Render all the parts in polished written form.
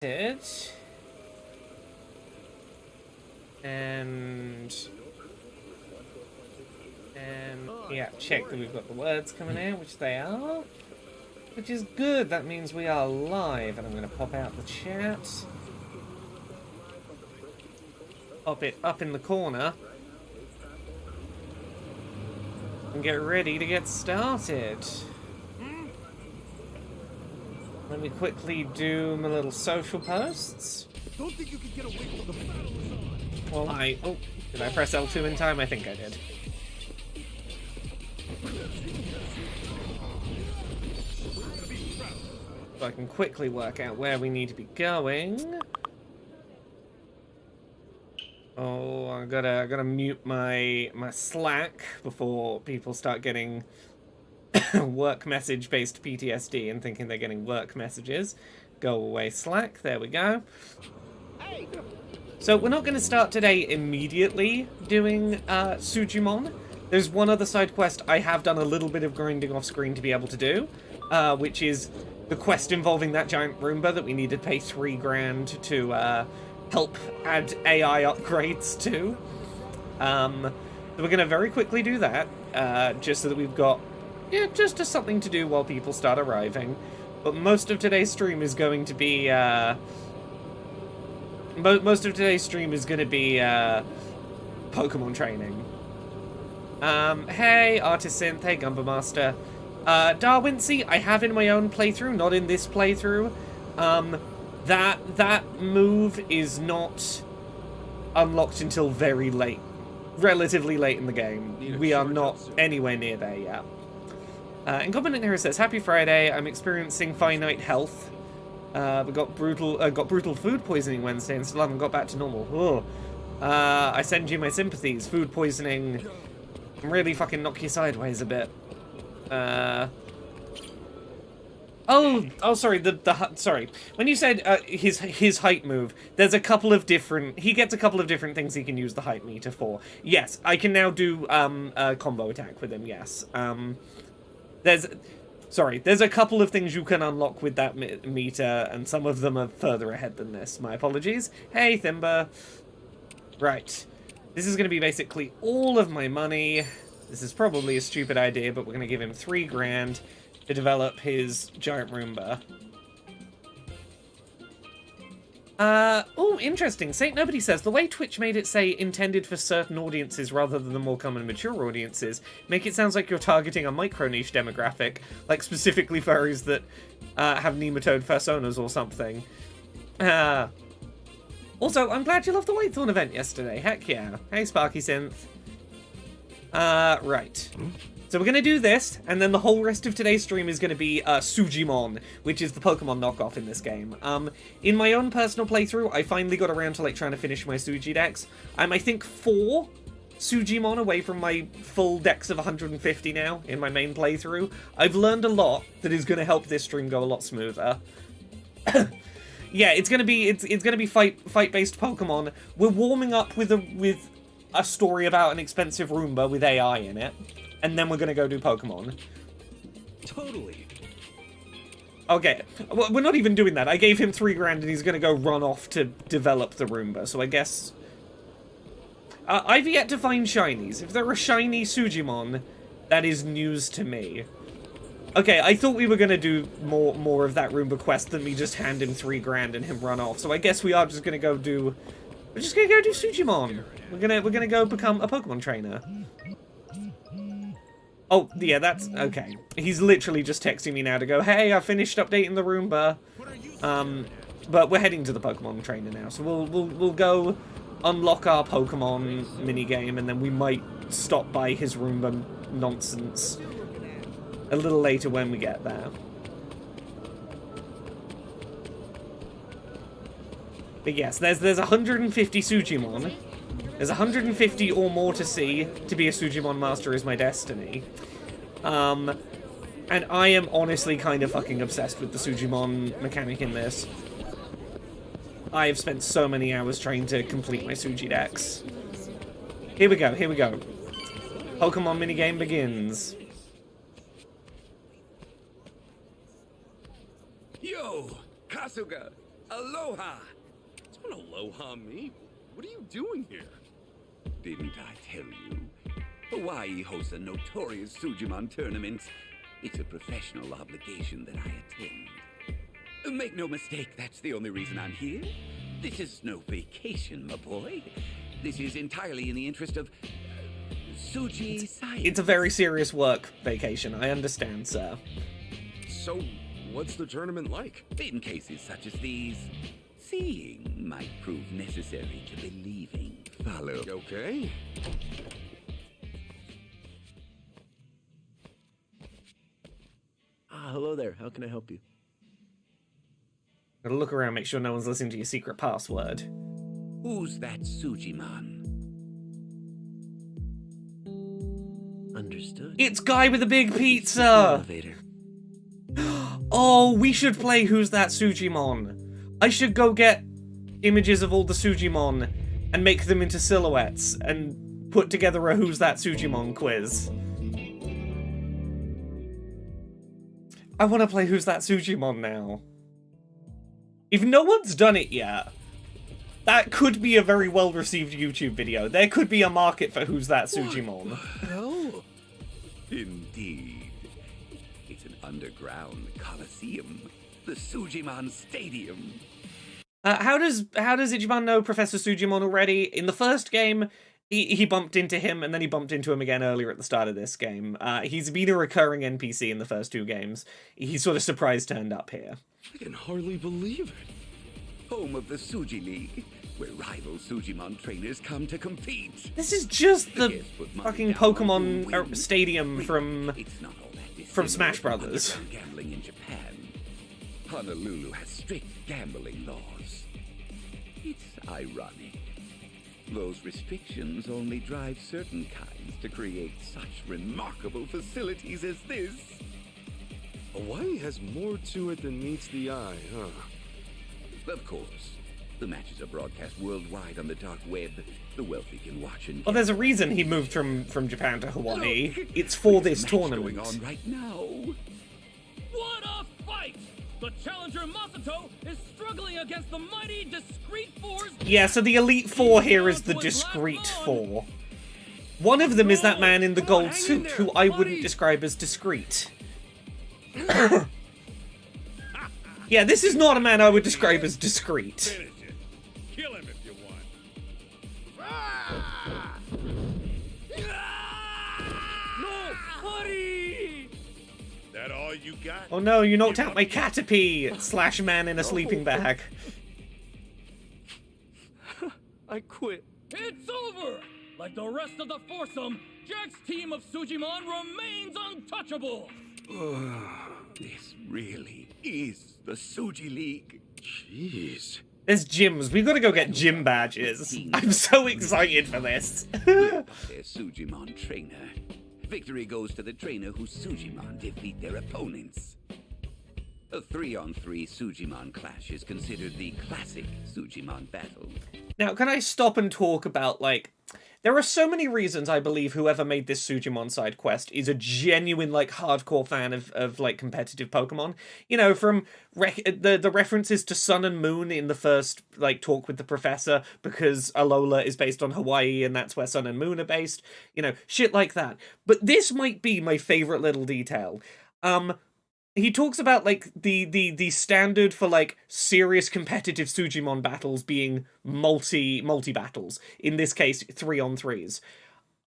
it. And yeah, check that we've got the words coming in, which they are. Which is good. That means we are live, and I'm going to pop out the chat. Pop it up in the corner. And get ready to get started. Let me quickly do my little social posts. Don't think you can get away from the battle is on. Well, oh, did I press L2 in time? I think I did. So I can quickly work out where we need to be going. Oh, I gotta mute my Slack before people start getting work message based PTSD and thinking they're getting work messages. Go away, Slack. There we go. So we're not going to start today immediately doing Sujimon. There's one other side quest I have done a little bit of grinding off screen to be able to do, which is the quest involving that giant Roomba that we need to pay $3,000 to help add AI upgrades to. So we're going to very quickly do that, just so that we've got just something to do while people start arriving. But most of today's stream is going to be Pokemon training. Hey, Artist Synth, hey, Gumba Master. Darwincy, I have in my own playthrough, not in this playthrough. That move is not unlocked until very late. Relatively late in the game. We are not anywhere near there yet. Incompetent Hero says, Happy Friday, I'm experiencing finite health. We got brutal food poisoning Wednesday and still haven't got back to normal. I send you my sympathies. Food poisoning can really fucking knock you sideways a bit. Oh, sorry. Sorry. When you said his height move, there's a couple of different. He gets a couple of different things he can use the height meter for. Yes, I can now do a combo attack with him. Yes. There's a couple of things you can unlock with that meter, and some of them are further ahead than this. My apologies. Hey, Thimba. Right. This is going to be basically all of my money. This is probably a stupid idea, but we're going to give him $3,000 to develop his giant Roomba. Oh, interesting. Saint Nobody says, the way Twitch made it say intended for certain audiences rather than the more common mature audiences, make it sounds like you're targeting a micro-niche demographic, like specifically furries that have nematode personas or something. Also, I'm glad you loved the Whitethorn event yesterday. Heck yeah. Hey, Sparky Synth. Right. So we're going to do this, and then the whole rest of today's stream is going to be Sujimon, which is the Pokemon knockoff in this game. In my own personal playthrough, I finally got around to trying to finish my Suji dex. I'm, I think, 4 Sujimon away from my full dex of 150 now in my main playthrough. I've learned a lot that is going to help this stream go a lot smoother. Yeah, it's going to be fight-based Pokemon. We're warming up with a story about an expensive Roomba with AI in it. And then we're gonna go do Pokemon. Totally. Okay, well, we're not even doing that. I gave him $3,000 and he's gonna go run off to develop the Roomba, so I guess... I've yet to find shinies. If there are shiny Sujimon, that is news to me. Okay, I thought we were gonna do more of that Roomba quest than me just hand him $3,000 and him run off, so I guess we are just gonna go do... We're just gonna go do Sujimon. We're gonna go become a Pokemon trainer. Oh, yeah, that's... Okay. He's literally just texting me now to go, hey, I finished updating the Roomba. But we're heading to the Pokemon trainer now, so we'll go unlock our Pokemon minigame, and then we might stop by his Roomba nonsense a little later when we get there. But yes, there's 150 Sujimon. There's 150 or more to see. To be a Sujimon master is my destiny. And I am honestly kind of fucking obsessed with the Sujimon mechanic in this. I have spent so many hours trying to complete my Suji dex. Here we go. Pokemon minigame begins. Yo, Kasuga. Aloha! Don't aloha me. What are you doing here? Didn't I tell you? Hawaii hosts a notorious Sujimon tournament. It's a professional obligation that I attend. Make no mistake, that's the only reason I'm here. This is no vacation, my boy. This is entirely in the interest of Suji science. It's a very serious work vacation. I understand, sir. So, what's the tournament like? In cases such as these, seeing might prove necessary to believing. Follow. Okay. Hello there. How can I help you? Gotta look around, make sure no one's listening to your secret password. Who's that Sujimon? Understood. It's guy with a big pizza! Elevator. Oh, we should play Who's That Sujimon? I should go get images of all the Sujimon and make them into silhouettes and put together a Who's That Sujimon quiz. I want to play Who's That Sujimon now. If no one's done it yet, that could be a very well-received YouTube video. There could be a market for Who's That Sujimon. Hell? Indeed. It's an underground coliseum. The Sujimon Stadium. How does Ichiban know Professor Sujimon already? In the first game, he bumped into him, and then he bumped into him again earlier at the start of this game. He's been a recurring NPC in the first two games. He's sort of surprise turned up here. I can hardly believe it. Home of the Suji League, where rival Sujimon trainers come to compete. This is just the Yes, put money fucking down on who Pokemon wins. stadium from... It's not all that from dissimilar Smash Brothers. underground gambling in Japan. Honolulu has strict gambling laws. It's ironic. Those restrictions only drive certain kinds to create such remarkable facilities as this. Hawaii has more to it than meets the eye, huh? Of course, the matches are broadcast worldwide on the dark web. The wealthy can watch and... Well, there's a reason he moved from Japan to Hawaii. Look, It's for this match tournament. going on right now. What a fight! The challenger Masato is struggling against the mighty Discreet Four's... Yeah, so the Elite Four here is the Discreet Four. One of them is that man in the gold suit, who I wouldn't describe as discreet. Yeah, this is not a man I would describe as discreet. Finish it. Kill him if you want. No! Hurry! That all you got? Oh no, you knocked out my Caterpie! Slash man in a sleeping bag. I quit. It's over! Like the rest of the foursome, Jack's team of Sujimon remains untouchable! This really is the Suji League. Jeez. There's gyms. We've got to go get gym badges. I'm so excited for this. Their Sujimon trainer. Victory goes to the trainer whose Sujimon defeat their opponents. A 3-on-3 Sujimon clash is considered the classic Sujimon battle. Now, can I stop and talk about, like... There are so many reasons I believe whoever made this Sujimon side quest is a genuine, like, hardcore fan of like, competitive Pokemon. You know, from the references to Sun and Moon in the first, like, talk with the professor, because Alola is based on Hawaii and that's where Sun and Moon are based. You know, shit like that. But this might be my favorite little detail. He talks about, like, the standard for, like, serious competitive Sujimon battles being multi-battles. In this case, 3-on-3s.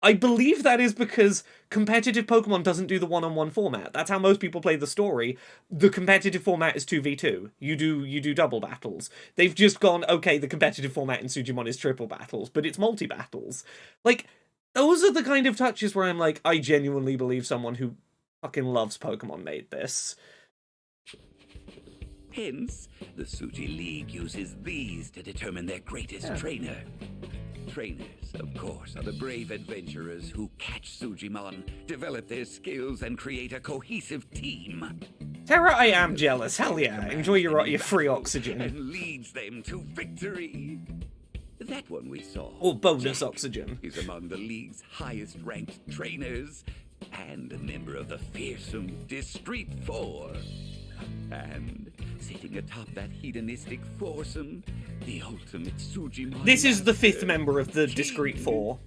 I believe that is because competitive Pokemon doesn't do the one-on-one format. That's how most people play the story. The competitive format is 2v2. You do double battles. They've just gone, okay, the competitive format in Sujimon is triple battles, but it's multi-battles. Like, those are the kind of touches where I'm like, I genuinely believe someone who fucking loves Pokemon made this. Hence, the Suji League uses these to determine their greatest trainer. Trainers, of course, are the brave adventurers who catch Sujimon, develop their skills, and create a cohesive team. Terra, I am jealous. Hell yeah. Enjoy your free oxygen. And leads them to victory. That one we saw. Or bonus Jack, oxygen. is among the league's highest-ranked trainers, and a member of the fearsome Discreet Four. And sitting atop that hedonistic foursome, the ultimate Sujimon. This is the fifth master, member of the King. Discreet Four.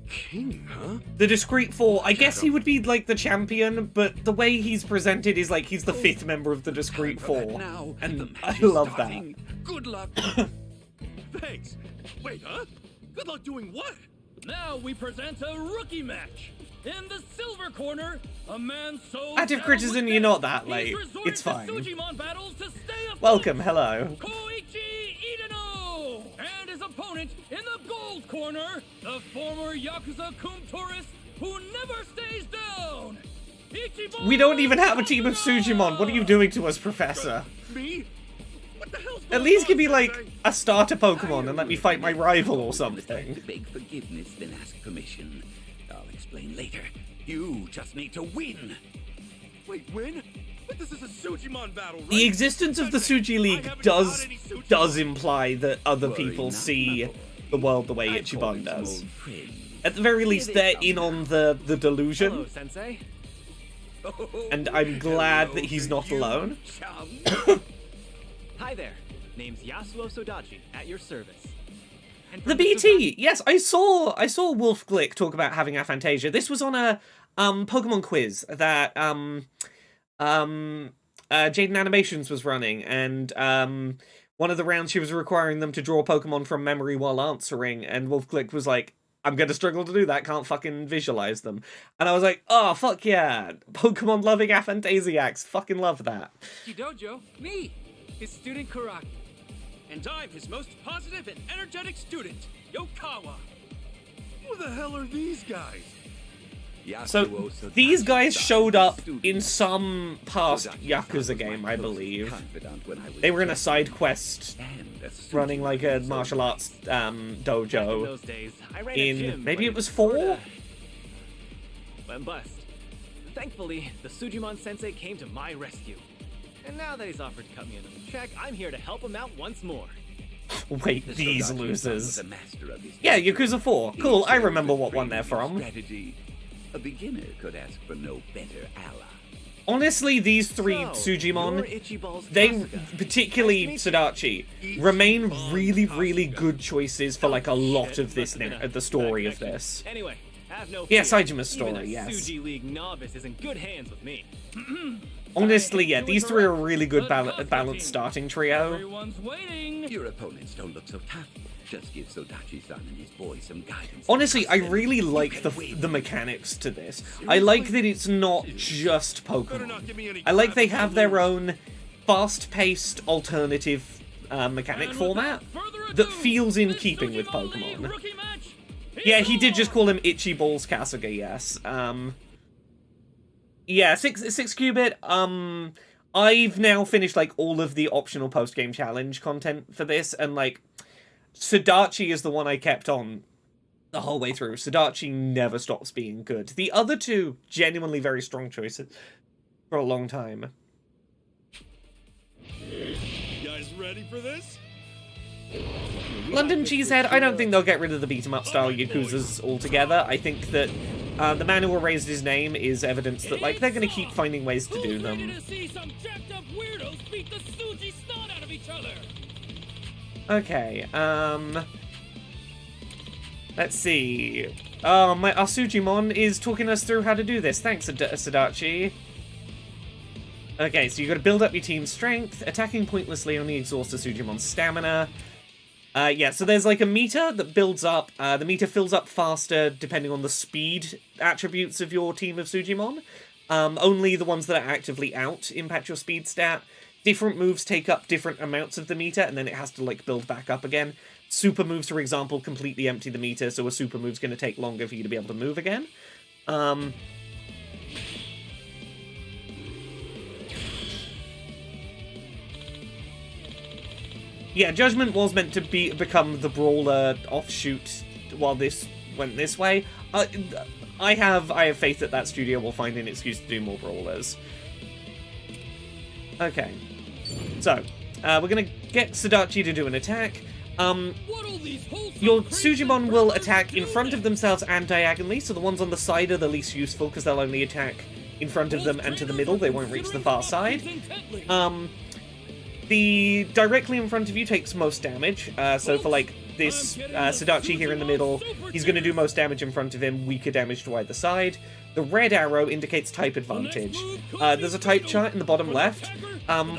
King, huh? The Discreet Four, I guess he would be like the champion, but the way he's presented is like he's the fifth member of the Discreet Time for that Four. now. The And match I is love starting. Good luck. Thanks. Wait, huh? Good luck doing what? Now we present a rookie match. In the silver corner, a man so Active down criticism, with you're death, not that he's late. resorted It's to fine. Sujimon battles to stay afloat. Welcome, hello. Koichi Idano! And his opponent in the gold corner, the former Yakuza Kum tourist who never stays down! Ichiban We don't even have a team of Sujimon. What are you doing to us, Professor? Me? What the hell's At going least on, give me like Sensei? a starter Pokemon and let me fight my rival or It's time something. to beg forgiveness, then ask permission. I'll explain later. You just need to win. Wait, win? But this is a Sujimon battle, right? The existence of the Sensei, Suji I League haven't does got any Sujimon. imply that other Worry people not, see my boy. the world the way I call Ichiban him some does. old friend. At the very least, Here they they're in come on now. the Hello, delusion, Sensei. and I'm glad Hello that he's to not you, alone. chum. Hi there. Name's Yasuo Sodachi, at your service. And The from BT, yes, I saw Wolf Glick talk about having aphantasia. This was on a Pokemon quiz that Jaden Animations was running, and one of the rounds she was requiring them to draw Pokemon from memory while answering, and Wolf Glick was like, I'm gonna struggle to do that, can't fucking visualize them. And I was like, oh, fuck yeah, Pokemon loving aphantasiacs, fucking love that. Dojo, me, his student Kuraki. And I'm his most positive and energetic student, Yokawa. Who the hell are these guys? So, Yasuo Sodachi these guys started showed as up students. in some past Sodachi Yakuza was my game, I closest believe. confidant when I was They were in a young. side quest And a running like a Sujimon martial arts back in dojo those days, I ran a gym, in, maybe but it was 4? sorta went bust. Thankfully, the Sujimon Sensei came to my rescue. And now that he's offered to cut me another check, I'm here to help him out once more. Wait, The these Sodachi losers. was a master of his Yeah, nature. Yakuza 4. He Cool, I showed remember that what one they're training from. Strategy. A beginner could ask for no better ally. Honestly, these three So, you're Sujimon, Ichibal's they, Kasuga. particularly Nice to meet Sudachi, remain really, really good choices for like a lot Shit, of this must have been a the story bad of connection. this. Anyway, have no Yeah, fear. Sajima's story, Even a yes. Suji League novice is in good hands with me. Honestly, yeah, To these three are a interrupt really good the Cosmo balanced team. starting trio. Everyone's waiting. Your opponents don't look so tough. Just give Sodachi-san and his boy some guidance. Honestly, I and really you like can the win. mechanics to this. I like that it's not just Better not Pokemon. give me any I like they crap have if I their lose. own fast-paced alternative mechanic And format without further that ado, feels in this keeping with Sujimon League Pokemon. rookie match Yeah, is he did just on. call him Itchy Balls Kasuga, yes. Yeah, 6-qubit, I've now finished, like, all of the optional post-game challenge content for this, and, like, Sudachi is the one I kept on the whole way through. Sudachi never stops being good. The other two, genuinely very strong choices for a long time. You guys ready for this? London Cheesehead, I don't think they'll get rid of the beat-em-up style Yakuzas altogether. I think that the man who raised his name is evidence that, like, they're going to keep finding ways to do Who's ready them. to see some jacked up weirdos beat the Suji snot out of each other? Okay, let's see. Oh, our Sujimon is talking us through how to do this. Thanks, Sudachi. Okay, so you got to build up your team's strength. Attacking pointlessly only exhausts a Sujimon's stamina. Yeah, so there's like a meter that builds up. The meter fills up faster depending on the speed attributes of your team of Sujimon. Only the ones that are actively out impact your speed stat. Different moves take up different amounts of the meter, and then it has to, like, build back up again. Super moves, for example, completely empty the meter, so a super move's going to take longer for you to be able to move again. Yeah, Judgment was meant to become the brawler offshoot while this went this way. I have faith that that studio will find an excuse to do more brawlers. Okay, so we're gonna get Sudachi to do an attack. What'll these wholesome Your creatures Sujimon will birds attack do in front of next? themselves and diagonally, so the ones on the side are the least useful because they'll only attack in front of them and to the middle. They won't reach the far side. The directly in front of you takes most damage. So for like this Sadachi here in the middle, he's going to do most damage in front of him, weaker damage to either side. The red arrow indicates type advantage. There's a type chart in the bottom left.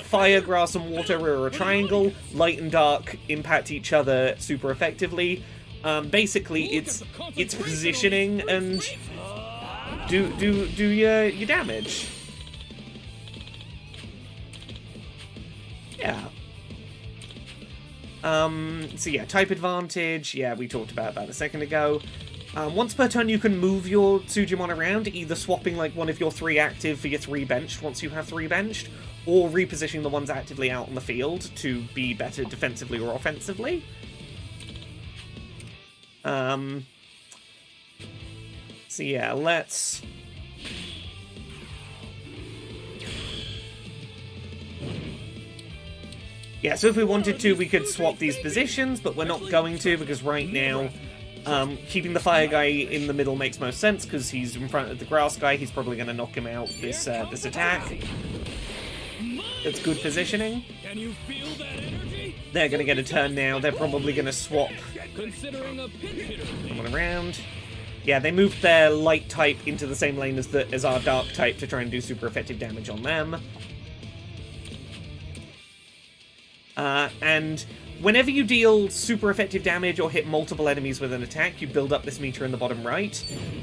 Fire, grass, and water are a triangle. Light and dark impact each other super effectively. Basically, it's positioning and do your damage. Yeah. So yeah, type advantage. Yeah, we talked about that a second ago. Once per turn, you can move your Sujimon around, either swapping like one of your 3 active for your 3 benched once you have 3 benched, or repositioning the ones actively out on the field to be better defensively or offensively. So yeah, let's... Yeah, so if we wanted to, we could swap these positions, but we're not going to, because right now, keeping the fire guy in the middle makes most sense, because he's in front of the grass guy. He's probably going to knock him out this attack. That's good positioning. They're going to get a turn now. They're probably going to swap someone around. Yeah, they moved their light type into the same lane as our dark type to try and do super effective damage on them. And whenever you deal super effective damage or hit multiple enemies with an attack, you build up this meter in the bottom right,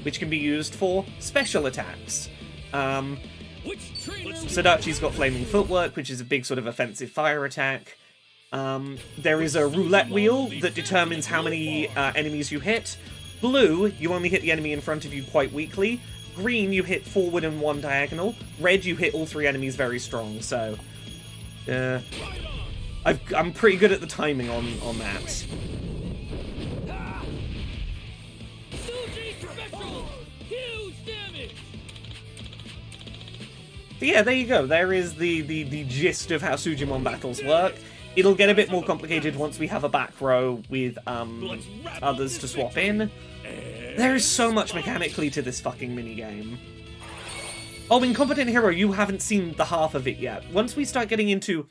which can be used for special attacks. Sadachi's got Flaming Footwork, which is a big sort of offensive fire attack. There is a roulette wheel that determines how many enemies you hit. Blue, you only hit the enemy in front of you quite weakly. Green, you hit forward and 1 diagonal. Red, you hit all 3 enemies very strong, so... I'm pretty good at the timing on that. But yeah, there you go. There is the gist of how Sujimon battles work. It'll get a bit more complicated once we have a back row with others to swap in. There is so much mechanically to this fucking minigame. Oh, Incompetent Hero, you haven't seen the half of it yet. Once we start getting into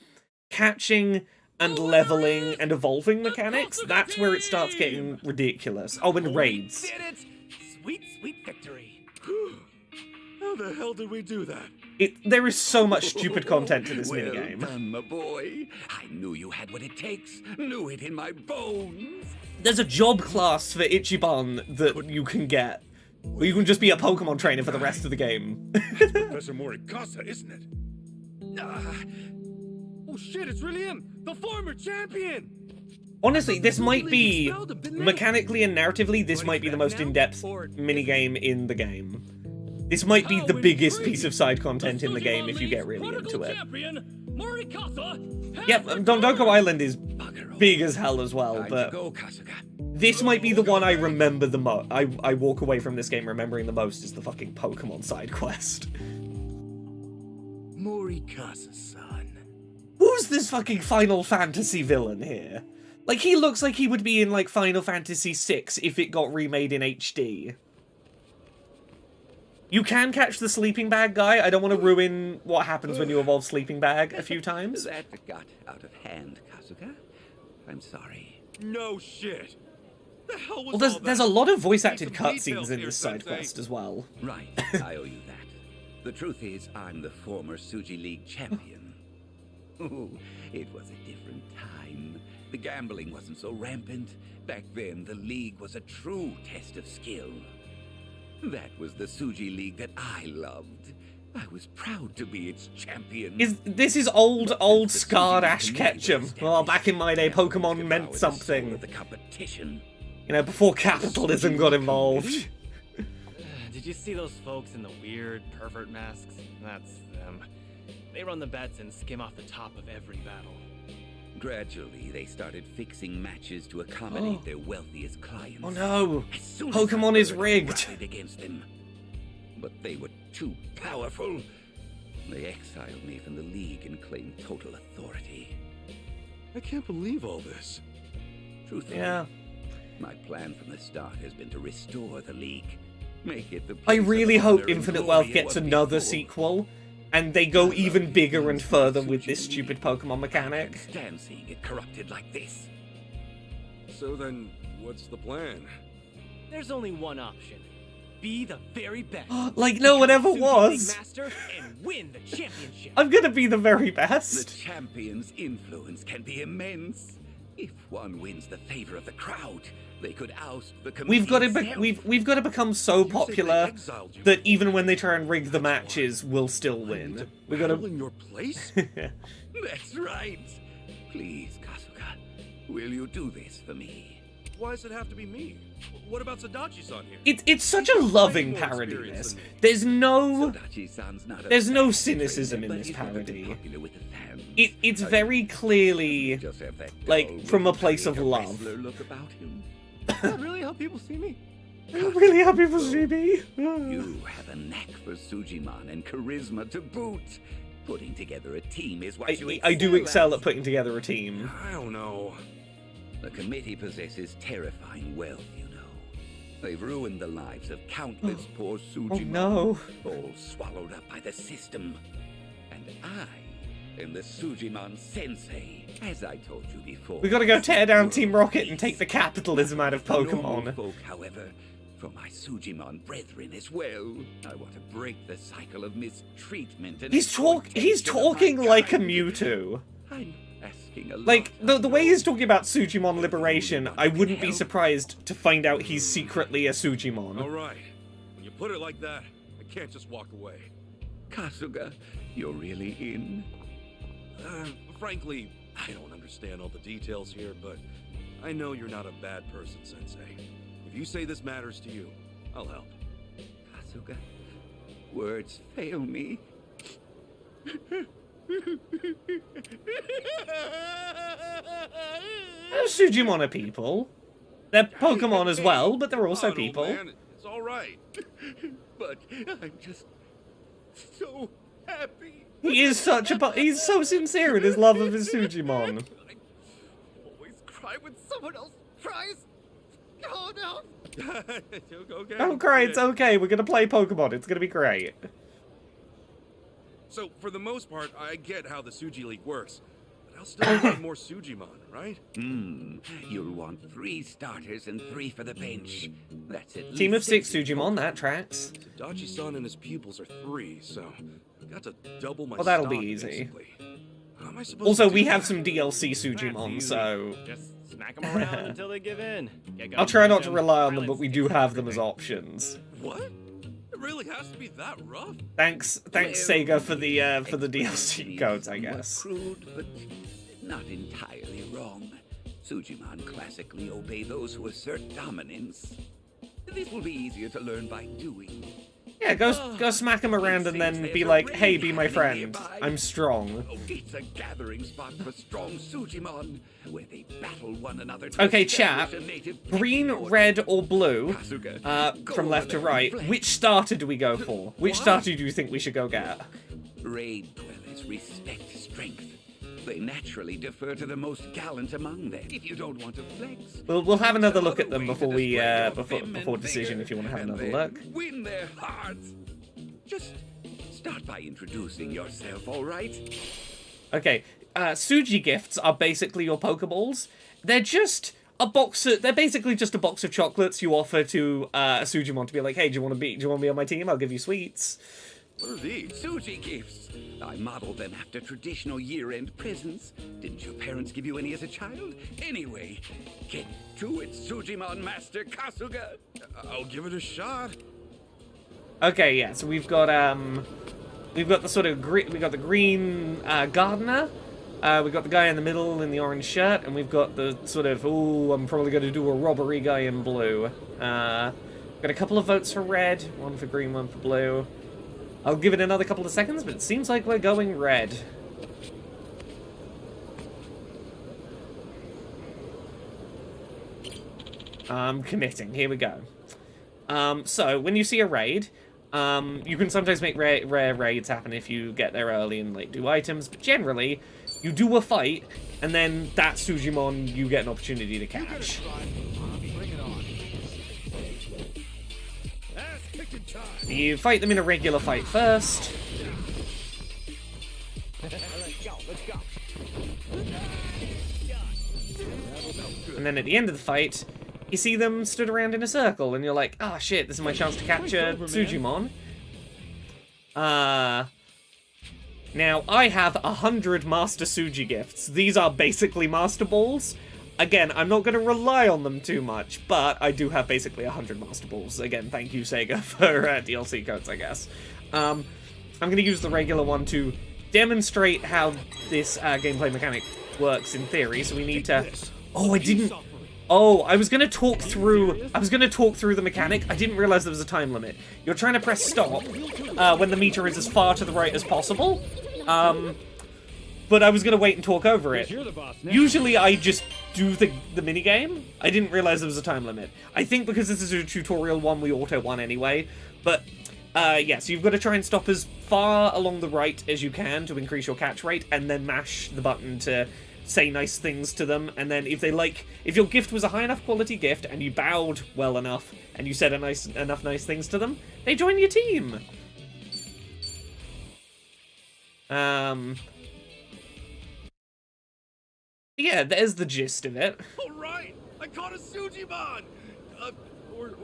catching and leveling and evolving mechanics, that's where it starts getting ridiculous. Oh, and raids. Did it! Sweet, sweet victory. How the hell did we do that? There is so much stupid content to this Well minigame. done, my boy. I knew you had what it takes. Knew it in my bones. There's a job class for Ichiban that you can get. Or you can just be a Pokemon trainer for the rest of the game. Professor Morikasa, isn't it? Oh shit, it's really him! The former champion! Honestly, this might be, mechanically and narratively, this might be the most in-depth minigame in the game. This might be the biggest piece of side content in the game if you get really into it. Yep, Dondoko Island is big as hell as well, but this might be the one I remember the most. I walk away from this game remembering the most is the fucking Pokemon side quest. Morikasa-san. Who's this fucking Final Fantasy villain here? Like, he looks like he would be in, like, Final Fantasy VI if it got remade in HD. You can catch the sleeping bag guy. I don't want to ruin what happens when you evolve sleeping bag a few times. That got out of hand, Kasuga. I'm sorry. No shit! The hell was Well, all there's that? a lot of voice-acted Need some details cutscenes in here, this side Sensei. quest as well. Right, I owe you that. The truth is, I'm the former Suji League champion. Ooh, it was a different time. The gambling wasn't so rampant. Back then, the league was a true test of skill. That was the Suji League that I loved. I was proud to be its champion. This is old scarred Ash Ketchum. Well, back in my day, Pokemon meant something. The competition. You know, before capitalism got involved. Did you see those folks in the weird pervert masks? That's them. They run the bets and skim off the top of every battle. Gradually, they started fixing matches to accommodate their wealthiest clients. Oh no! As soon as Pokemon I is heard, I rigged. rallied against them. But they were too powerful. They exiled me from the league and claimed total authority. I can't believe all this. Truthfully, Yeah. my plan from the start has been to restore the league. Make it the I place of really hope honor and Infinite glory Wealth it gets was another before. sequel. And they go even bigger and further with this stupid Pokemon I mechanic. can't stand seeing it corrupted like this. So then, what's the plan? There's only one option. Be the very best. Like no one ever Become Suji was. League Master and win the championship. I'm gonna be the very The best. champion's influence can be immense. If one wins the favor of the crowd, they could oust the committee We've got to itself. we've got to become so they popular exiled you. that even when they try and rig the matches, we'll still I need win. to We battle gotta. in your place? That's right. Please, Kasuga, will you do this for me? Why does it have to be me? What about Sadachi-san here? It's such a loving more parody. experience This than me. there's no Sodachi-san's not a There's no bad cynicism trainer, in but this he's never been parody. popular with the fans. it's I very clearly just have that like, dull, from a place of wrestler love. look about him. Is that really how people see me? I'm really happy for CB. You have a knack for Sujimon and charisma to boot. Putting together a team is what you I do excel at. at putting together a team. I don't know. The committee possesses terrifying wealth, you know. They've ruined the lives of countless poor Sujimon, no. all swallowed up by the system. And I am the Sujimon Sensei, as I told you before. We gotta go tear down Team Rocket and take the capitalism out of Normal Pokemon. folk, however, for my Sujimon brethren as well, I want to break the cycle of mistreatment and He's exploitation of my talking like a kind. Mewtwo. I'm asking a lot. Like, the way of he's talking about Sujimon liberation, I wouldn't be surprised to find out he's secretly a Sujimon. All right. When you put it like that, I can't just walk away. Kasuga, you're really in? Frankly, I don't understand all the details here, but I know you're not a bad person, Sensei. If you say this matters to you, I'll help. Kasuga, words fail me. Sujimon are people. They're Pokemon as well, but they're also Oh, no, people. man, it's all right. But I'm just so happy. He is such a he's so sincere in his love of his Sujimon. I always cry when someone else cries. Oh no! Okay. Don't cry, it's okay. We're gonna play Pokemon. It's gonna be great. So, for the most part, I get how the Suji League works. But I'll still need more Sujimon, right? You'll want 3 starters and 3 for the bench. That's it. Team of 6 Sujimon, that tracks. Sadachi-san and his pupils are 3, so I've got to double my Well, that'll be stock, easy. basically. How am I supposed Also, to we do have that? some DLC Sujimon, Easy. so Just smack them around until they give in. Get I'll going try with not to rely on them, Silence but we do takes have them as everything. options. What? It really has to be that rough? Thanks Sega for the DLC codes, I Explanation guess. was crude, but not entirely wrong. Sujimon classically obey those who assert dominance. This will be easier to learn by doing. Yeah, go smack him around and then be like, hey, be my friend. I'm strong. Oh, it's a gathering spot for strong Sujimon, where they battle one another. to Okay, establish chat. a native Green, pecking order. red, or blue, Kasuga, go from over left to there right, and flank. which starter do we go for? Which starter do you think we should go get? Raid dwellers respect strength. They naturally defer to the most gallant among them. If you don't want to flex, We'll have another look other at them way to before we display your before vim and before decision vigor, if you want to have and another then look. win their hearts. Just start by introducing yourself, all right? Okay, Suji gifts are basically your Pokeballs. They're just a box. They're basically just a box of chocolates you offer to a Sujimon to be like, hey, do you want to be on my team? I'll give you sweets. What are these? Suji gifts. I modeled them after traditional year-end presents. Didn't your parents give you any as a child? Anyway, get to it, Sujimon Master Kasuga. I'll give it a shot. Okay, yeah. So we've got the sort of we got the green gardener. We've got the guy in the middle in the orange shirt, and we've got the sort of, ooh, I'm probably going to do a robbery guy in blue. Got a couple of votes for red, 1 for green, 1 for blue. I'll give it another couple of seconds, but it seems like we're going red. Committing. Here we go. So, when you see a raid, you can sometimes make rare raids happen if you get there early and like do items, but generally, you do a fight, and then that Sujimon you get an opportunity to catch. You fight them in a regular fight first. Let's go, let's go. And then at the end of the fight, you see them stood around in a circle, and you're like, ah, shit, this is my chance to capture Sujimon. Now, I have 100 Master Suji gifts. These are basically Master Balls. Again, I'm not going to rely on them too much, but I do have basically 100 Master Balls. Again, thank you, Sega, for DLC codes, I guess. I'm going to use the regular one to demonstrate how this gameplay mechanic works in theory, so we need to... Oh, I didn't... Oh, I was going to talk through the mechanic. I didn't realize there was a time limit. You're trying to press stop when the meter is as far to the right as possible. But I was going to wait and talk over it. Usually I just do the minigame. I didn't realize there was a time limit. I think because this is a tutorial one, we auto one anyway. But, yeah, so you've got to try and stop as far along the right as you can to increase your catch rate, and then mash the button to say nice things to them, and then if your gift was a high enough quality gift, and you bowed well enough, and you said enough nice things to them, they join your team. Yeah, there's the gist of it. All right, I caught a Sujimon!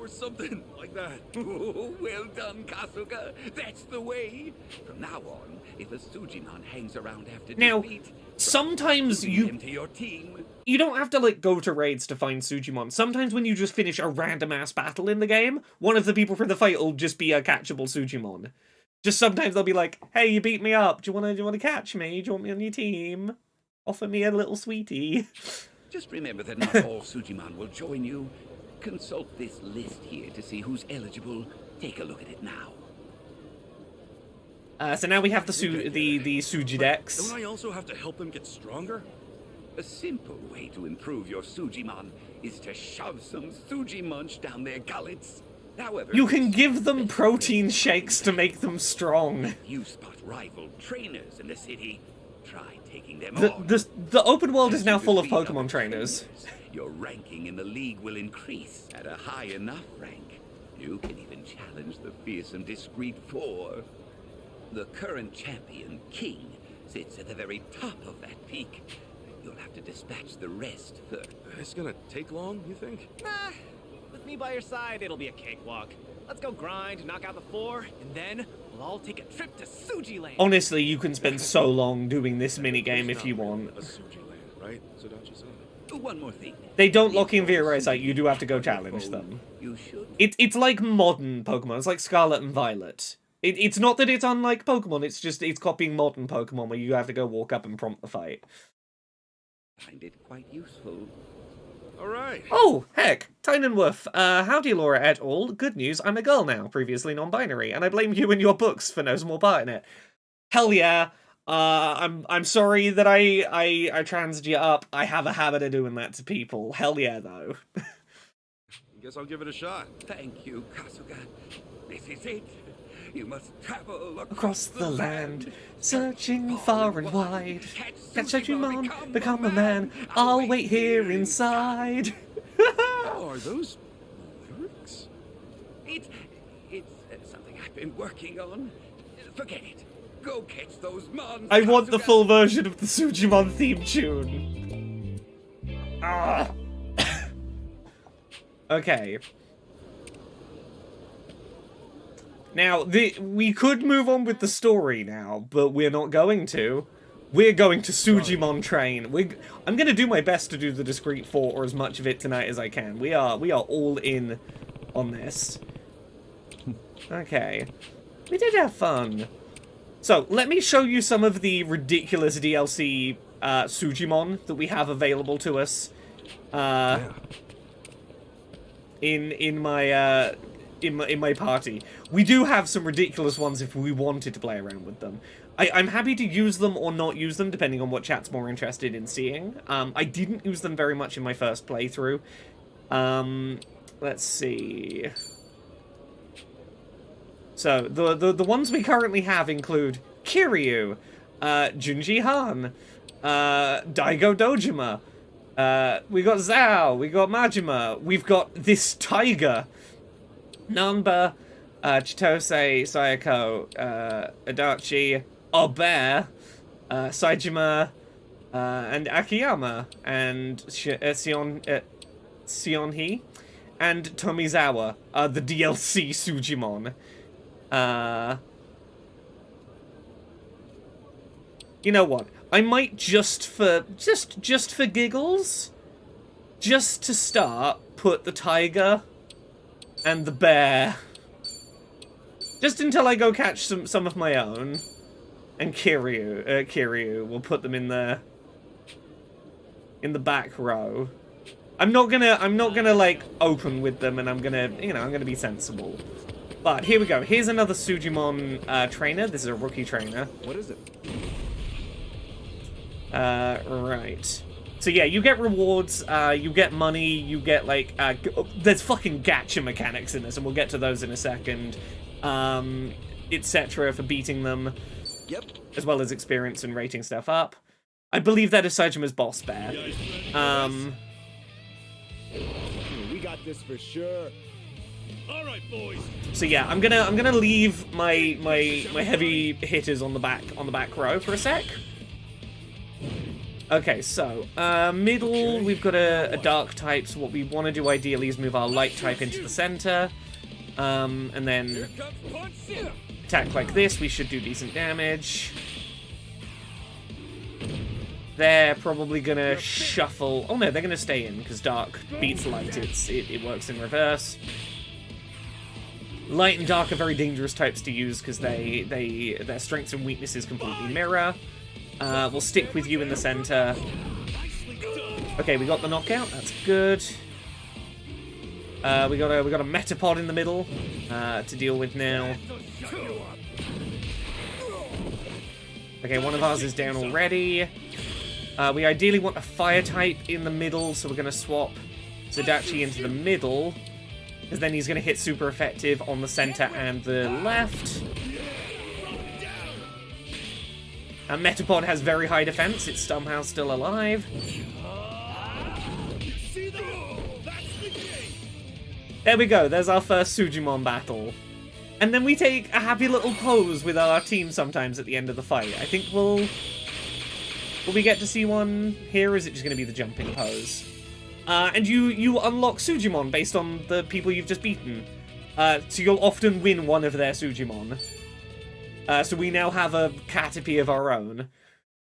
Or something like that. Oh, well done, Kasuga. That's the way. From now on, if a Sujimon hangs around after Now, defeat, sometimes him to your team. you don't have to, like, go to raids to find Sujimon. Sometimes when you just finish a random-ass battle in the game, one of the people for the fight will just be a catchable Sujimon. Just sometimes they'll be like, hey, you beat me up. Do you wanna catch me? Do you want me on your team? Offer me a little sweetie. Just remember that not all Sujimon will join you. Consult this list here to see who's eligible. Take a look at it now. So now we have the Sujidex. Don't I also have to help them get stronger? A simple way to improve your Sujimon is to shove some Sujimunch down their gullets. However, You can give them protein shakes to make them strong. you spot rival trainers in the city. Try taking them The, on. the open world is As now you full of defeat Pokemon other trainers. Your ranking in the league will increase at a high enough rank. You can even challenge the fearsome Discreet Four. The current champion, King, sits at the very top of that peak. You'll have to dispatch the rest first. It's gonna take long, you think? Nah, with me by your side, it'll be a cakewalk. Let's go grind, knock out the 4, and then we'll all take a trip to Suji Land. Honestly, you can spend so long doing this minigame if you want. A Suji land, right? Sudachi-san? One more thing. They don't lock in via eyesight, you do have to go challenge them. You should. It's like modern Pokemon, it's like Scarlet and Violet. It's not that it's unlike Pokemon, it's just it's copying modern Pokemon where you have to go walk up and prompt the fight. Find it quite useful. All right. Oh, heck! Tynenwolf, howdy Laura et al. Good news, I'm a girl now, previously non-binary, and I blame you and your books for no small part in it. Hell yeah! I'm sorry that I transed you up. I have a habit of doing that to people. Hell yeah, though. Guess I'll give it a shot. Thank you, Kasuga. This is it. You must travel Across the land, searching far and wide. Catch Sujimon, become a man. I'll wait here inside. Oh, are those lyrics? It's something I've been working on. Forget it. Go catch those mons. I want the Kasuga. full version of the Sujimon theme tune. Ah. Okay. Now, we could move on with the story now, but we're not going to. We're going to Sujimon Train. I'm going to do my best to do the Discreet 4 or as much of it tonight as I can. We are all in on this. Okay. We did have fun. So, let me show you some of the ridiculous DLC Sujimon that we have available to us. In my party. We do have some ridiculous ones if we wanted to play around with them. I'm happy to use them or not use them, depending on what chat's more interested in seeing. I didn't use them very much in my first playthrough. Let's see. So, the ones we currently have include Kiryu, Junji Han, Daigo Dojima, we got Zhao, we got Majima, we've got this tiger, Nanba, Chitose, Sayako, Adachi, a bear, Saejima, and Akiyama, and Sionhee, and Tomizawa, the DLC Sujimon. You know what? I might just for giggles, just to start, put the tiger and the bear. Just until I go catch some of my own. And Kiryu, we'll put them in the back row. I'm not gonna like open with them, and I'm gonna be sensible. But here we go. Here's another Sujimon trainer. This is a rookie trainer. What is it? Right. So yeah, you get rewards, you get money, you get like, there's fucking gacha mechanics in this, and we'll get to those in a second, etc. for beating them. Yep. As well as experience and rating stuff up. I believe that is Sajima's boss bear. We got this for sure. All right, boys. So yeah, I'm gonna leave my heavy hitters on the back row for a sec. Okay, so middle, we've got a dark type. So what we want to do ideally is move our light type into the center, and then attack like this. We should do decent damage. They're probably gonna shuffle. Oh no, they're gonna stay in because dark beats light. It works in reverse. Light and dark are very dangerous types to use because their strengths and weaknesses completely mirror. We'll stick with you in the center. Okay, we got the knockout. That's good. We got a Metapod in the middle to deal with now. Okay, one of ours is down already. We ideally want a fire type in the middle, so we're going to swap Zadachi into the middle, because then he's going to hit super effective on the center and the left. Metapod has very high defense. It's somehow still alive. There we go. There's our first Sujimon battle. And then we take a happy little pose with our team sometimes at the end of the fight. I think will we get to see one here, or is it just going to be the jumping pose? And you unlock Sujimon based on the people you've just beaten. So you'll often win one of their Sujimon. So we now have a Caterpie of our own.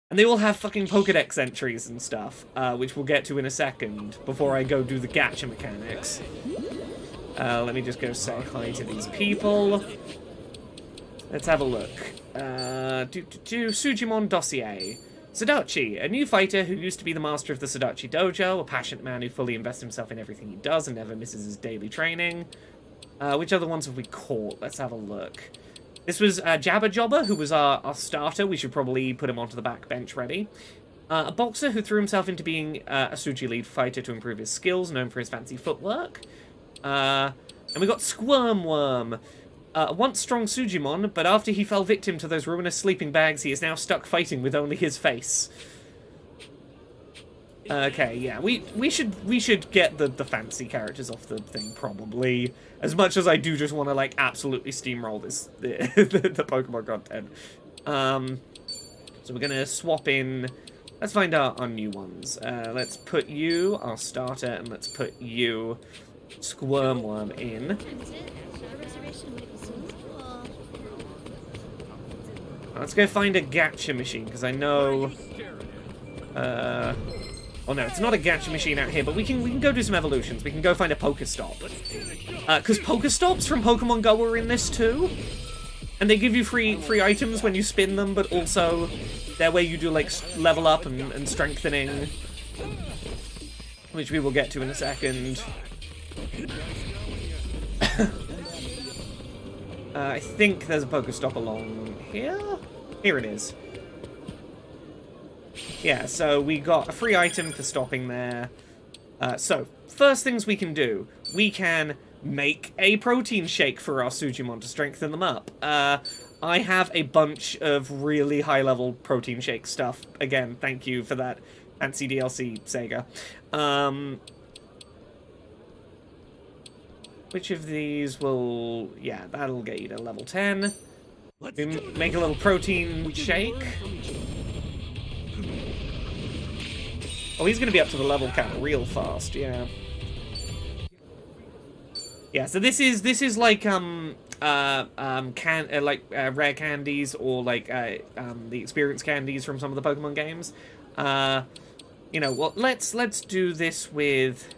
And they all have fucking Pokedex entries and stuff, which we'll get to in a second, before I go do the gacha mechanics. Let me just go say hi to these people. Let's have a look. Sujimon Dossier. Sadachi, a new fighter who used to be the master of the Sadachi Dojo, a passionate man who fully invests himself in everything he does and never misses his daily training. Which other ones have we caught? Let's have a look. This was Jabba Jobber, who was our starter. We should probably put him onto the back bench ready. A boxer who threw himself into being a Suji lead fighter to improve his skills, known for his fancy footwork. And we got Squirmworm. Once strong Sujimon, but after he fell victim to those ruinous sleeping bags, he is now stuck fighting with only his face. Okay, yeah, we should get the fancy characters off the thing, probably. As much as I do just want to, like, absolutely steamroll the Pokemon content. So we're gonna swap in. Let's find our new ones. Let's put you, our starter, and let's put you, Squirmworm, in. Let's go find a gacha machine, because I know... Oh no, it's not a gacha machine out here, but we can go do some evolutions. We can go find a Pokestop. Because Pokestops from Pokemon Go are in this too. And they give you free items when you spin them, but also they're where you do like level up and strengthening. Which we will get to in a second. I think there's a Pokestop along here. Here it is. Yeah, so we got a free item for stopping there. So, first things we can do. We can make a protein shake for our Sujimon to strengthen them up. I have a bunch of really high-level protein shake stuff. Again, thank you for that fancy DLC, Sega. Which of these will... Yeah, that'll get you to level 10. We make a little protein shake. Oh, he's going to be up to the level count real fast, yeah. Yeah, so this is like rare candies or like the experience candies from some of the Pokemon games. You know what? Let's do this with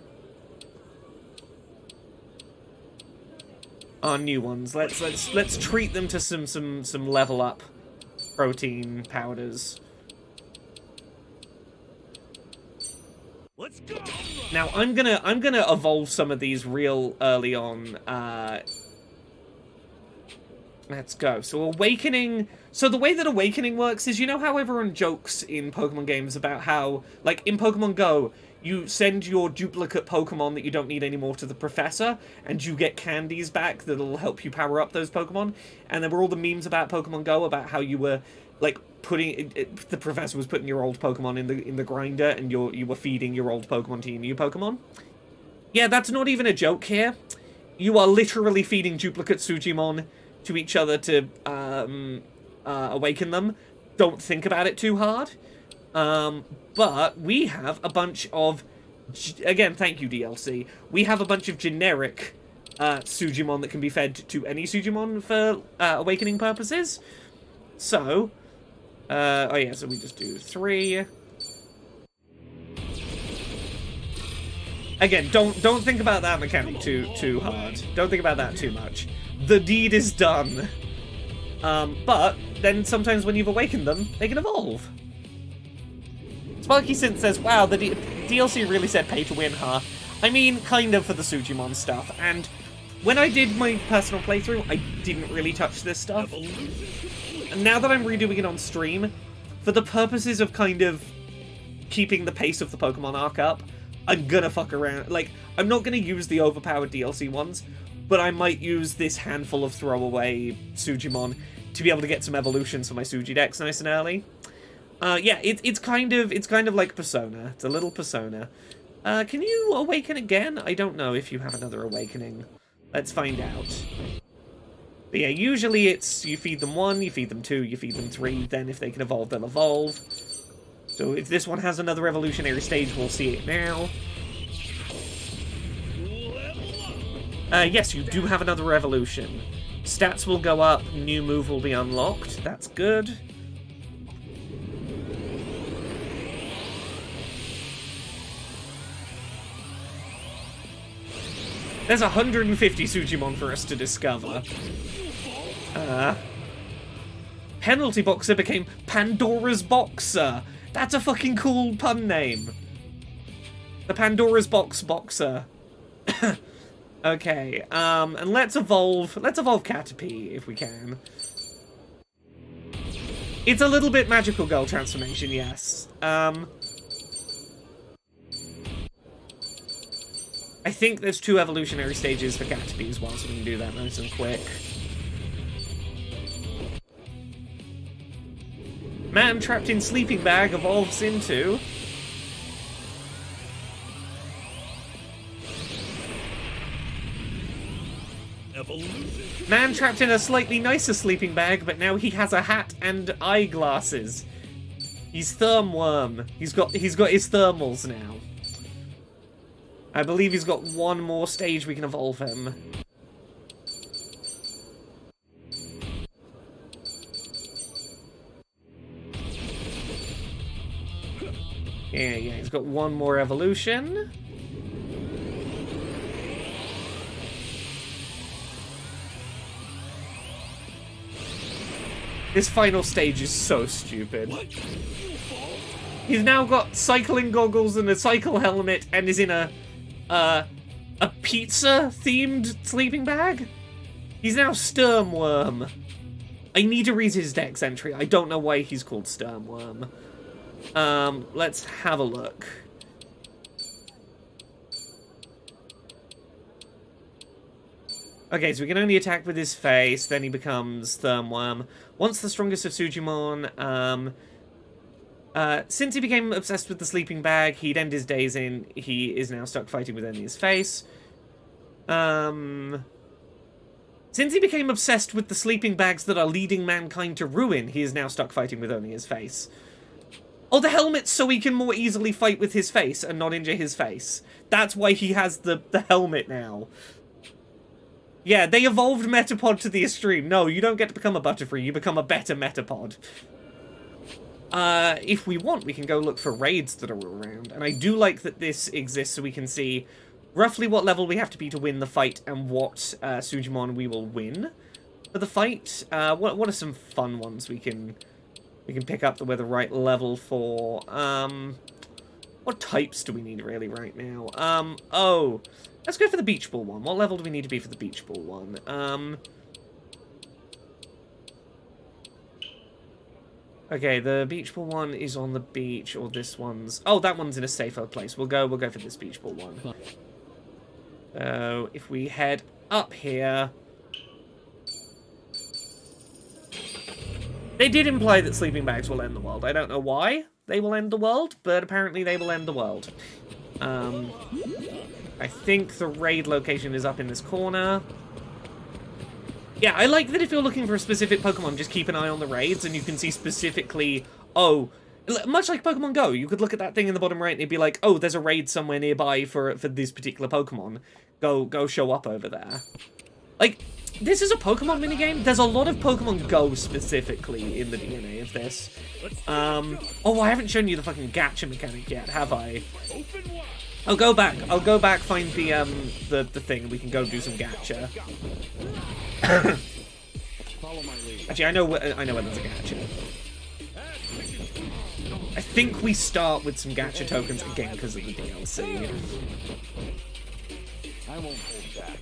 our new ones. Let's treat them to some level up protein powders. Let's go. Now I'm gonna evolve some of these real early on. Let's go. So Awakening. So the way that Awakening works is, you know how everyone jokes in Pokemon games about how, like, in Pokemon Go, you send your duplicate Pokemon that you don't need anymore to the Professor, and you get candies back that'll help you power up those Pokemon. And there were all the memes about Pokemon Go about how you were, like, the Professor was putting your old Pokemon in the grinder, and you were feeding your old Pokemon to your new Pokemon. Yeah, that's not even a joke here. You are literally feeding duplicate Sujimon to each other to awaken them. Don't think about it too hard. But we have a bunch of... Again, thank you, DLC. We have a bunch of generic Sujimon that can be fed to any Sujimon for awakening purposes. So... oh yeah, so we just do 3. Again, don't think about that mechanic too hard. Don't think about that too much. The deed is done. But then sometimes when you've awakened them, they can evolve. Sparky Synth says, wow, the DLC really said pay to win, huh? I mean, kind of for the Sujimon stuff. And when I did my personal playthrough, I didn't really touch this stuff. And now that I'm redoing it on stream, for the purposes of kind of keeping the pace of the Pokemon arc up, I'm gonna fuck around. Like, I'm not gonna use the overpowered DLC ones, but I might use this handful of throwaway Sujimon to be able to get some evolutions for my Sujidex nice and early. Yeah, it's kind of like Persona. It's a little Persona. Can you awaken again? I don't know if you have another awakening. Let's find out. But yeah, usually it's you feed them 1, you feed them 2, you feed them 3, then if they can evolve, they'll evolve. So if this one has another evolutionary stage, we'll see it now. Yes, you do have another evolution. Stats will go up, new move will be unlocked. That's good. There's 150 Sujimon for us to discover. Penalty Boxer became Pandora's Boxer. That's a fucking cool pun name. The Pandora's Boxer. Okay, and let's evolve Caterpie if we can. It's a little bit Magical Girl transformation, yes. I think there's 2 evolutionary stages for Caterpie as well, so we can do that nice and quick. Man trapped in sleeping bag evolves into... Man trapped in a slightly nicer sleeping bag, but now he has a hat and eyeglasses. He's Thermworm. He's got his thermals now. I believe he's got 1 more stage we can evolve him. Yeah, he's got 1 more evolution. This final stage is so stupid. He's now got cycling goggles and a cycle helmet and is in a pizza-themed sleeping bag? He's now Sturmworm. I need to read his dex entry. I don't know why he's called Sturmworm. Let's have a look. Okay, so we can only attack with his face, then he becomes Thermworm. Once the strongest of Sujimon, since he became obsessed with the sleeping bag, he'd end his days in. He is now stuck fighting with only his face. Since he became obsessed with the sleeping bags that are leading mankind to ruin, he is now stuck fighting with only his face. Oh, the helmet's so he can more easily fight with his face and not injure his face. That's why he has the helmet now. Yeah, they evolved Metapod to the extreme. No, you don't get to become a Butterfree, you become a better Metapod. If we want, we can go look for raids that are all around. And I do like that this exists so we can see roughly what level we have to be to win the fight and what Sujimon we will win for the fight. What are some fun ones we can pick up that we're the right level for? What types do we need really right now? Oh, let's go for the Beach Ball one. What level do we need to be for the Beach Ball one? Okay, the Beach Ball one is on the beach, or this one's... Oh, that one's in a safer place. We'll go for this Beach Ball one. So, if we head up here... They did imply that sleeping bags will end the world. I don't know why they will end the world, but apparently they will end the world. I think the raid location is up in this corner. Yeah, I like that if you're looking for a specific Pokemon, just keep an eye on the raids, and you can see specifically, oh, much like Pokemon Go, you could look at that thing in the bottom right, and it'd be like, oh, there's a raid somewhere nearby for this particular Pokemon. Go show up over there. Like, this is a Pokemon minigame. There's a lot of Pokemon Go specifically in the DNA of this. Oh, I haven't shown you the fucking gacha mechanic yet, have I? I'll go back, find the thing, and we can go do some gacha. Actually, I know where there's a gacha. I think we start with some gacha tokens again because of the DLC. I won't hold back.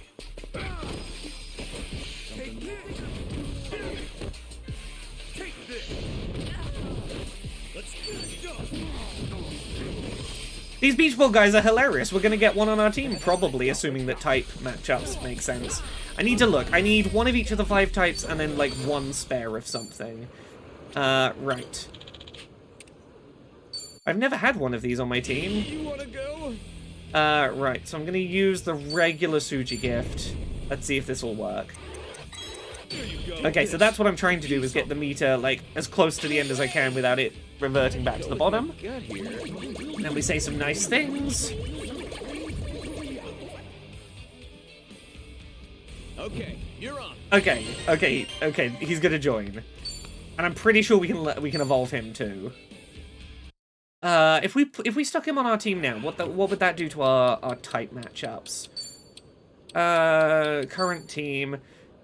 These Beach Ball guys are hilarious. We're gonna get one on our team, probably, assuming that type matchups make sense. I need to look. I need one of each of the 5 types and then, like, one spare of something. Right. I've never had one of these on my team. You wanna go? Right. So I'm gonna use the regular Suji gift. Let's see if this will work. Okay, so that's what I'm trying to do, is get the meter, like, as close to the end as I can without it reverting back to the bottom. Then we say some nice things. Okay, you're on. Okay, he's gonna join. And I'm pretty sure we can evolve him too. If we stuck him on our team now, what would that do to our type matchups? Current team.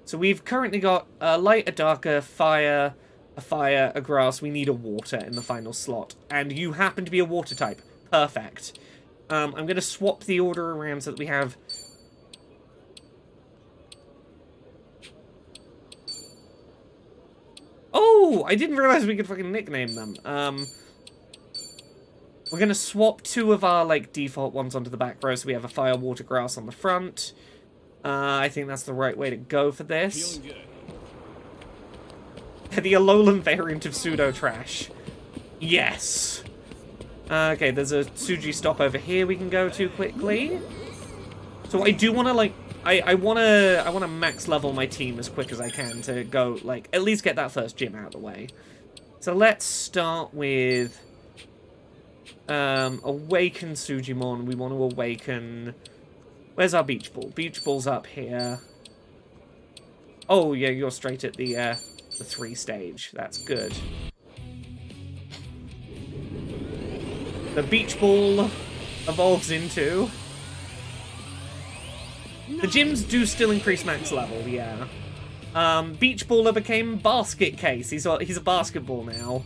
So we've currently got a light, a darker, fire, a grass. We need a water in the final slot. And you happen to be a water type. Perfect. I'm going to swap the order around so that we have... Oh! I didn't realize we could fucking nickname them. We're going to swap 2 of our, like, default ones onto the back row so we have a fire, water, grass on the front. I think that's the right way to go for this. The Alolan variant of Pseudo Trash. Yes. Okay, there's a Suji stop over here we can go to quickly. So I do want to, like, I want to max level my team as quick as I can to go, like, at least get that first gym out of the way. So let's start with awaken Sujimon. We want to awaken... Where's our Beach Ball? Beach Ball's up here. Oh, yeah, you're straight at the 3 stage. That's good. The Beach Ball evolves into... The gyms do still increase max level, yeah. Beach Baller became Basket Case. He's a basketball now.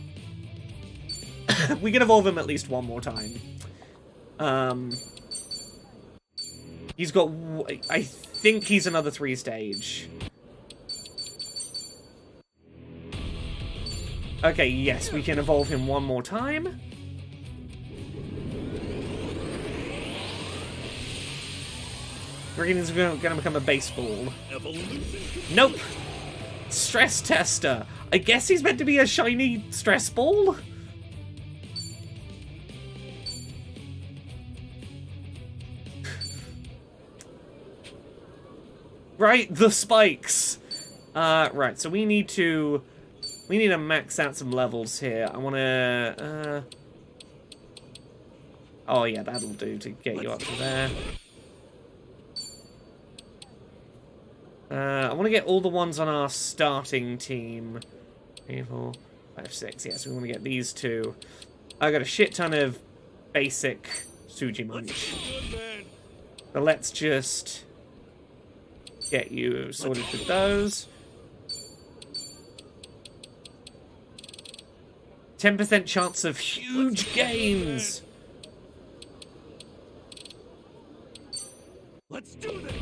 We can evolve him at least one more time. He's got... I think he's another 3 stage. Okay, yes, we can evolve him one more time. Regan's gonna become a baseball. Nope! Stress tester. I guess he's meant to be a shiny stress ball? Right, the spikes. Right, so we need to max out some levels here. I wanna Oh yeah, that'll do to get you up to there. I want to get all the ones on our starting team. 3, 4, 5, 6. Yes, we want to get these two. I got a shit ton of basic Sujimon. So let's just get you sorted with those. 10% chance of huge gains. Let's do this.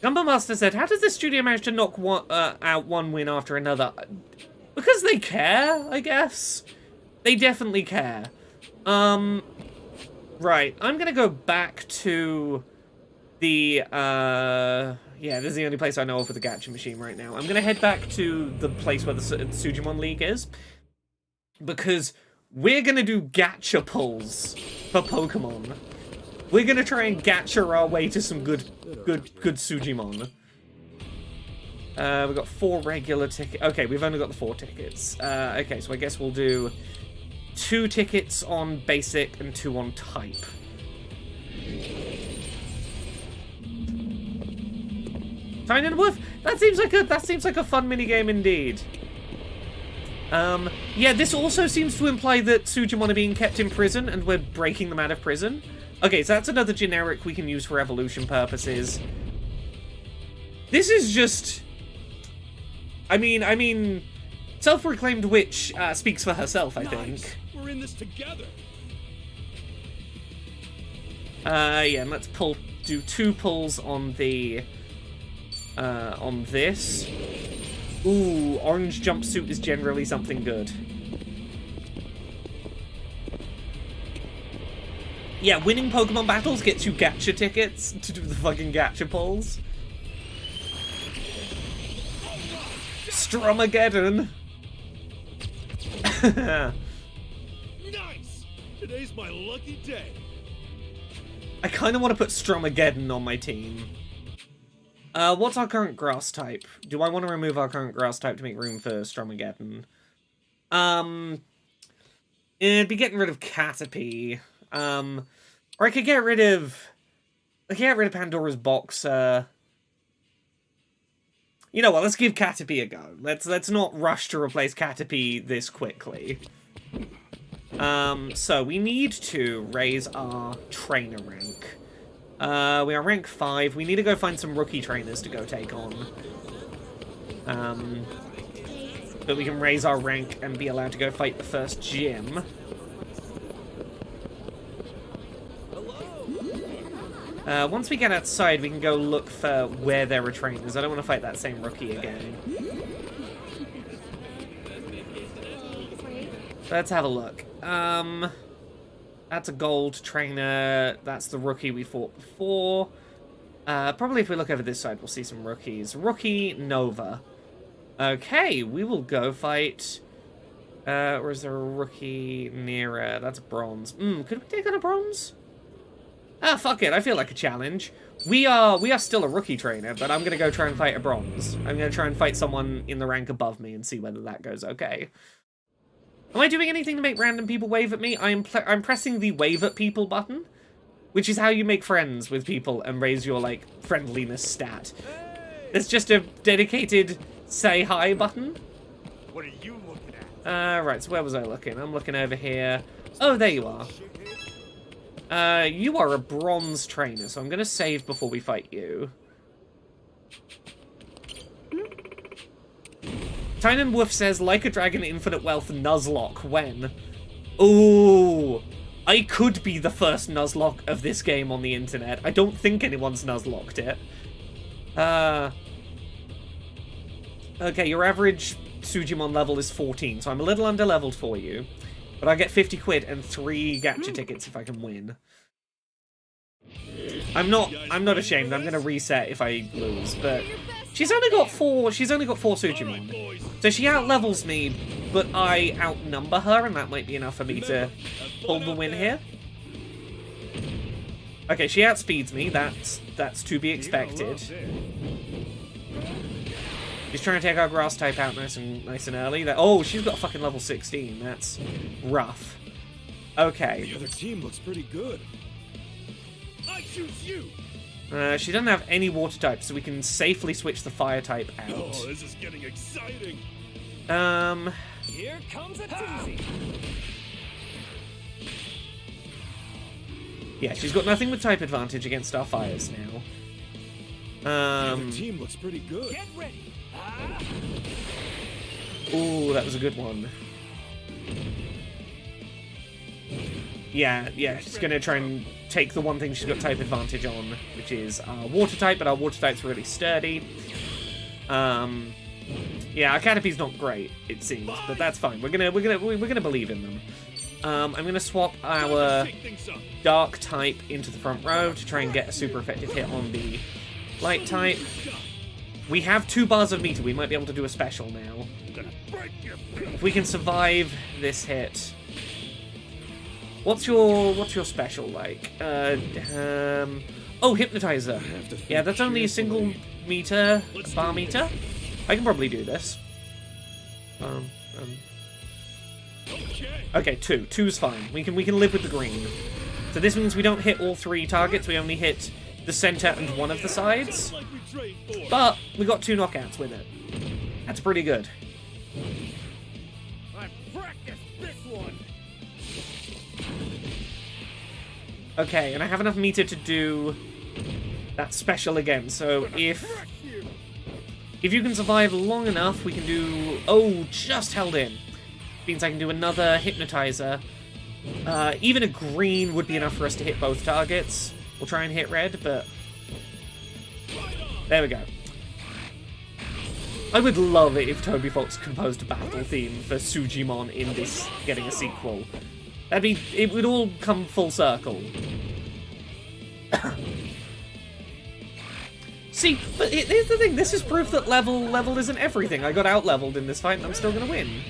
Gumbo Master said, how does the studio manage to knock out one win after another? Because they care, I guess. They definitely care. Right, I'm gonna go back to the, yeah, this is the only place I know of with the gacha machine right now. I'm gonna head back to the place where the Sujimon League is, because we're gonna do gacha pulls for Pokemon. We're gonna try and gacha our way to some good Sujimon. We've got 4 regular tickets. Okay, we've only got the 4 tickets. Okay, so I guess we'll do 2 tickets on basic and 2 on type. Tiny and Wolf. That seems like a fun minigame indeed. Yeah, this also seems to imply that Sujimon are being kept in prison and we're breaking them out of prison. Okay, so that's another generic we can use for evolution purposes. This is just... I mean, self-proclaimed witch speaks for herself, I think. We're in this together. Yeah, and let's do 2 pulls on the... on this. Ooh, orange jumpsuit is generally something good. Yeah, winning Pokemon battles gets you gacha tickets to do the fucking gacha pulls. Strumageddon! Nice! Today's my lucky day. I kind of want to put Strumageddon on my team. What's our current grass type? Do I want to remove our current grass type to make room for Strumageddon? It'd be getting rid of Caterpie. Or I could get rid of Pandora's box. You know what? Let's give Caterpie a go. Let's not rush to replace Caterpie this quickly. So we need to raise our trainer rank. We are rank 5. We need to go find some rookie trainers to go take on. But we can raise our rank and be allowed to go fight the first gym. Once we get outside, we can go look for where there are trainers. I don't want to fight that same rookie again. Let's have a look. That's a gold trainer. That's the rookie we fought before. Probably if we look over this side, we'll see some rookies. Rookie Nova. Okay, we will go fight... or is there a rookie nearer? That's bronze. Could we take on a bronze? Ah, fuck it. I feel like a challenge. We are still a rookie trainer, but I'm gonna go try and fight a bronze. I'm gonna try and fight someone in the rank above me and see whether that goes okay. Am I doing anything to make random people wave at me? I'm pressing the wave at people button, which is how you make friends with people and raise your, like, friendliness stat. It's just a dedicated say hi button. What are you looking at? Right, so where was I looking? I'm looking over here. Oh, there you are. You are a bronze trainer, so I'm gonna save before we fight you. Tynan Wolf says, like a dragon, infinite wealth, Nuzlocke, when? Ooh, I could be the first Nuzlocke of this game on the internet. I don't think anyone's Nuzlocked it. Okay, your average Sujimon level is 14, so I'm a little under-leveled for you. But I get 50 quid and 3 gacha tickets if I can win. I'm not ashamed. I'm gonna reset if I lose, but she's only got 4 Sujimon. So she out-levels me, but I outnumber her, and that might be enough for me to pull the win here. Okay, she outspeeds me. That's to be expected. She's trying to take our grass type out nice and early. Oh, she's got a fucking level 16. That's rough. Okay. The other team looks pretty good. I choose you. She doesn't have any water type, so we can safely switch the fire type out. Oh, this is getting exciting. Here comes a doozy. Yeah, she's got nothing with type advantage against our fires now. The other team looks pretty good. Get ready. Ooh, that was a good one. Yeah, she's gonna try and take the one thing she's got type advantage on, which is our water type, but our water type's really sturdy. Yeah, our Caterpie's not great, it seems, but that's fine. We're gonna believe in them. I'm gonna swap our dark type into the front row to try and get a super effective hit on the light type. We have 2 bars of meter. We might be able to do a special now. If we can survive this hit. What's your special like? Oh, hypnotizer. Yeah, that's only a single meter, bar meter. I can probably do this. Okay, 2. 2's fine. We can live with the green. So this means we don't hit all 3 targets. We only hit the center and one of the sides. But we got 2 knockouts with it. That's pretty good. I practiced this one. Okay, and I have enough meter to do that special again. So if you can survive long enough, we can do... Oh, just held in. Means I can do another hypnotizer. Even a green would be enough for us to hit both targets. We'll try and hit red, but... There we go. I would love it if Toby Fox composed a battle theme for Sujimon in this getting a sequel. It would all come full circle. See, but here's the thing, this is proof that level isn't everything. I got out-leveled in this fight and I'm still gonna win.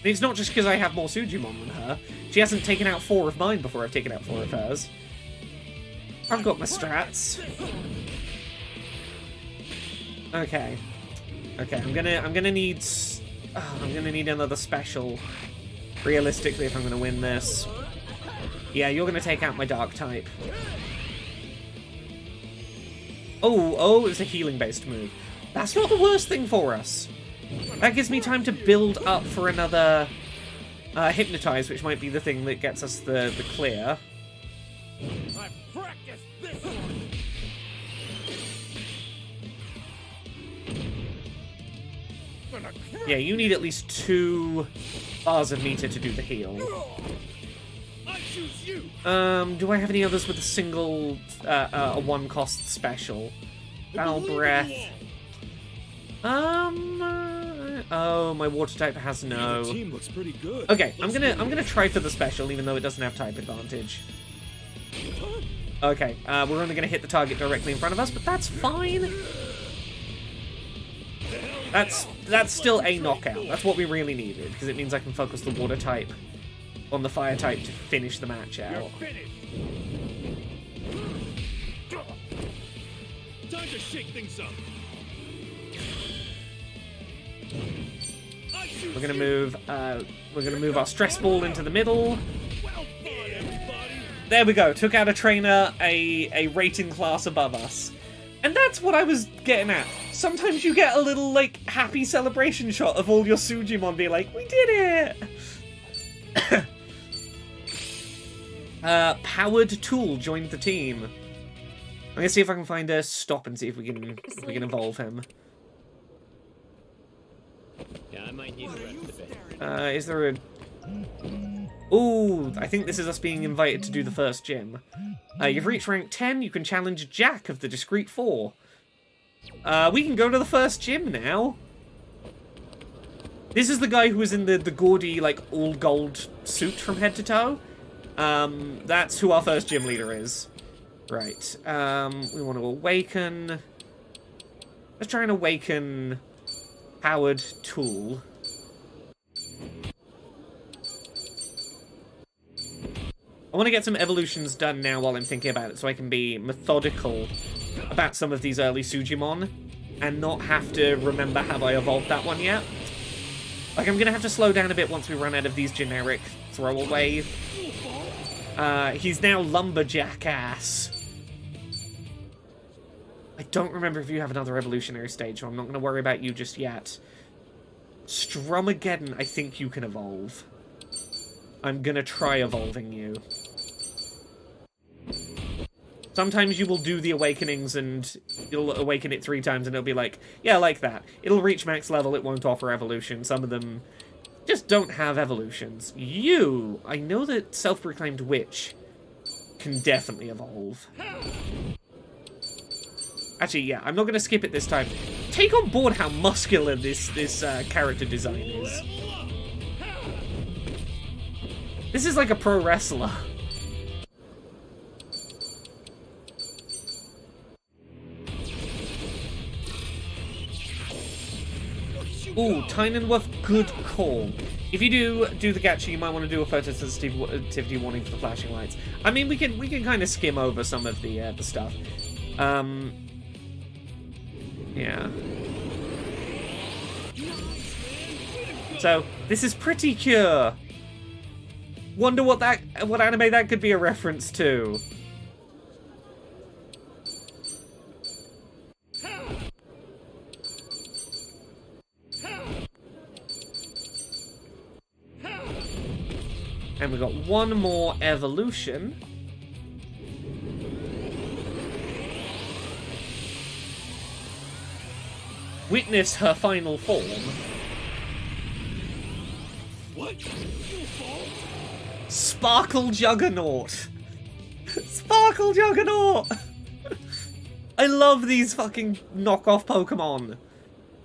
It's not just because I have more Sujimon than her. She hasn't taken out 4 of mine before I've taken out 4 of hers. I've got my strats. Okay. I'm gonna need another special. Realistically, if I'm gonna win this. Yeah, you're gonna take out my dark type. Oh, it's a healing-based move. That's not the worst thing for us. That gives me time to build up for another hypnotize, which might be the thing that gets us the clear. I practiced this one. Yeah, you need at least 2 bars of meter to do the heal. I choose you. Do I have any others with a single, a 1-cost special? Foul Breath. Oh, my water type has no. The team looks pretty good. Okay, I'm gonna try for the special, even though it doesn't have type advantage. Okay, we're only gonna hit the target directly in front of us, but that's fine. That's still a knockout. That's what we really needed, because it means I can focus the water type on the fire type to finish the match out. Time to shake things up. We're gonna move our stress ball into the middle. There we go. Took out a trainer, a rating class above us. And that's what I was getting at. Sometimes you get a little, like, happy celebration shot of all your Sujimon being like, we did it! Powered Tool joined the team. I'm gonna see if I can find a stop and see if we can evolve him. Yeah, I might need the rest of it. Is there a... Ooh, I think this is us being invited to do the first gym. You've reached rank 10, you can challenge Jack of the Discreet 4. We can go to the first gym now. This is the guy who was in the gaudy, like, all-gold suit from head to toe. That's who our first gym leader is. Right, we want to awaken... Let's try and awaken Powered Tool. I want to get some evolutions done now while I'm thinking about it, so I can be methodical about some of these early Sujimon, and not have to remember have I evolved that one yet. Like, I'm gonna have to slow down a bit once we run out of these generic throwaway. He's now Lumberjack Ass. I don't remember if you have another evolutionary stage, so I'm not gonna worry about you just yet. Strumageddon, I think you can evolve. I'm gonna try evolving you. Sometimes you will do the awakenings and you'll awaken it 3 times and it'll be like, yeah, like that. It'll reach max level, it won't offer evolution. Some of them just don't have evolutions. You, I know that self-proclaimed witch can definitely evolve. Actually, yeah, I'm not going to skip it this time. Take on board how muscular this character design is. This is like a pro wrestler. Ooh, Tynenworth, good call. If you do the gacha, you might want to do a photosensitivity warning for the flashing lights. I mean, we can kind of skim over some of the stuff. Yeah. So this is Pretty Cure. Wonder what anime that could be a reference to. And we got one more evolution. Witness her final form. What? Sparkle Juggernaut. Sparkle Juggernaut. I love these fucking knockoff Pokemon.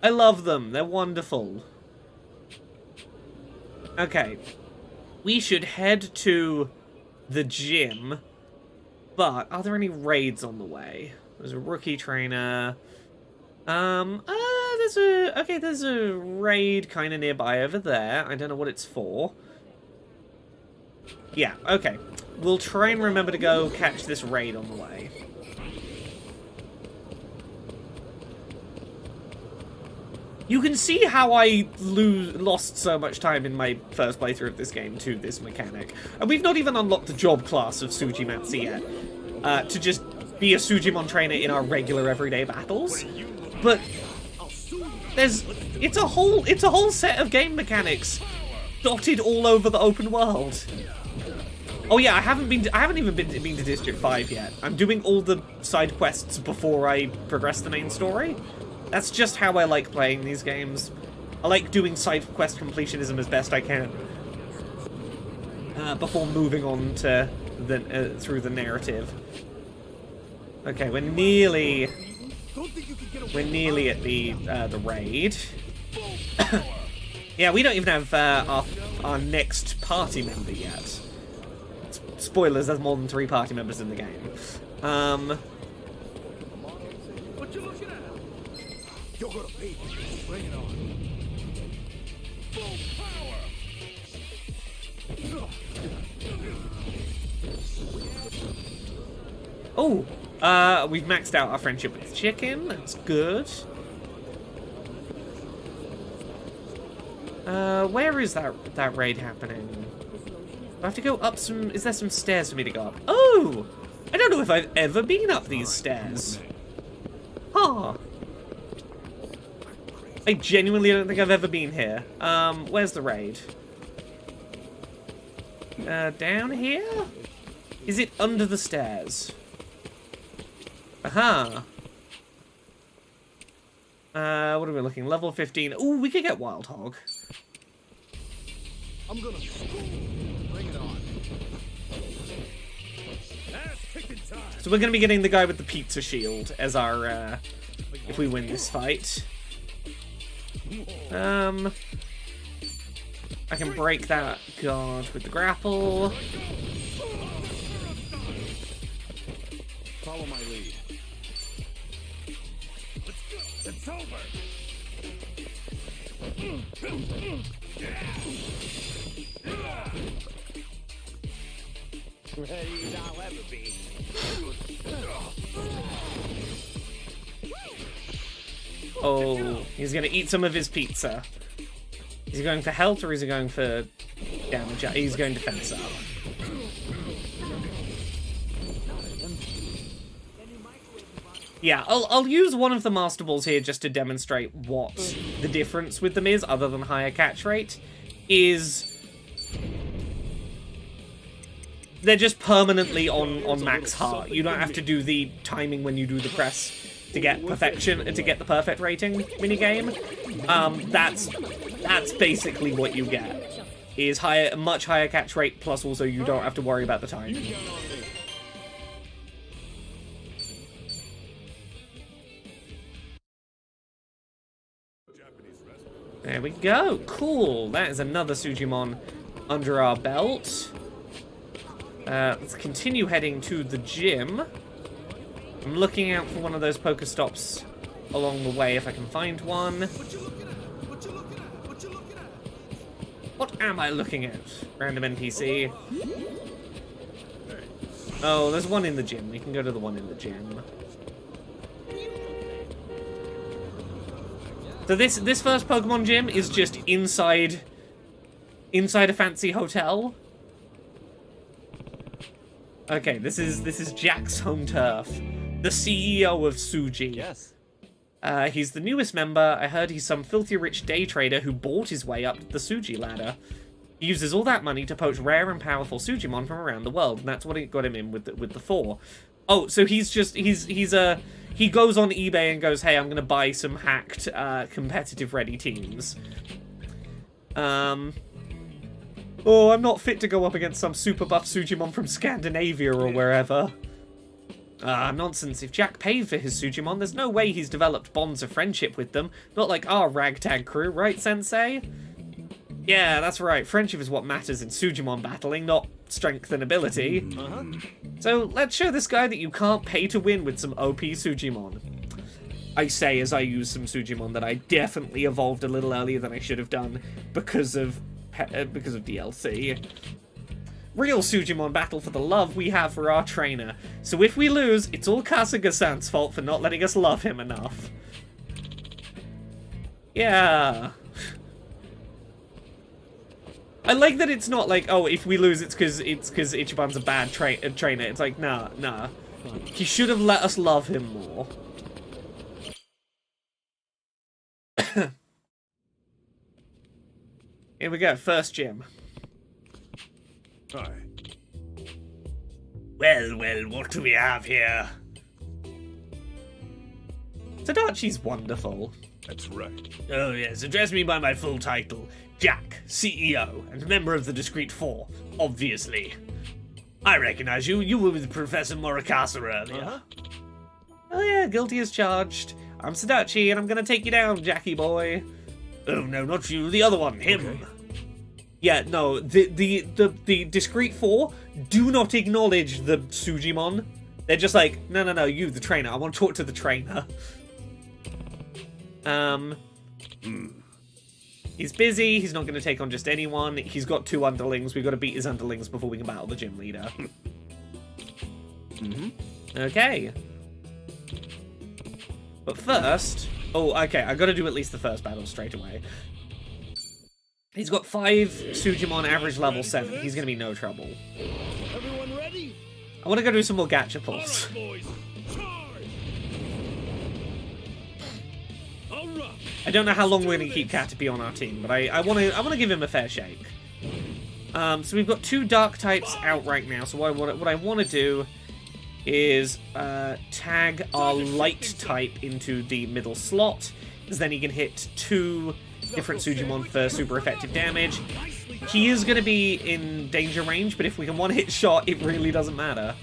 I love them. They're wonderful. Okay. We should head to the gym. But are there any raids on the way? There's a rookie trainer. There's a raid kind of nearby over there. I don't know what it's for. Yeah, okay. We'll try and remember to go catch this raid on the way. You can see how I lost so much time in my first playthrough of this game to this mechanic. And we've not even unlocked the job class of Sujimatsu yet. To just be a Sujimon trainer in our regular everyday battles. But it's a whole set of game mechanics dotted all over the open world. Oh yeah, I haven't even been to District 5 yet. I'm doing all the side quests before I progress the main story. That's just how I like playing these games. I like doing side quest completionism as best I can before moving on to the through the narrative. Okay, we're nearly at the raid. Yeah, we don't even have our next party member yet. Spoilers: there's more than 3 party members in the game. What you looking at? You're gonna pay. Bring it on. Full power. Oh, we've maxed out our friendship with the chicken. That's good. Where is that raid happening? Do I have to go up some... Is there some stairs for me to go up? Oh! I don't know if I've ever been up these stairs. Huh. I genuinely don't think I've ever been here. Where's the raid? Down here? Is it under the stairs? Aha. What are we looking? Level 15. Ooh, we could get Wild Hog. I'm gonna bring it on. So we're gonna be getting the guy with the pizza shield as our, if we win this fight. I can break that guard with the grapple. Follow my lead. Let's go. It's over. Ready as I'll ever be. Oh, he's gonna eat some of his pizza. Is he going for health or is he going for damage? He's going defense up. Yeah, I'll use one of the Master Balls here just to demonstrate what the difference with them is, other than higher catch rate, is they're just permanently on max heart. You don't have to do the timing when you do the press to get perfection, to get the perfect rating minigame. That's basically what you get, is much higher catch rate, plus also you don't have to worry about the timing. There we go. Cool. That is another Sujimon under our belt. Let's continue heading to the gym. I'm looking out for one of those Pokestops along the way if I can find one. What am I looking at? Random NPC. Oh, there's one in the gym. We can go to the one in the gym. So this first Pokemon gym is just inside a fancy hotel. Okay, this is Jack's home turf. The CEO of Suji. Yes. He's the newest member. I heard he's some filthy rich day trader who bought his way up the Suji ladder. He uses all that money to poach rare and powerful Sujimon from around the world, and that's what it got him in with the 4. Oh, so he goes on eBay and goes, hey, I'm gonna buy some hacked competitive ready teams. Oh, I'm not fit to go up against some super buff Sujimon from Scandinavia or wherever. Nonsense. If Jack paid for his Sujimon, there's no way he's developed bonds of friendship with them. Not like our ragtag crew, right, Sensei? Yeah, that's right. Friendship is what matters in Sujimon battling, not strength and ability. So let's show this guy that you can't pay to win with some OP Sujimon. I say as I use some Sujimon that I definitely evolved a little earlier than I should have done because of DLC. Real Sujimon battle for the love we have for our trainer. So if we lose, it's all Kasuga-san's fault for not letting us love him enough. Yeah. I like that it's not like, oh, if we lose, it's because Ichiban's a bad trainer. It's like, nah. He should have let us love him more. Here we go, first gym. Hi. Well, what do we have here? Tadachi's wonderful. That's right. Oh yes, address me by my full title. Jack, CEO, and member of the Discreet Four, obviously. I recognize you. You were with Professor Murakasa earlier. Oh yeah, guilty as charged. I'm Sadachi, and I'm gonna take you down, Jackie boy. Oh no, not you, the other one, him. Okay. Yeah, no, the Discreet Four do not acknowledge the Sujimon. They're just like, no, you, the trainer. I want to talk to the trainer. He's busy, he's not going to take on just anyone. He's got 2 underlings. We've got to beat his underlings before we can battle the gym leader. Okay. But first... Oh, okay, I've got to do at least the first battle straight away. He's got 5 Sujimon, average level 7. He's going to be no trouble. Everyone ready? I want to go do some more gacha pulls. All right, boys. Charge! All right. I don't know how long we're going to keep Caterpie on our team, but I want to give him a fair shake. So we've got 2 dark types out right now. So what I want to do is tag our light type into the middle slot, because then he can hit 2 different Sujimon for super effective damage. He is going to be in danger range, but if we can one-hit shot, it really doesn't matter.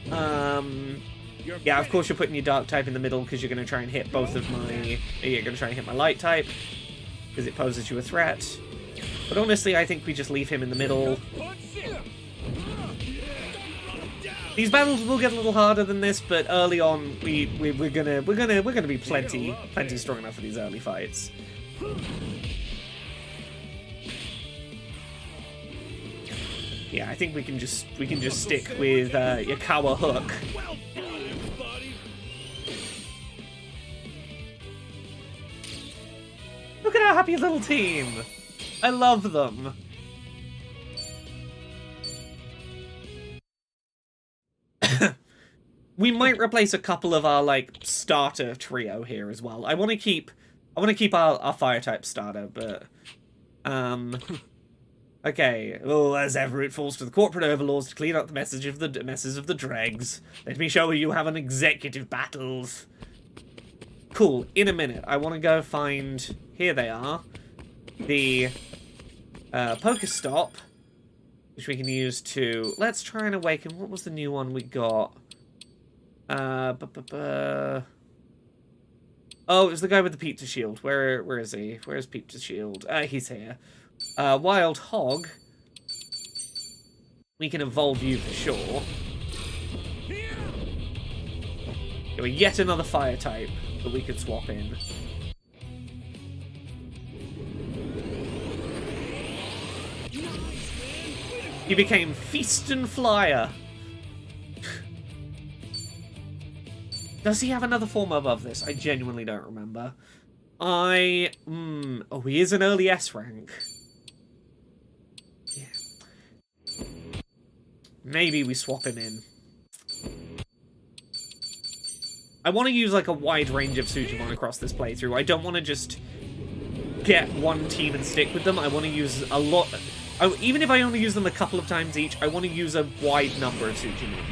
Yeah, of course you're putting your dark type in the middle because you're going to try and hit both of my... You're going to try and hit my light type because it poses you a threat. But honestly, I think we just leave him in the middle. These battles will get a little harder than this, but early on we're gonna be plenty strong enough for these early fights. Yeah, I think we can just stick with Yakawa Hook. Look at our happy little team. I love them. We might replace a couple of our, like, starter trio here as well. I want to keep our fire type starter, but okay. Oh, as ever, it falls to the corporate overlords to clean up the messes of the dregs. Let me show you how an executive battles. Cool. In a minute, I want to go find. Here they are. The Pokestop, which we can use to. Let's try and awaken. What was the new one we got? Oh, it was the guy with the pizza shield. Where is he? Where's pizza shield? He's here. Wild Hog. We can evolve you for sure. There were yet another fire type that we could swap in. He became Feast and Flyer. Does he have another form above this? I genuinely don't remember. Oh, he is an early S rank. Yeah. Maybe we swap him in. I want to use, like, a wide range of Sujimon across this playthrough. I don't want to just get one team and stick with them. I want to use a lot... even if I only use them a couple of times each, I want to use a wide number of Sujimon.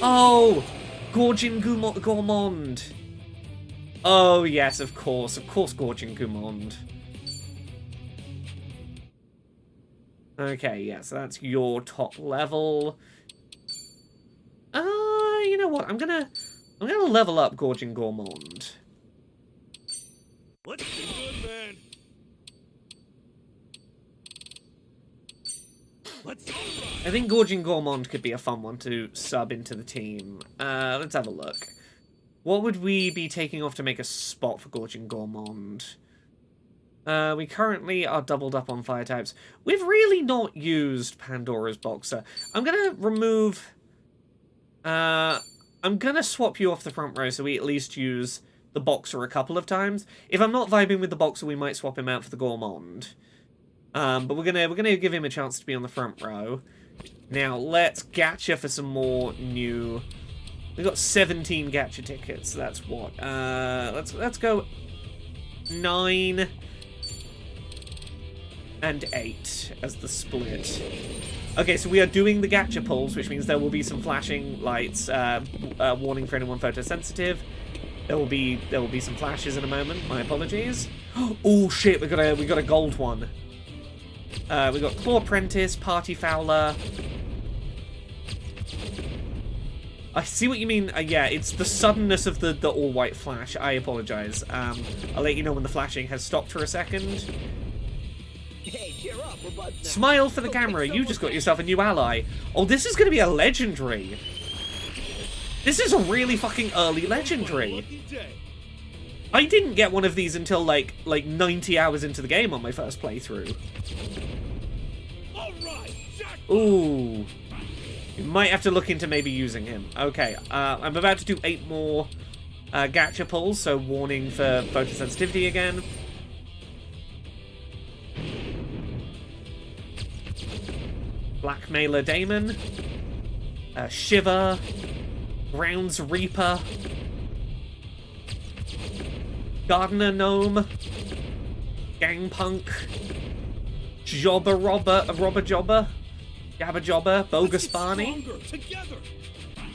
Oh! Gorgin Gourmand. Oh, yes, of course. Of course, Gorgin Gourmand. Okay, yeah, so that's your top level. You know what? I'm gonna level up Gorgin Gourmand. Let's do good, man. I think Gorgin Gourmand could be a fun one to sub into the team. Let's have a look. What would we be taking off to make a spot for Gorgin Gourmand? We currently are doubled up on fire types. We've really not used Pandora's Boxer. I'm gonna remove... I'm gonna swap you off the front row so we at least use the Boxer a couple of times. If I'm not vibing with the Boxer, we might swap him out for the Gourmand. But we're gonna give him a chance to be on the front row. Now let's gacha for some more new. We've got 17 gacha tickets. So that's what. Let's go 9 and 8 as the split. Okay, so we are doing the gacha pulls, which means there will be some flashing lights. Warning for anyone photosensitive. There will be some flashes in a moment. My apologies. Oh shit! We got a gold one. We got Claw Apprentice, Party Fowler. I see what you mean. Yeah, it's the suddenness of the all-white flash. I apologize. I'll let you know when the flashing has stopped for a second. Hey, cheer up, we're buds now. Smile for the camera. You just got yourself a new ally. Oh, this is going to be a legendary. This is a really fucking early legendary. I didn't get one of these until like 90 hours into the game on my first playthrough. Ooh. You might have to look into maybe using him. Okay, I'm about to do 8 more gacha pulls, so warning for photosensitivity again. Blackmailer Daemon. Shiva. Grounds Reaper. Gardener Gnome. Gangpunk. Robber Jobber. Jabba Jobber. Bogus Barney.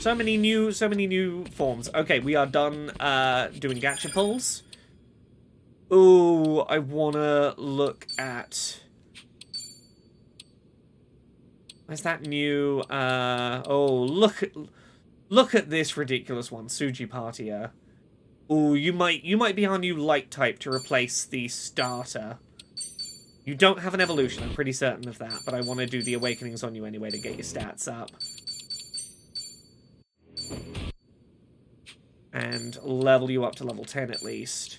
So many new forms. Okay, we are done doing gacha pulls. Ooh, I wanna look at... Where's that new... oh, look at this ridiculous one. Suji Partier. Ooh, you might be our new light type to replace the starter. You don't have an evolution, I'm pretty certain of that, but I want to do the awakenings on you anyway to get your stats up. And level you up to level 10 at least.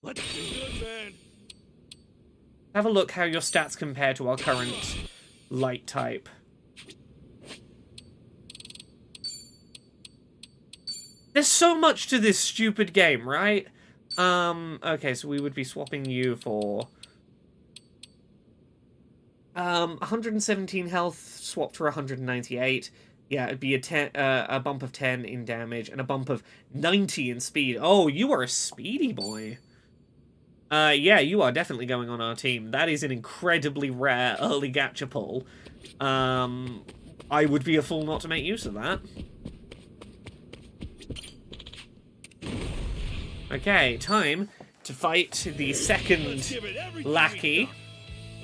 Let's do good, man. Have a look how your stats compare to our current light type. There's so much to this stupid game, right? Okay, so we would be swapping you for 117 health swapped for 198. Yeah, it'd be a bump of 10 in damage and a bump of 90 in speed. Oh, you are a speedy boy. Yeah, you are definitely going on our team. That is an incredibly rare early gacha pull. I would be a fool not to make use of that. Okay, time to fight the second lackey.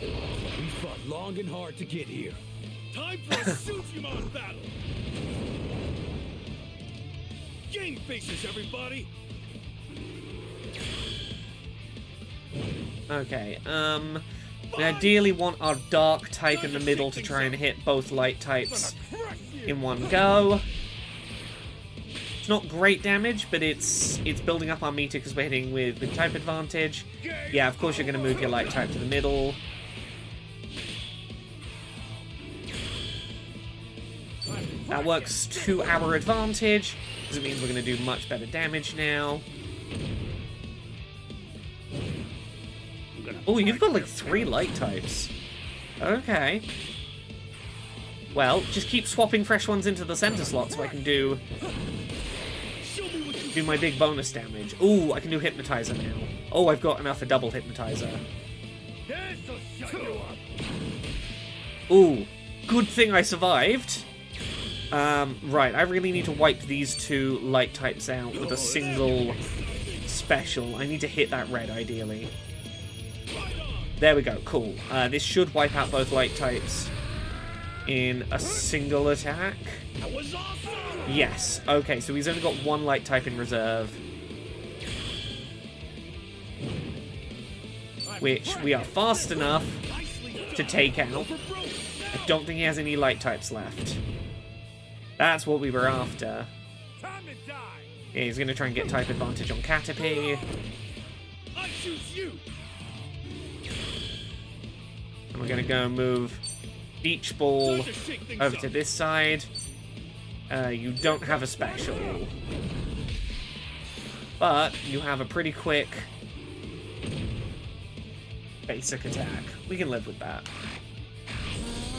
We fought long and hard to get here. Time for a Sujimon battle! Game faces, everybody! Okay, we ideally want our dark type in the middle to try and hit both light types in one go. It's not great damage, but it's building up our meter because we're hitting with type advantage. Yeah, of course you're going to move your light type to the middle. That works to our advantage, because it means we're going to do much better damage now. Oh, you've got like 3 light types. Okay. Well, just keep swapping fresh ones into the center slot so I can do my big bonus damage. Ooh, I can do Hypnotizer now. Oh, I've got enough for double Hypnotizer. Ooh, good thing I survived. Right, I really need to wipe these 2 light types out with a single special. I need to hit that red, ideally. There we go, cool. This should wipe out both light types in a single attack. Yes, okay, so he's only got 1 light type in reserve. Which we are fast enough to take out. I don't think he has any light types left. That's what we were after. Yeah, he's going to try and get type advantage on Caterpie. And we're going to go move Beach Ball over to this side. You don't have a special. But you have a pretty quick basic attack. We can live with that.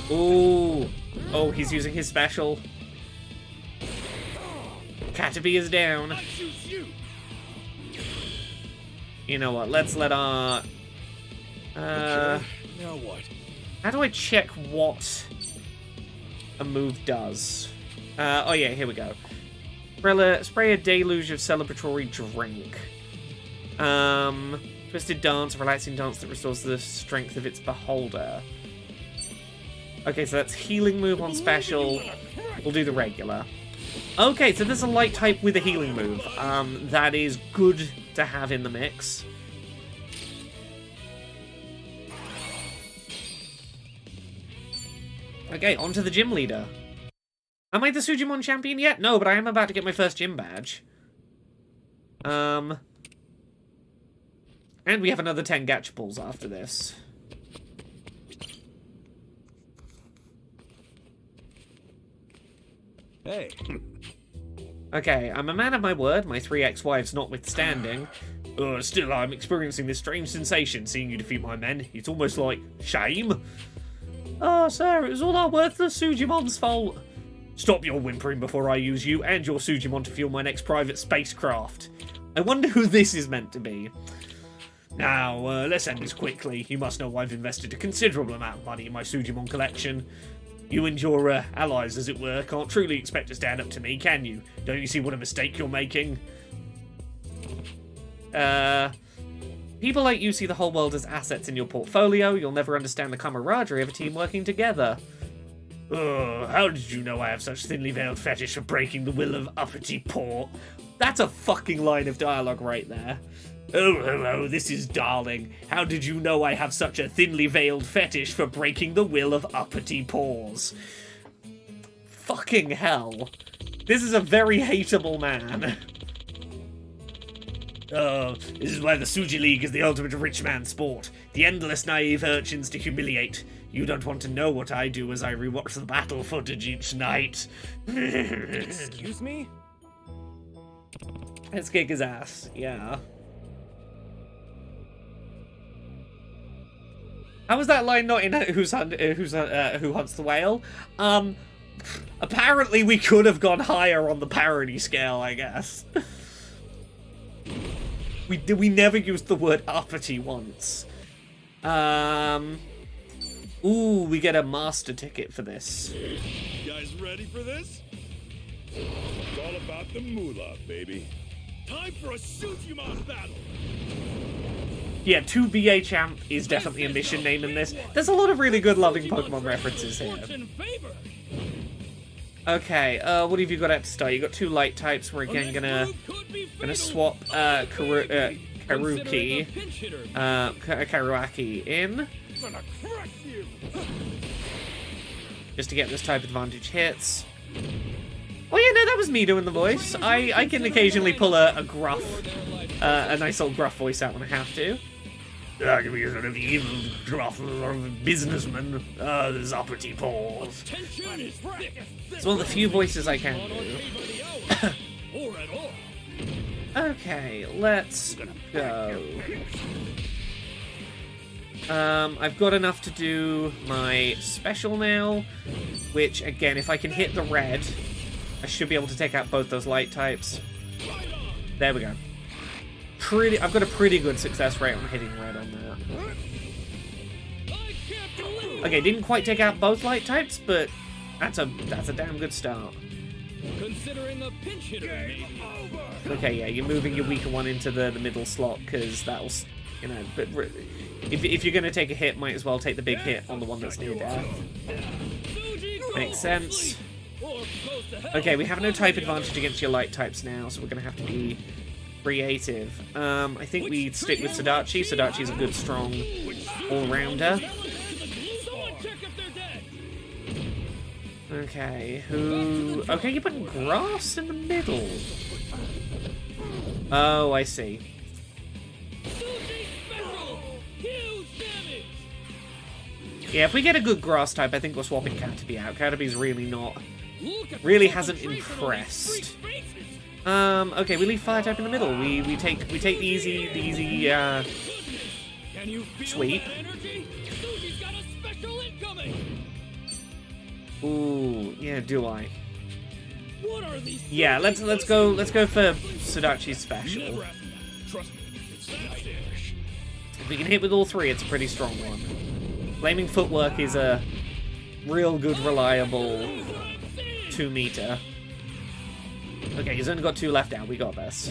Ooh. Oh, he's using his special. Caterpie is down. You know what? Let's let our... now what? How do I check what a move does? Oh yeah, here we go. Spray a deluge of celebratory drink. Twisted dance, a relaxing dance that restores the strength of its beholder. Okay, so that's healing move on special. We'll do the regular. Okay, so there's a light type with a healing move. That is good to have in the mix. Okay, on to the gym leader. Am I the Sujimon champion yet? No, but I am about to get my first gym badge. And we have another 10 gacha pulls after this. Hey. Okay, I'm a man of my word, my 3 ex-wives notwithstanding. Still, I'm experiencing this strange sensation seeing you defeat my men. It's almost like shame. Oh, sir, it was all our worthless Sujimon's fault. Stop your whimpering before I use you and your Sujimon to fuel my next private spacecraft. I wonder who this is meant to be. Now, let's end this quickly. You must know I've invested a considerable amount of money in my Sujimon collection. You and your allies, as it were, can't truly expect to stand up to me, can you? Don't you see what a mistake you're making? People like you see the whole world as assets in your portfolio. You'll never understand the camaraderie of a team working together. How did you know I have such thinly veiled fetish for breaking the will of uppity poor? That's a fucking line of dialogue right there. Oh, hello, this is Darling. How did you know I have such a thinly veiled fetish for breaking the will of uppity paws? Fucking hell. This is a very hateable man. Oh, this is why the Suji League is the ultimate rich man sport. The endless naive urchins to humiliate. You don't want to know what I do as I rewatch the battle footage each night. Excuse me? Let's kick his ass. Yeah. How was that line not in Who Hunts the Whale? Apparently we could have gone higher on the parody scale, I guess. We never used the word uppity once. Ooh, we get a master ticket for this. You guys ready for this? It's all about the moolah, baby. Time for a Sujimon battle. Yeah, 2BA Champ is definitely a mission name in this. There's a lot of really good loving Pokemon references here. Okay, what have you got at to start? You got 2 light types. We're again gonna swap Karuaki in. Just to get this type advantage hits. Oh yeah, no, that was me doing the voice. I can occasionally pull a gruff, a nice old gruff voice out when I have to. I can be a sort of evil, gruff businessman. There's uppity paws. It's one of the few voices I can do. Okay, let's go. I've got enough to do my special now, which, again, if I can hit the red, I should be able to take out both those light types. There we go. I've got a pretty good success rate on hitting red on that. Okay, didn't quite take out both light types, but that's a damn good start. Considering a pinch hitter, maybe. Okay, yeah, you're moving your weaker one into the middle slot, because that'll, you know, but if you're going to take a hit, might as well take the big hit on the one that's near death. Makes sense. Okay, we have no type advantage against your light types now, so we're going to have to be creative. I think we stick with Sadachi. Sadachi's a good, strong all-rounder. Okay, who... Okay, you're putting grass in the middle. Oh, I see. Yeah, if we get a good grass type, I think we're swapping Caterpie out. Caterpie's really hasn't impressed. Okay, we leave fire type in the middle. We take the easy sweep. Ooh, yeah, do I? Yeah, let's go for Sadachi's special. If we can hit with all 3, it's a pretty strong one. Flaming Footwork is a real good, reliable 2-meter. Okay, he's only got 2 left now. We got this.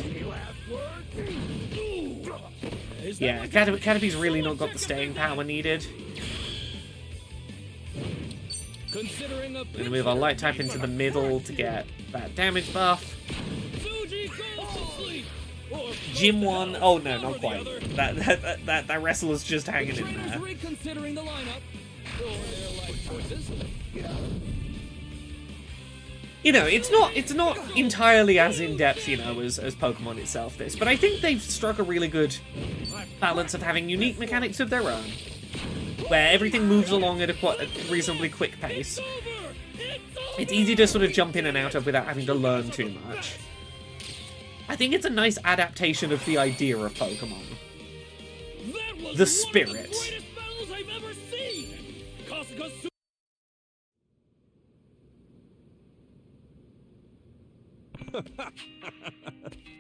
Yeah, Caterpie's really not got the staying power needed. We're gonna move our light type into the middle to get that damage buff. Gym 1. Oh no, not quite. That wrestler's just hanging in there. You know, it's not entirely as in-depth, you know, as Pokemon itself this, but I think they've struck a really good balance of having unique mechanics of their own, where everything moves along at a reasonably quick pace. It's easy to sort of jump in and out of without having to learn too much. I think it's a nice adaptation of the idea of Pokemon. The spirit.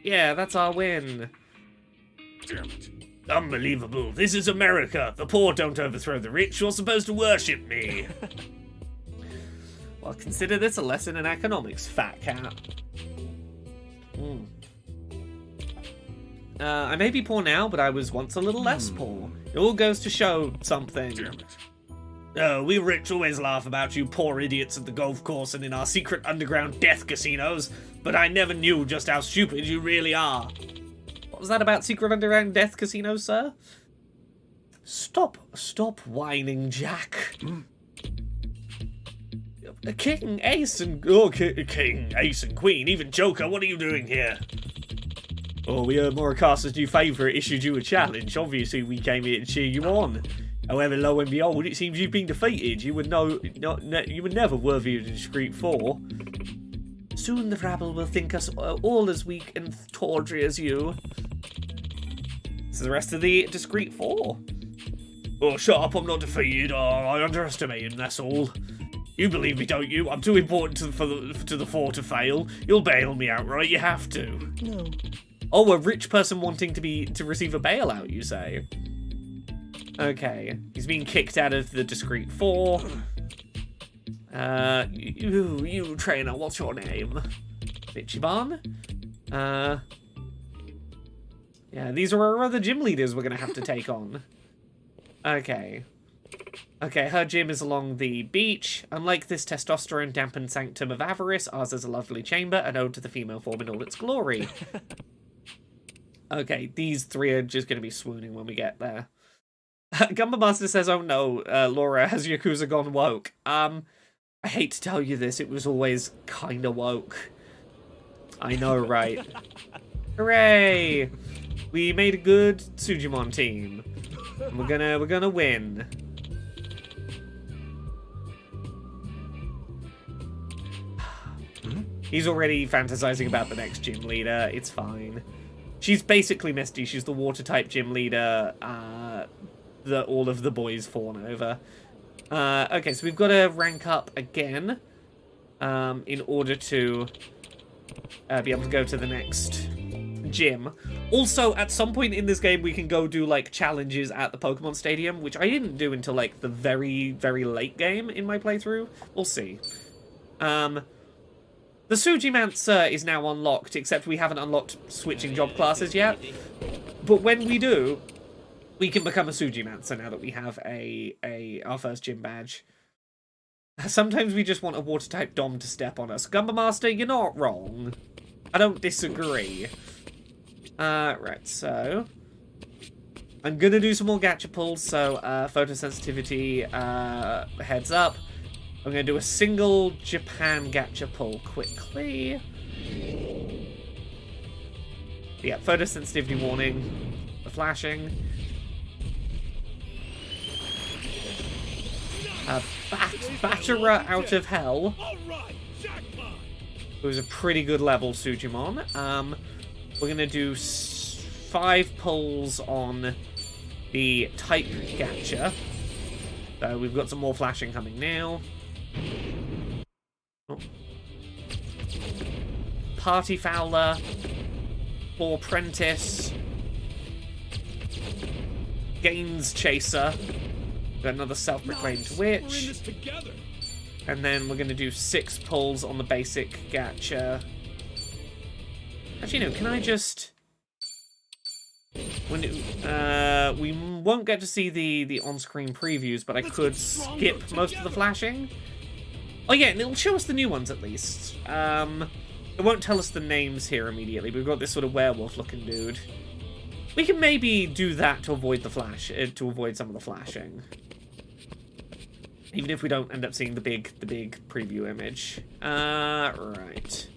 Yeah, that's our win. Damn it. Unbelievable. This is America. The poor don't overthrow the rich. You're supposed to worship me. Well, consider this a lesson in economics, fat cat. I may be poor now, but I was once a little less poor. It all goes to show something. Damn it. Oh, we rich always laugh about you poor idiots at the golf course and in our secret underground death casinos, but I never knew just how stupid you really are. What was that about secret underground death casinos, sir? Stop whining, Jack. King, Ace, and... Oh, King, Ace, and Queen, even Joker, what are you doing here? Oh, we heard Morikawa's new favourite issued you a challenge. Obviously, we came here to cheer you on. However, lo and behold, it seems you've been defeated. You were never worthy of the discreet 4. soon the rabble will think us all as weak and tawdry as you. This is the rest of the discreet four. Oh, shut up, I'm not defeated. Oh, I underestimate him, that's all. You believe me, don't you? I'm too important to the four to fail. You'll bail me out, right? You have to. No. Oh, a rich person wanting to receive a bailout, you say? Okay. He's being kicked out of the discreet four. You trainer, what's your name? Sujimon? Yeah, these are our other gym leaders we're gonna have to take on. Okay. Okay, her gym is along the beach. Unlike this testosterone-dampened sanctum of avarice, ours is a lovely chamber, an ode to the female form in all its glory. Okay, these three are just going to be swooning when we get there. Gumba Master says, oh no, Laura, has Yakuza gone woke? I hate to tell you this, it was always kinda woke. I know, right? Hooray! We made a good Sujimon team. We're gonna win. He's already fantasizing about the next gym leader. It's fine. She's basically Misty. She's the water-type gym leader that all of the boys fawn over. Okay, so we've got to rank up again in order to be able to go to the next gym. Also, at some point in this game, we can go do, like, challenges at the Pokemon Stadium, which I didn't do until, like, the very, very late game in my playthrough. We'll see. The Sujimancer is now unlocked, except we haven't unlocked switching job classes yet. But when we do, we can become a Sujimancer now that we have our first gym badge. Sometimes we just want a water-type Dom to step on us. Gumba Master, you're not wrong. I don't disagree. Right, so I'm gonna do some more gacha pulls, so photosensitivity, heads up. I'm gonna do a single Japan gacha pull quickly. Yeah, photosensitivity warning. The flashing. Batterer out of hell. It was a pretty good level, Sujimon. We're gonna do 5 pulls on the type gacha. So we've got some more flashing coming now. Oh. Party Fowler. For Prentice. Gains Chaser. Got another self-proclaimed witch. And then we're going to do 6 pulls on the basic gacha. Actually, no, can I just... we won't get to see the on-screen previews, but I could skip most of the flashing. Oh yeah, and it'll show us the new ones at least. It won't tell us the names here immediately, but we've got this sort of werewolf-looking dude. We can maybe do that to avoid the flash, to avoid some of the flashing. Even if we don't end up seeing the big preview image. Right.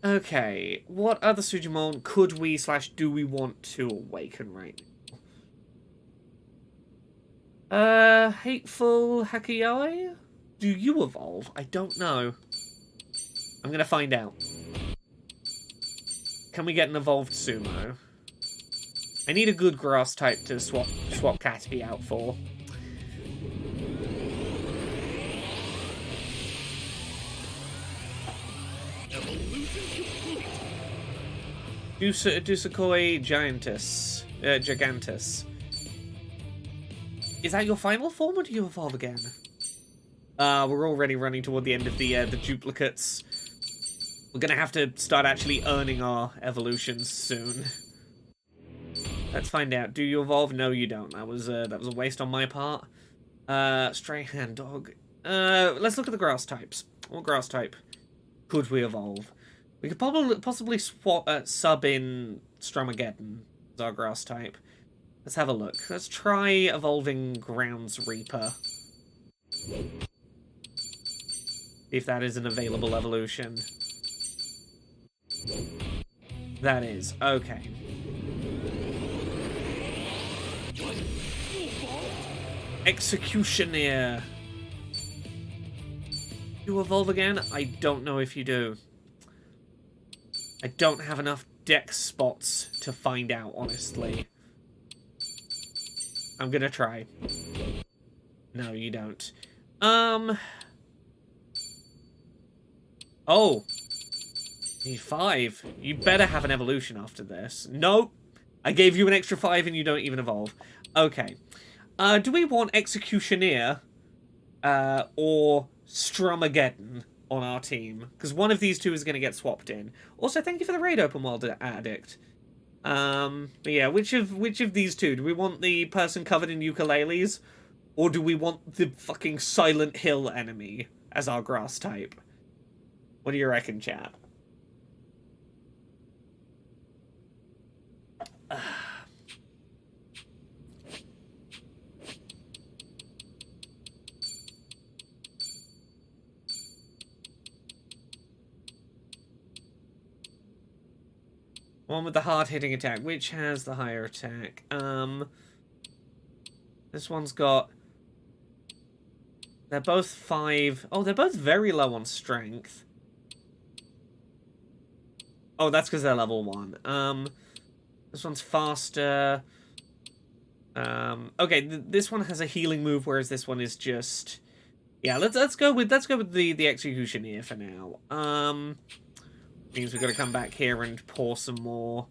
Okay, what other Sujimon could we / do we want to awaken right now? Hateful Hakayai? Do you evolve? I don't know. I'm gonna find out. Can we get an evolved Sumo? I need a good grass type to swap Caterpie out for. Dusakoi Gigantus. Is that your final form, or do you evolve again? We're already running toward the end of the duplicates. We're gonna have to start actually earning our evolutions soon. Let's find out. Do you evolve? No, you don't. That was a waste on my part. Stray hand dog. Let's look at the grass types. What grass type could we evolve? We could possibly sub in Strumageddon as our grass type. Let's have a look. Let's try evolving Grounds Reaper. See if that is an available evolution. That is. Okay. Executioner. You evolve again? I don't know if you do. I don't have enough dex spots to find out, honestly. I'm gonna try. No, you don't. Oh. Need 5. You better have an evolution after this. Nope. I gave you an extra 5 and you don't even evolve. Okay. Do we want Executioner or Strumageddon on our team? Because one of these two is going to get swapped in. Also, thank you for the raid, Open World Addict. But yeah, which of these two? Do we want the person covered in ukuleles? Or do we want the fucking Silent Hill enemy as our grass type? What do you reckon, chat? One with the hard-hitting attack. Which has the higher attack? This one's got... They're both 5... Oh, they're both very low on strength. Oh, that's because they're level 1. This one's faster. Okay, this one has a healing move, whereas this one is just... Yeah, let's go with the Executioner for now. Means we've got to come back here and pour some more.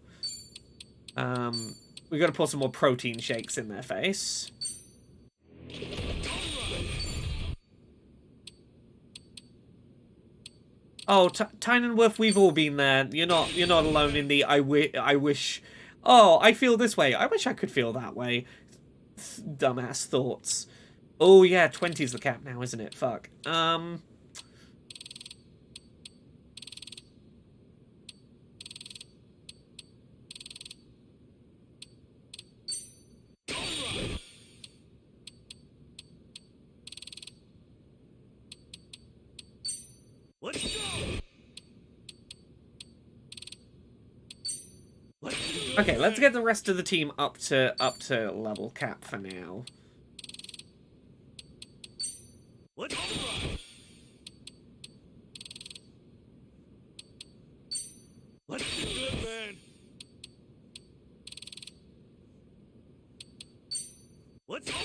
We've got to pour some more protein shakes in their face. Oh, Tynanworth, we've all been there. You're not alone in the I wish. Oh, I feel this way. I wish I could feel that way. Dumbass thoughts. Oh yeah, 20's the cap now, isn't it? Fuck. Let's go. Okay, let's get the rest of the team up to level cap for now. Let's go. Let's do good, man. Let's go.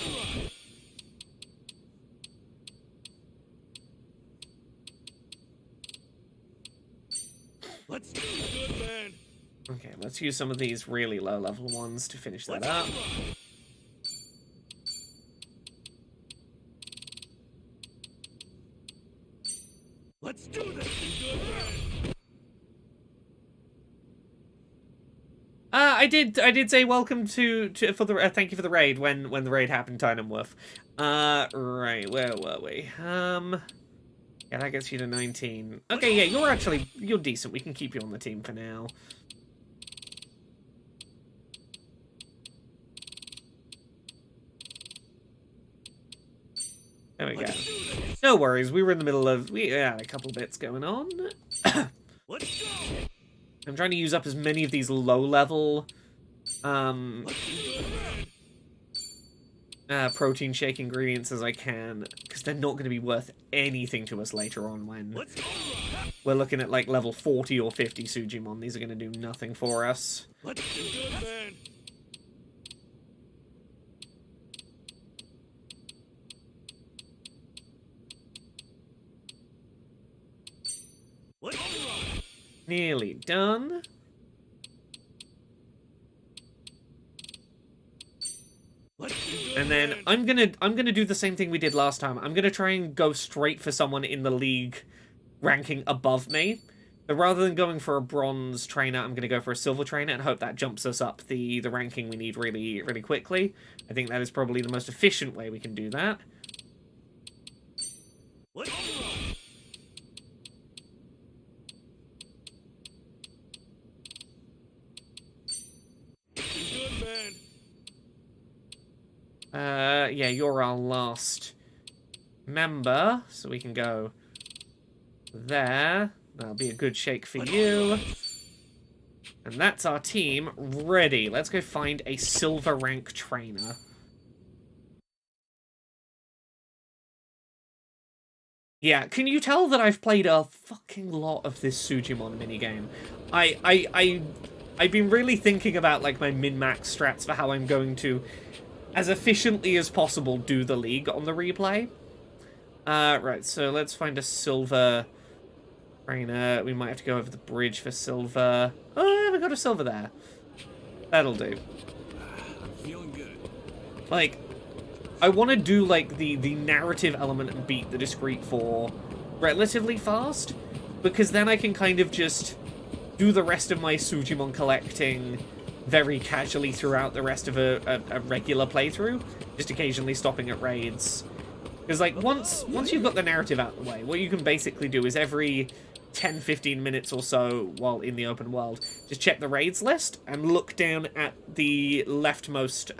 Let's do good, man. Okay, let's use some of these really low-level ones to finish that up. Let's do this. Good, man. I did say welcome to for the thank you for the raid when the raid happened, Tynanworth. Right, where were we? Yeah, that gets you to 19. Okay, yeah, you're decent. We can keep you on the team for now. There we go. No worries, we were in the middle of... We had a couple bits going on. Let's go. I'm trying to use up as many of these low-level... protein shake ingredients as I can, because they're not going to be worth anything to us later on when we're looking at like level 40 or 50 Sujimon. These are going to do nothing for us. Let's do good, man. Let's go. Nearly done. And then I'm gonna do the same thing we did last time. I'm gonna try and go straight for someone in the league ranking above me. But rather than going for a bronze trainer, I'm gonna go for a silver trainer and hope that jumps us up the ranking we need really, really quickly. I think that is probably the most efficient way we can do that. Let's go. Good, man. Yeah, you're our last member, so we can go there. That'll be a good shake for you. And that's our team ready. Let's go find a silver rank trainer. Yeah, can you tell that I've played a fucking lot of this Sujimon minigame? I've been really thinking about, like, my min-max strats for how I'm going to, as efficiently as possible, do the League on the replay. Right, so let's find a silver trainer. We might have to go over the bridge for silver. Oh, we got a silver there. That'll do. I'm feeling good. Like, I want to do, like, the narrative element and beat the discrete 4 relatively fast, because then I can kind of just do the rest of my Sujimon collecting very casually throughout the rest of a regular playthrough, just occasionally stopping at raids. Because, like, once you've got the narrative out of the way, what you can basically do is every 10-15 minutes or so while in the open world, just check the raids list and look down at the leftmost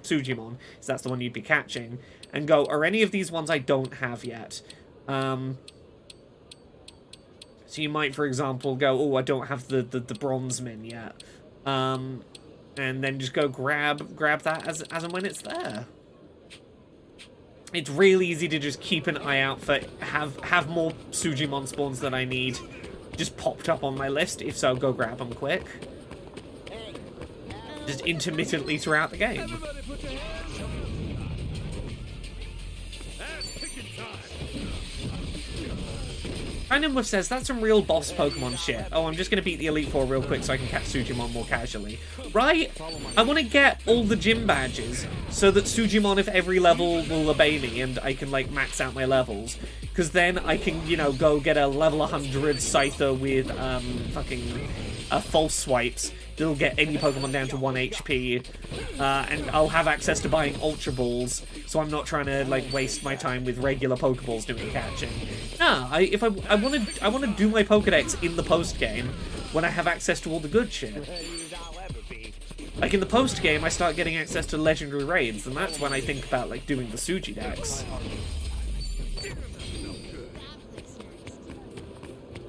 Sujimon, so that's the one you'd be catching, and go, are any of these ones I don't have yet? So you might, for example, go, oh, I don't have the Bronzeman yet. And then just go grab that as and when it's there. It's really easy to just keep an eye out for have more Sujimon spawns that I need just popped up on my list. If so, go grab them quick. Just intermittently throughout the game. Everybody put your hands up. Ass kicking time. Random says, that's some real boss Pokemon shit. Oh, I'm just going to beat the Elite Four real quick so I can catch Sujimon more casually. Right? I want to get all the gym badges so that Sujimon of every level will obey me and I can, like, max out my levels. Because then I can, you know, go get a level 100 Scyther with, fucking, false swipes. It'll get any Pokemon down to 1 HP, and I'll have access to buying Ultra Balls, so I'm not trying to, like, waste my time with regular Pokeballs doing catching. Nah, I want to do my Pokedex in the post-game when I have access to all the good shit. Like, in the post-game, I start getting access to legendary raids, and that's when I think about, like, doing the Sujidex.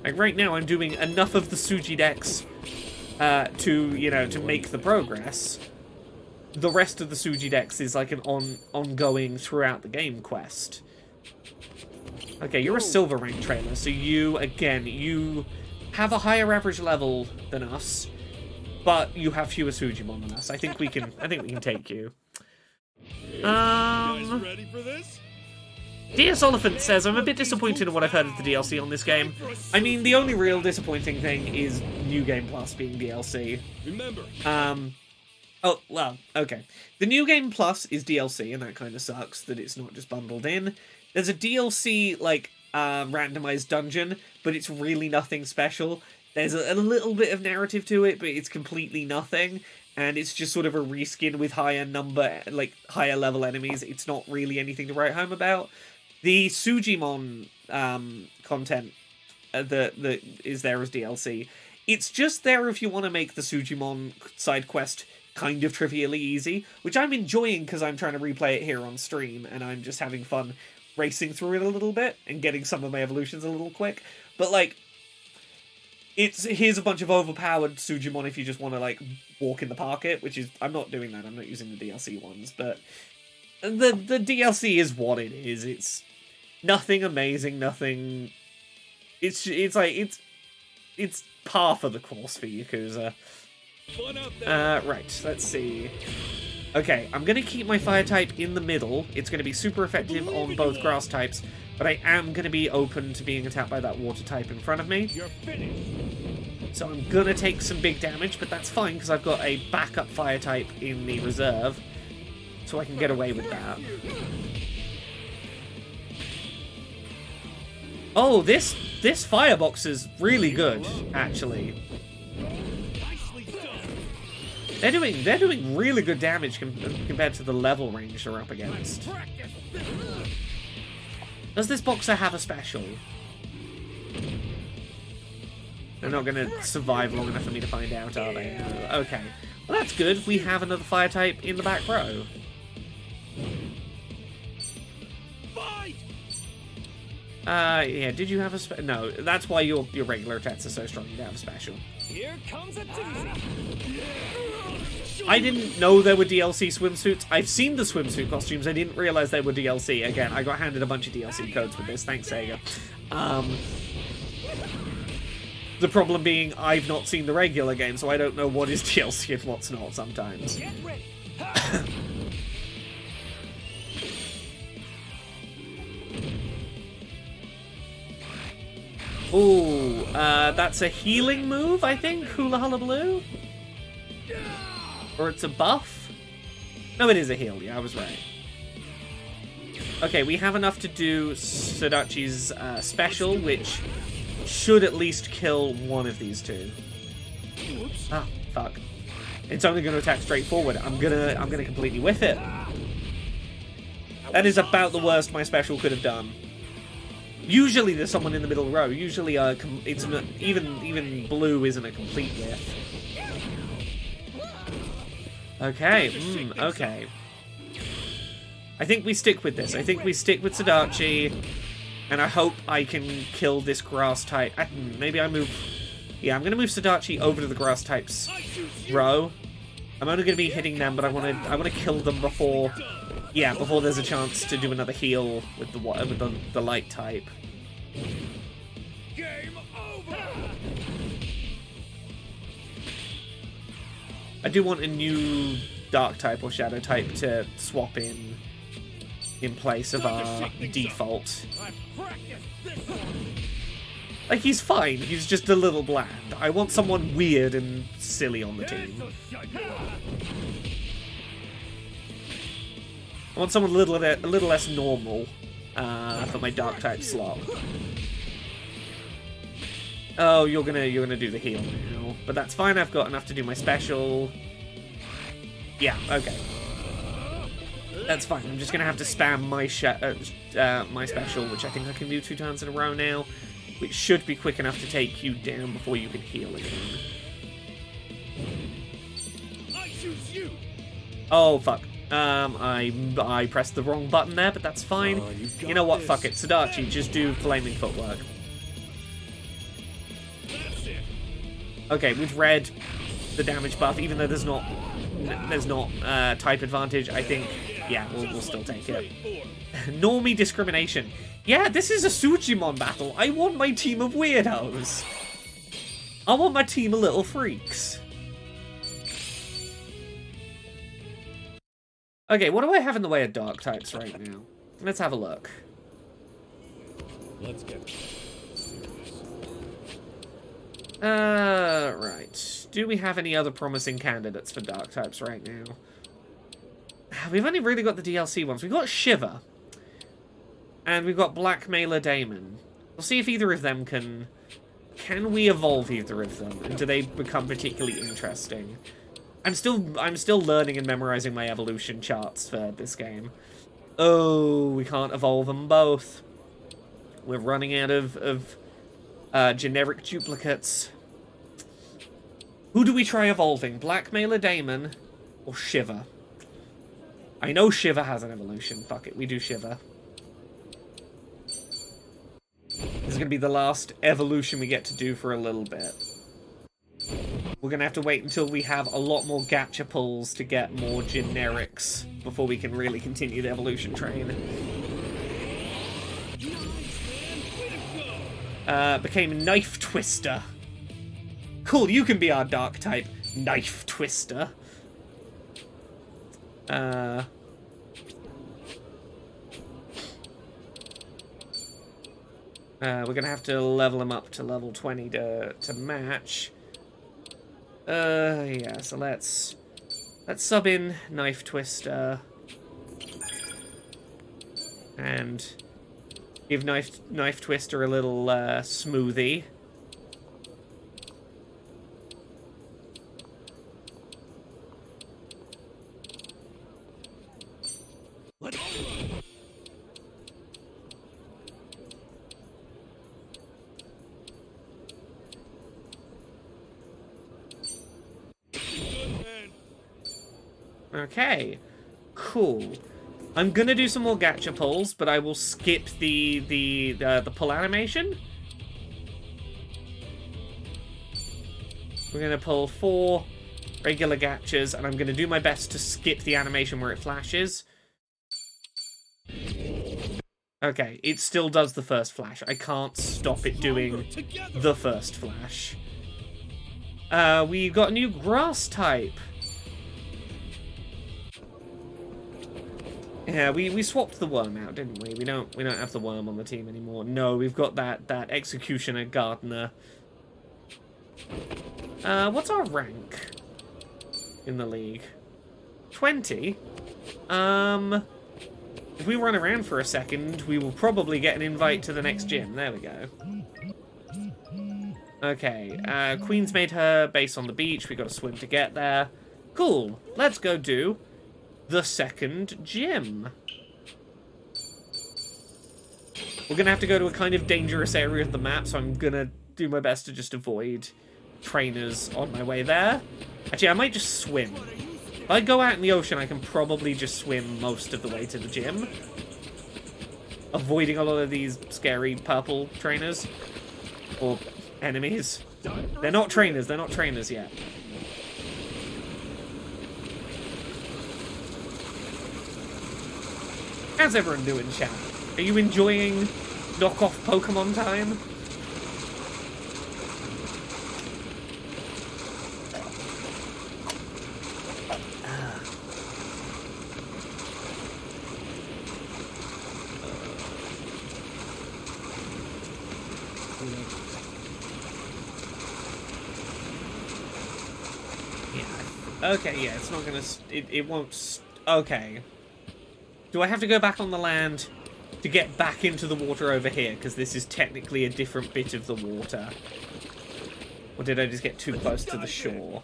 Like, right now, I'm doing enough of the Sujidex to make the progress. The rest of the Sujidex is like an ongoing throughout the game quest. Okay, you're a silver rank trainer, so you have a higher average level than us, but you have fewer Sujimon than us. I think we can take you. You guys ready for this? DS Oliphant says, I'm a bit disappointed in what I've heard of the DLC on this game. I mean, the only real disappointing thing is New Game Plus being DLC. Remember. Oh, well, okay. The New Game Plus is DLC, and that kind of sucks that it's not just bundled in. There's a DLC, like, randomized dungeon, but it's really nothing special. There's a little bit of narrative to it, but it's completely nothing. And it's just sort of a reskin with higher level enemies. It's not really anything to write home about. The Sujimon content that is there as DLC, it's just there if you want to make the Sujimon side quest kind of trivially easy, which I'm enjoying because I'm trying to replay it here on stream, and I'm just having fun racing through it a little bit and getting some of my evolutions a little quick. But, like, here's a bunch of overpowered Sujimon if you just want to, like, walk in the park it, which is, I'm not doing that, I'm not using the DLC ones, but the DLC is what it is. It's nothing amazing, nothing, it's par for the course for Yakuza. Right, let's see. Okay, I'm gonna keep my fire type in the middle. It's gonna be super effective on both grass types, but I am gonna be open to being attacked by that water type in front of me. You're finished. So I'm gonna take some big damage, but that's fine because I've got a backup fire type in the reserve, so I can get away with that. Oh, this firebox is really good, actually. They're doing really good damage compared to the level range they're up against. Does this boxer have a special? They're not going to survive long enough for me to find out, are they? No. Okay. Well, that's good. We have another fire type in the back row. Yeah, did you have a special? No, that's why your regular attacks are so strong. You don't have a special. Here comes a doozy. I didn't know there were DLC swimsuits. I've seen the swimsuit costumes. I didn't realize they were DLC. Again, I got handed a bunch of DLC codes with this. Thanks, Sega. The problem being, I've not seen the regular game, so I don't know what is DLC and what's not sometimes. Ooh, that's a healing move, I think? Hula Hula Blue? Or it's a buff? No, it is a heal. Yeah, I was right. Okay, we have enough to do Sadachi's special, which should at least kill one of these two. Ah, fuck. It's only going to attack straight forward. I'm gonna completely whiff it. That is about the worst my special could have done. Usually there's someone in the middle row. Usually it's not, even blue isn't a complete whiff. Okay, okay. I think we stick with this. I think we stick with Sadachi, and I hope I can kill this grass type. Maybe I move... Yeah, I'm going to move Sadachi over to the grass types row. I'm only going to be hitting them, but I want to kill them before... Yeah, before there's a chance to do another heal with the light type. Game over. I do want a new dark type or shadow type to swap in place of our default. Like, he's fine, he's just a little bland. I want someone weird and silly on the team. I want someone a little less normal for my dark type slot. Oh, you're gonna do the heal now, but that's fine. I've got enough to do my special. Yeah, okay, that's fine. I'm just gonna have to spam my special, which I think I can do 2 times in a row now, which should be quick enough to take you down before you can heal again. I choose you. Oh fuck. I pressed the wrong button there, but that's fine. You know what? Fuck it. Sadachi, just do flaming footwork. Okay, we've read the damage buff, even though there's not type advantage. I think, yeah, we'll still take it. Normie discrimination. Yeah, this is a Sujimon battle. I want my team of weirdos. I want my team of little freaks. Okay, what do I have in the way of dark types right now? Let's have a look. Let's get right. Do we have any other promising candidates for dark types right now? We've only really got the DLC ones. We've got Shiva. And we've got Blackmailer Daemon. We'll see if either of them can... Can we evolve either of them? And do they become particularly interesting? I'm still learning and memorizing my evolution charts for this game. Oh, we can't evolve them both. We're running out of generic duplicates. Who do we try evolving? Blackmailer Daemon or Shiva? I know Shiva has an evolution. Fuck it, we do Shiva. This is going to be the last evolution we get to do for a little bit. We're going to have to wait until we have a lot more gacha pulls to get more generics before we can really continue the evolution train. Became Knife Twister. Cool, you can be our dark type, Knife Twister. We're gonna have to level him up to level 20 to match. Yeah, so let's sub in Knife Twister. And give Knife Twister a little smoothie. Okay, cool. I'm gonna do some more gacha pulls, but I will skip the pull animation. We're gonna pull 4 regular gachas, and I'm going to do my best to skip the animation where it flashes. Okay, it still does the first flash. I can't stop it doing the first flash. We got a new grass type. Yeah, we swapped the worm out, didn't we? We don't have the worm on the team anymore. No, we've got that executioner gardener. What's our rank in the league? 20. If we run around for a second, we will probably get an invite to the next gym. There we go. Okay, Queen's made her base on the beach. We got to swim to get there. Cool. Let's go do the second gym. We're going to have to go to a kind of dangerous area of the map, so I'm going to do my best to just avoid trainers on my way there. Actually, I might just swim. If I go out in the ocean, I can probably just swim most of the way to the gym. Avoiding a lot of these scary purple trainers. Or enemies. They're not trainers yet. How's everyone doing, chat? Are you enjoying knockoff Pokémon time? Yeah. Okay, yeah, it's not gonna... It won't... Okay. Do I have to go back on the land to get back into the water over here? Because this is technically a different bit of the water. Or did I just get too close to the shore?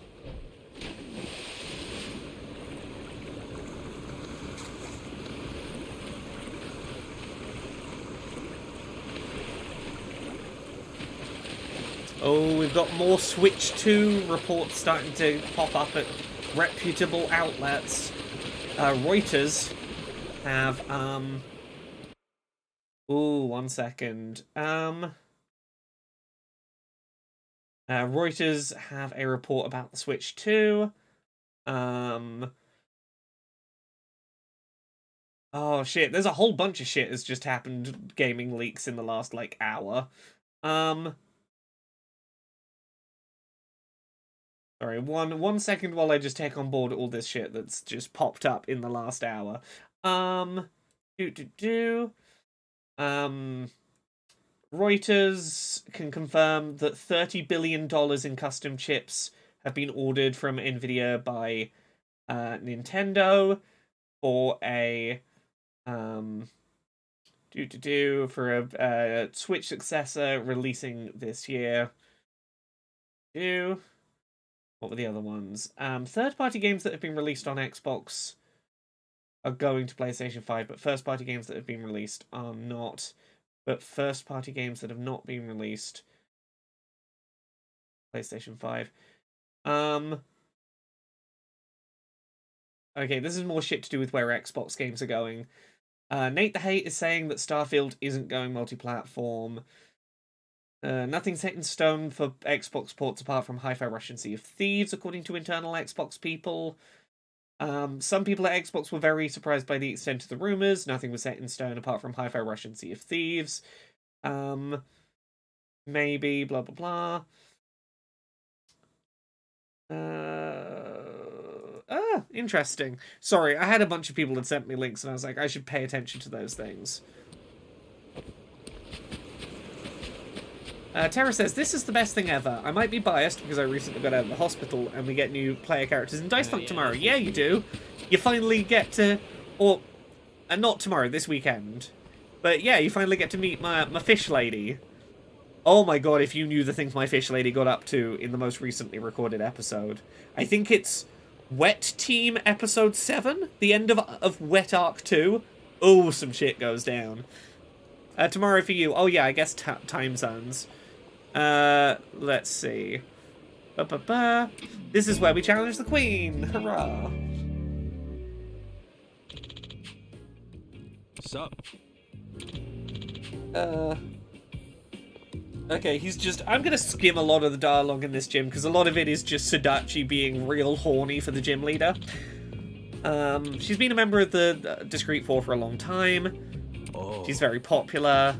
Oh, we've got more Switch 2 reports starting to pop up at reputable outlets. Reuters have, ooh, 1 second. Reuters have a report about the Switch 2. Oh shit, there's a whole bunch of shit that's just happened, gaming leaks in the last, like, hour. Sorry, one second while I just take on board all this shit that's just popped up in the last hour. Reuters can confirm that $30 billion in custom chips have been ordered from Nvidia by Nintendo for a for a Switch successor releasing this year. What were the other ones? Third-party games that have been released on Xbox are going to PlayStation 5, but first-party games that have been released are not. But first-party games that have not been released, PlayStation 5. Okay, this is more shit to do with where Xbox games are going. Nate the Hate is saying that Starfield isn't going multi-platform. Nothing's set in stone for Xbox ports apart from Hi-Fi Rush and Sea of Thieves, according to internal Xbox people. Some people at Xbox were very surprised by the extent of the rumours. Nothing was set in stone apart from Hi-Fi Rush and Sea of Thieves. Maybe, blah, blah, blah. Interesting. Sorry, I had a bunch of people that sent me links and I was like, I should pay attention to those things. Tara says, this is the best thing ever. I might be biased because I recently got out of the hospital and we get new player characters in Dice Funk tomorrow. Yeah, you do. You finally get to... Or, not tomorrow, this weekend. But yeah, you finally get to meet my fish lady. Oh my god, if you knew the things my fish lady got up to in the most recently recorded episode. I think it's Wet Team Episode 7? The end of Wet Arc 2? Oh, some shit goes down. Tomorrow for you. Oh yeah, I guess time zones. Let's see. This is where we challenge the Queen. Hurrah! Sup? Okay, he's just... I'm gonna skim a lot of the dialogue in this gym, because a lot of it is just Sudachi being real horny for the gym leader. She's been a member of the Discreet Four for a long time. Oh. She's very popular.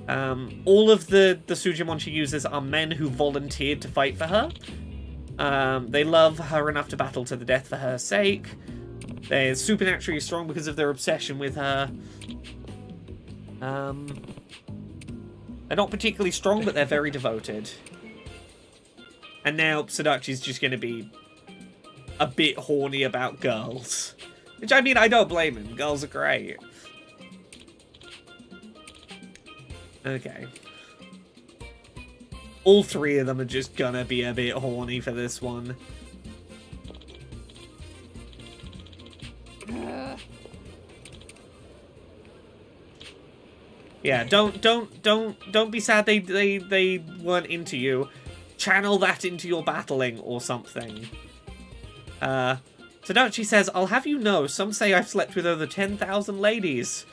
All of the Sujimon she uses are men who volunteered to fight for her. They love her enough to battle to the death for her sake. They're supernaturally strong because of their obsession with her. They're not particularly strong, but they're very devoted. And now Sudachi's just going to be a bit horny about girls. Which, I mean, I don't blame him. Girls are great. Okay. All three of them are just gonna be a bit horny for this one. Yeah, don't be sad they weren't into you. Channel that into your battling or something. Sudachi says, I'll have you know, some say I've slept with over 10,000 ladies.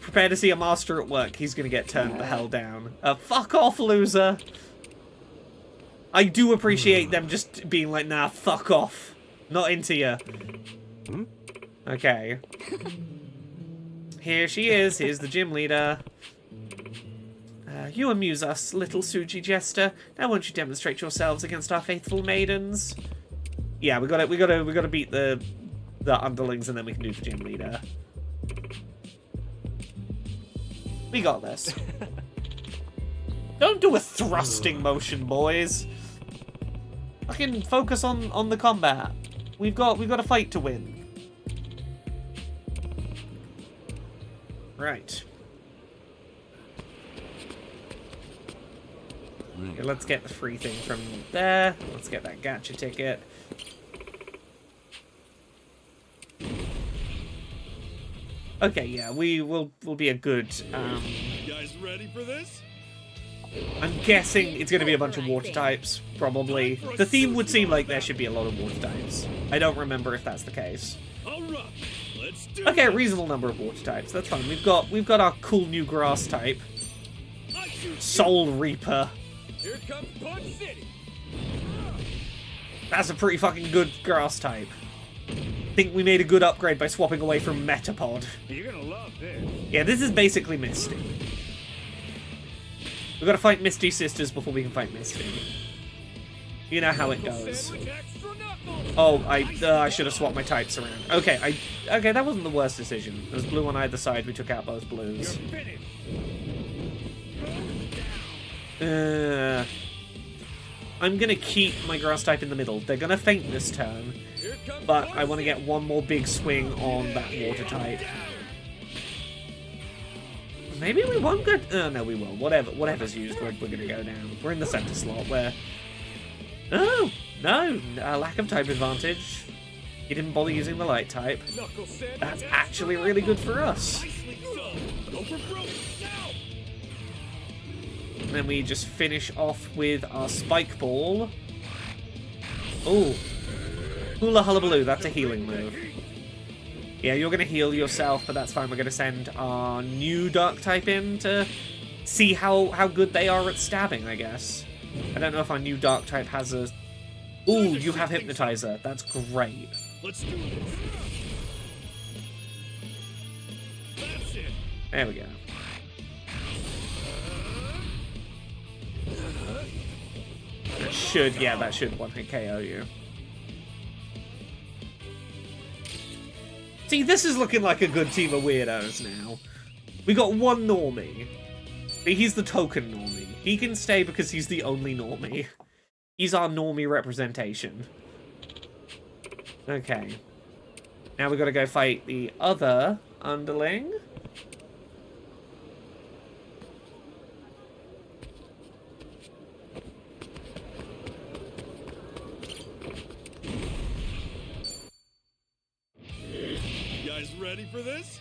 Prepare to see a master at work. He's gonna get turned the hell down. Fuck off, loser. I do appreciate them just being like, nah, fuck off. Not into you. Okay. Here she is. Here's the gym leader. You amuse us, little Suji jester. Now won't you demonstrate yourselves against our faithful maidens? Yeah, we gotta beat the underlings and then we can do the gym leader. We got this. Don't do a thrusting motion, boys. Fucking focus on the combat. We've got a fight to win. Right. Okay, let's get the free thing from there. Let's get that gacha ticket. Okay, yeah, we'll be a good. You guys ready for this? I'm guessing it's going to be a bunch of water types, probably. The theme would seem like there should be a lot of water types. I don't remember if that's the case. All right, let's do Okay, a this. reasonable number of water types. That's fine. We've got our cool new grass type, I shoot Soul Reaper. Here comes Punch City. That's a pretty fucking good grass type. Think we made a good upgrade by swapping away from Metapod. You're gonna love this. Yeah, this is basically Misty. We've got to fight Misty Sisters before we can fight Misty. You know how it goes. Sandwich extra knuckles. Oh, I should have swapped my types around. Okay, okay, that wasn't the worst decision. There was blue on either side. We took out both blues. Finish. I'm gonna keep my grass type in the middle. They're gonna faint this turn, Here comes but I Punch want to get one more big swing on that water type. Maybe we won't go... Oh, no, we will. Whatever's used, we're gonna go down. We're in the center slot where... Oh, no, lack of type advantage. He didn't bother using the light type. knuckle sandwich That's extra actually really good for us. Nicely done. Go for broke now. And then we just finish off with our spike ball. Oh, hula hullabaloo, that's a healing move. Yeah, you're going to heal yourself, but that's fine. We're going to send our new dark type in to see how good they are at stabbing, I guess. I don't know if our new dark type has a... Ooh, you have Hypnotizer. That's great. Let's do this. That's it. There we go. That should one-hit KO you. See, this is looking like a good team of weirdos now. We got one normie. He's the token normie. He can stay because he's the only normie. He's our normie representation. Okay. Now we gotta go fight the other underling. You guys ready for this?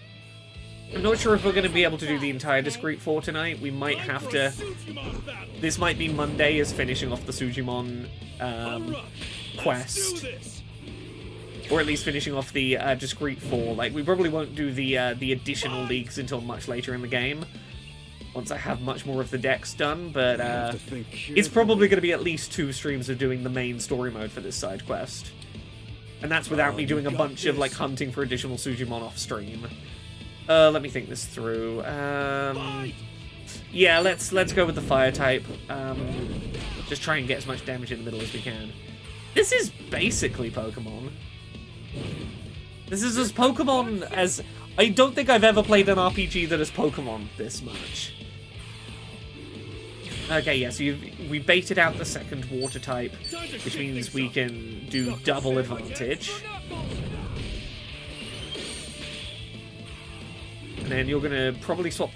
I'm not sure if we're going to be able to do the entire Discreet 4 tonight. We might Time have for to... a Sujimon battle. This might be Monday as finishing off the Sujimon All right, quest. let's do this. Or at least finishing off the discrete 4. Like, we probably won't do the additional leagues until much later in the game. Once I have much more of the decks done, but it's probably going to be at least 2 streams of doing the main story mode for this side quest. And that's without me doing a bunch of, like, hunting for additional Sujimon off stream. Let me think this through. Yeah, let's go with the fire type. Just try and get as much damage in the middle as we can. This is basically Pokemon. This is as Pokemon as... I don't think I've ever played an RPG that has Pokemon this much. Okay, yeah, so we baited out the second water type, which means we can do double advantage. And then you're gonna probably swap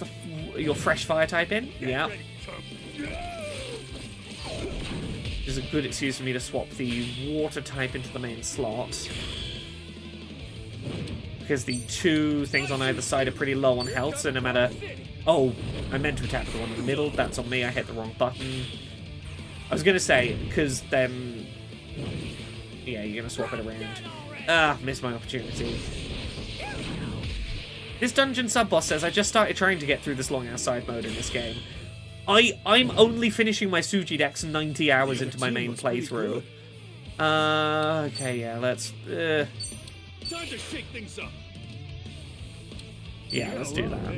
your fresh fire type in. Yeah. Which is a good excuse for me to swap the water type into the main slot. Because the 2 things on either side are pretty low on health, so no matter... Oh, I meant to attack the one in the middle. That's on me. I hit the wrong button. I was going to say, because then... Yeah, you're going to swap it around. Ah, missed my opportunity. This dungeon sub-boss says, I just started trying to get through this long-ass side mode in this game. I'm only finishing my Suji decks 90 hours into my main playthrough. Okay, yeah, let's... Time to shake things up. Yeah, let's do that.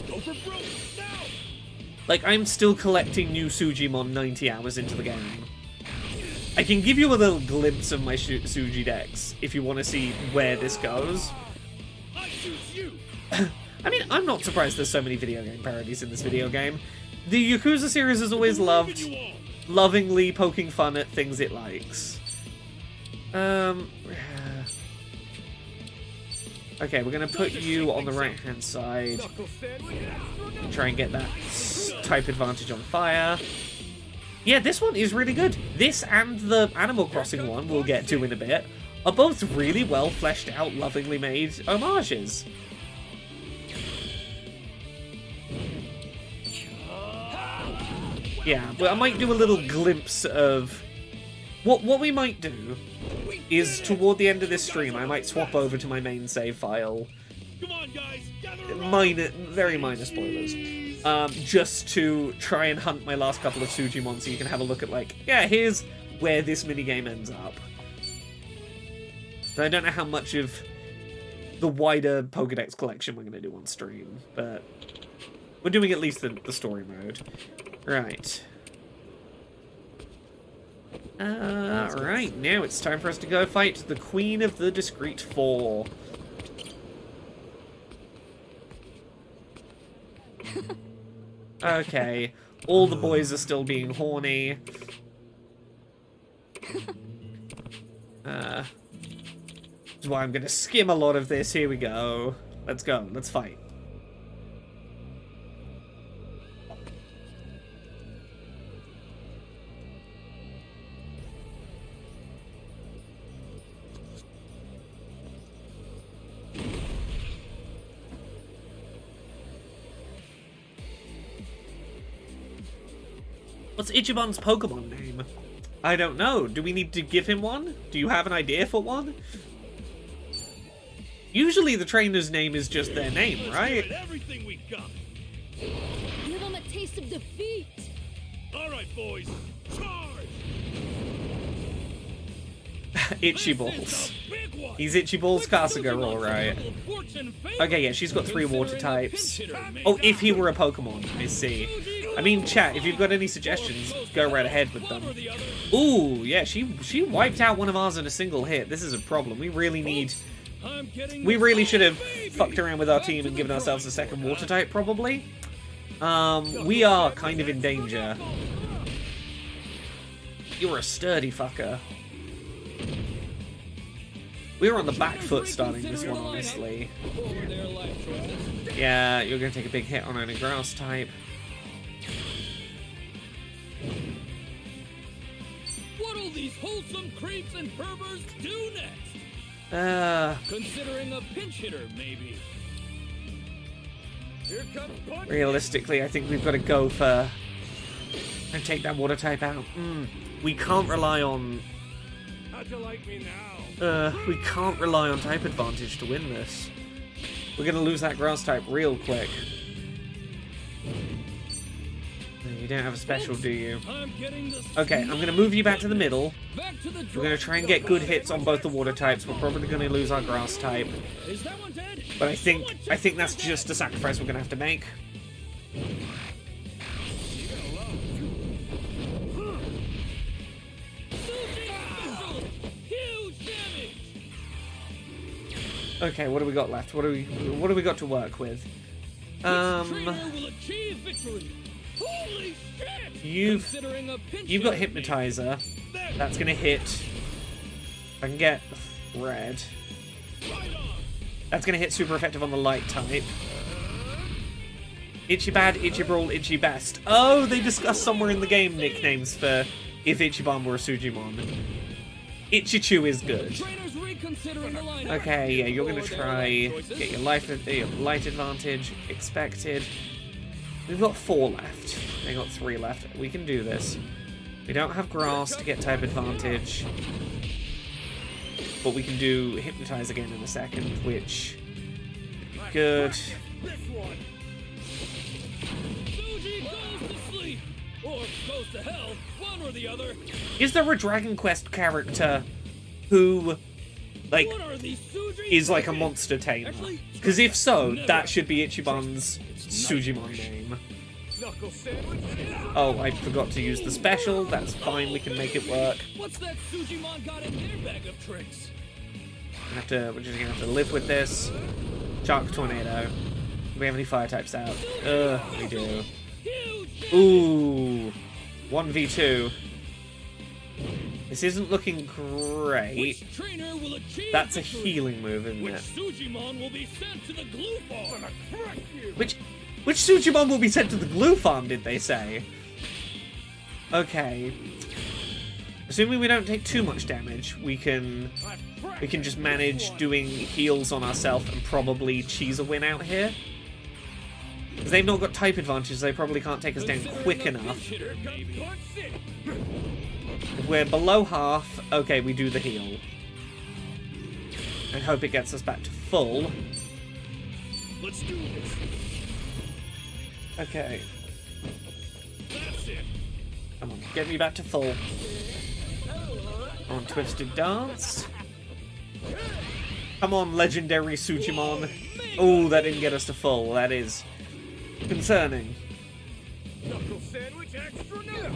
Go for broke now. Like, I'm still collecting new Sujimon 90 hours into the game. I can give you a little glimpse of my Suji decks if you want to see where this goes. I choose you. I mean, I'm not surprised there's so many video game parodies in this video game. The Yakuza series has always loved lovingly poking fun at things it likes. Okay, we're gonna put you on the right-hand side. Try and get that type advantage on fire. Yeah, this one is really good. This and the Animal Crossing one we'll get to in a bit are both really well fleshed out, lovingly made homages. Yeah, but I might do a little glimpse of... What we might do is, toward the end of this stream, I might swap over to my main save file. Come on, guys, gather around. Very minor spoilers. Just to try and hunt my last couple of Sujimon so you can have a look at, like, yeah, here's where this minigame ends up. So I don't know how much of the wider Pokédex collection we're going to do on stream, but we're doing at least the story mode. Right. Right, now it's time for us to go fight the Queen of the Discrete 4. Okay, all the boys are still being horny. That's why I'm gonna skim a lot of this. Here we go. Let's go, let's fight. What's Ichiban's Pokemon name? I don't know. Do we need to give him one? Do you have an idea for one? Usually the trainer's name is just their name, right? Everything we got. Give him a taste of defeat. All right, boys, charge! Itchy Balls. He's Itchy Balls Kasuga, alright. Okay, yeah, she's got 3 water types. Oh, if he were a Pokemon, I see. I mean, chat, if you've got any suggestions, go right ahead with them. Ooh, yeah, she wiped out one of ours in a single hit. This is a problem. We really should have fucked around with our team and given ourselves a second water type, probably. We are kind of in danger. You're a sturdy fucker. We were on the back foot starting this one, honestly. Yeah, you're going to take a big hit on a grass type. What'll these wholesome creeps and perverts do next? Considering a pinch hitter, maybe. Here comes punch. Realistically, I think we've got to go for... and take that water type out. We can't rely on How'd you like me now? We can't rely on type advantage to win this. We're gonna lose that grass type real quick. You don't have a special, do you? Okay, I'm gonna move you back to the middle. We're gonna try and get good hits on both the water types. We're probably gonna lose our grass type. But I think that's just a sacrifice we're gonna have to make. Okay, what do we got left? What do we got to work with? You've got Hypnotizer. That's gonna hit. I can get red. That's gonna hit super effective on the light type. Itchy Bad, Itchy Brawl, Itchy Best. Oh, they discussed somewhere in the game nicknames for if Ichiban were a Sujimon. Itchy Chew is good. Okay, yeah, you're gonna try get your light advantage expected. We've got 4 left. They got 3 left. We can do this. We don't have grass to get type advantage, but we can do Hypnotize again in a second, which would be good. Is there a Dragon Quest character who, like, is like a monster tamer? Because if so, that should be Ichiban's Sujimon name. Oh, I forgot to use the special. That's fine, we can make it work. What's that Sujimon got in their bag of tricks? We're just gonna have to live with this. Shark Tornado. Do we have any fire types out? We do. Ooh. 1v2. This isn't looking great. That's a healing move, isn't it? Which Sujimon will be sent to the glue farm, did they say? Okay. Assuming we don't take too much damage, we can just manage doing heals on ourselves and probably cheese a win out here. Because they've not got type advantages, they probably can't take us down quick enough. If we're below half, okay, we do the heal. And hope it gets us back to full. Let's do this. Okay. Come on, get me back to full. On Twisted Dance. Come on, legendary Sujimon. Oh, that didn't get us to full. That is concerning. Knuckle sandwich extra now.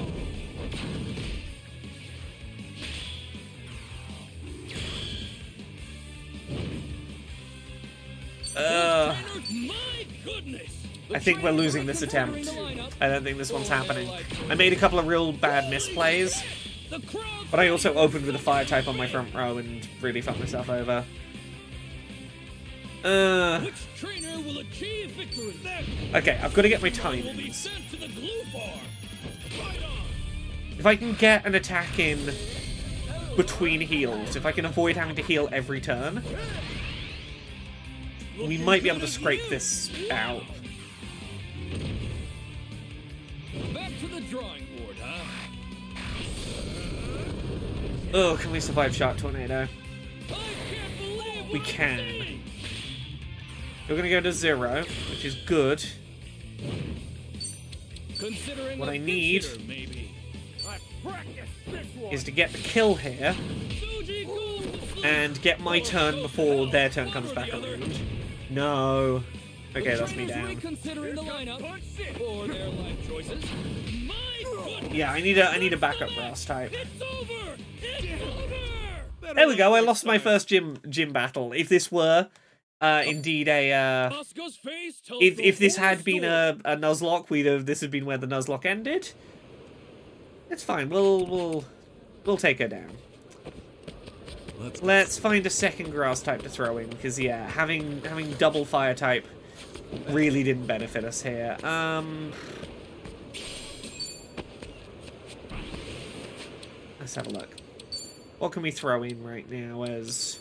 I think we're losing this attempt. I don't think this one's happening. I made a couple of real bad misplays, but I also opened with a fire type on my front row and really fucked myself over. Okay, I've got to get my timings. If I can get an attack in between heals, if I can avoid having to heal every turn, we might be able to scrape this out. Back to the drawing board, huh? Oh, can we survive Shark Tornado? We can. We're gonna go to 0, which is good. What I need is to get the kill here and get my turn before their turn comes back around. No. Okay, that's me down. Yeah, I need a backup grass type. There we go. I lost my first gym battle. If this were indeed a if this had been a Nuzlocke, this had been where the Nuzlocke ended. It's fine. We'll take her down. Let's find a second grass type to throw in, because yeah, having double fire type really didn't benefit us here. Let's have a look. What can we throw in right now as...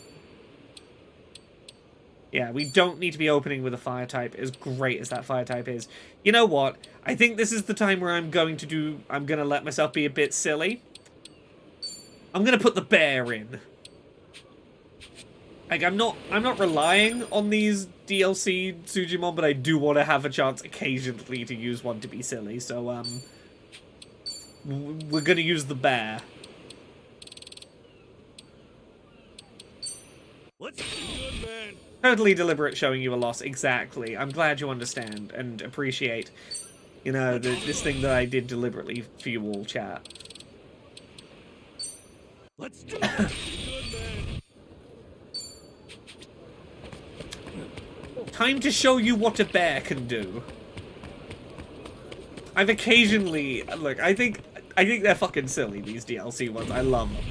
Yeah, we don't need to be opening with a fire type, as great as that fire type is. You know what? I think this is the time where I'm gonna let myself be a bit silly. I'm gonna put the bear in. Like, I'm not relying on these DLC Sujimon, but I do want to have a chance occasionally to use one to be silly, so, we're gonna use the bear. Let's do good, man. Totally deliberate showing you a loss, exactly. I'm glad you understand and appreciate, you know, this thing that I did deliberately for you all, chat. Let's do good, man. Time to show you what a bear can do. I've occasionally... Look, I think they're fucking silly, these DLC ones. I love them.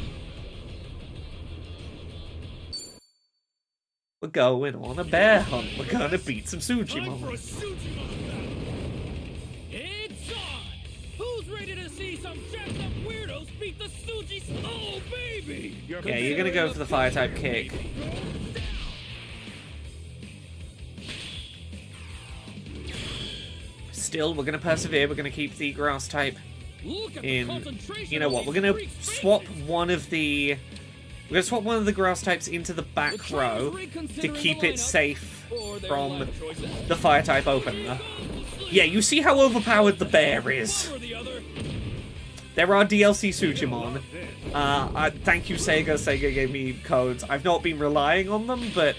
We're going on a bear hunt. We're gonna beat some Time for a Sujimon. Sujimon battle. It's on! Who's ready to see some jacked up weirdos beat the Suji? Oh, baby! Okay, you're gonna go for the fire-type kick. Still, we're gonna persevere. We're gonna keep the grass type Look at the in. concentration You know of what? We're these gonna freaks swap faces. one of the. We're gonna swap one of the grass types into the The back trainers row to reconsidering keep the it lineup, safe or their from life choices. the fire type opener. Yeah, you see how overpowered the bear is. One or the other. There are DLC Sujimon. Thank you, Sega. Sega gave me codes. I've not been relying on them, but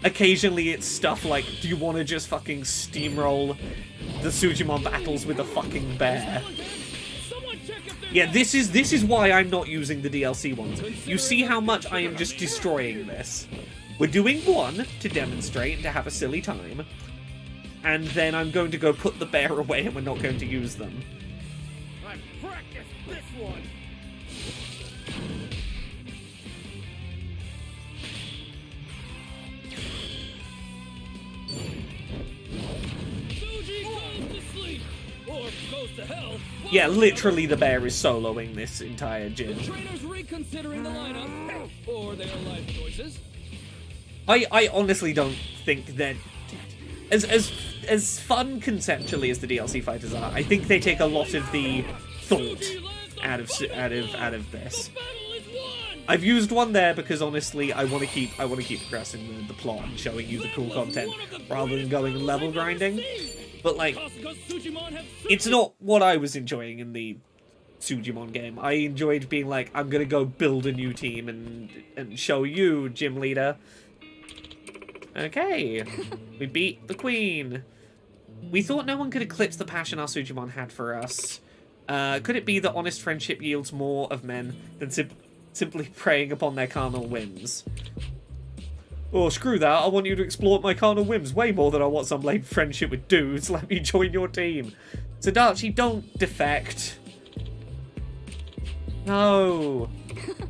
occasionally it's stuff like, do you want to just fucking steamroll the Sujimon battles with a fucking bear? Someone check if they're Yeah, this is why I'm not using the DLC ones. You see how much I am just destroying this. We're doing one to demonstrate and to have a silly time, and then I'm going to go put the bear away and we're not going to use them. I practiced this one. Suji goes to sleep, or goes to hell. Yeah, literally the bear is soloing this entire gym. Trainers reconsidering the lineup, or their life choices. I honestly don't think that as fun conceptually as the DLC fighters are, I think they take a lot of the thought out of this. The battle is won. I've used one there because honestly I want to keep progressing the plot and showing you the cool content rather than going level grinding. But like, it's not what I was enjoying in the Sujimon game. I enjoyed being like, I'm gonna go build a new team and show you, gym leader. Okay, we beat the queen. We thought no one could eclipse the passion our Sujimon had for us. Could it be that honest friendship yields more of men than simply preying upon their carnal whims? Oh, screw that. I want you to explore my carnal whims way more than I want some lame friendship with dudes. Let me join your team. Sadachi, don't defect. No.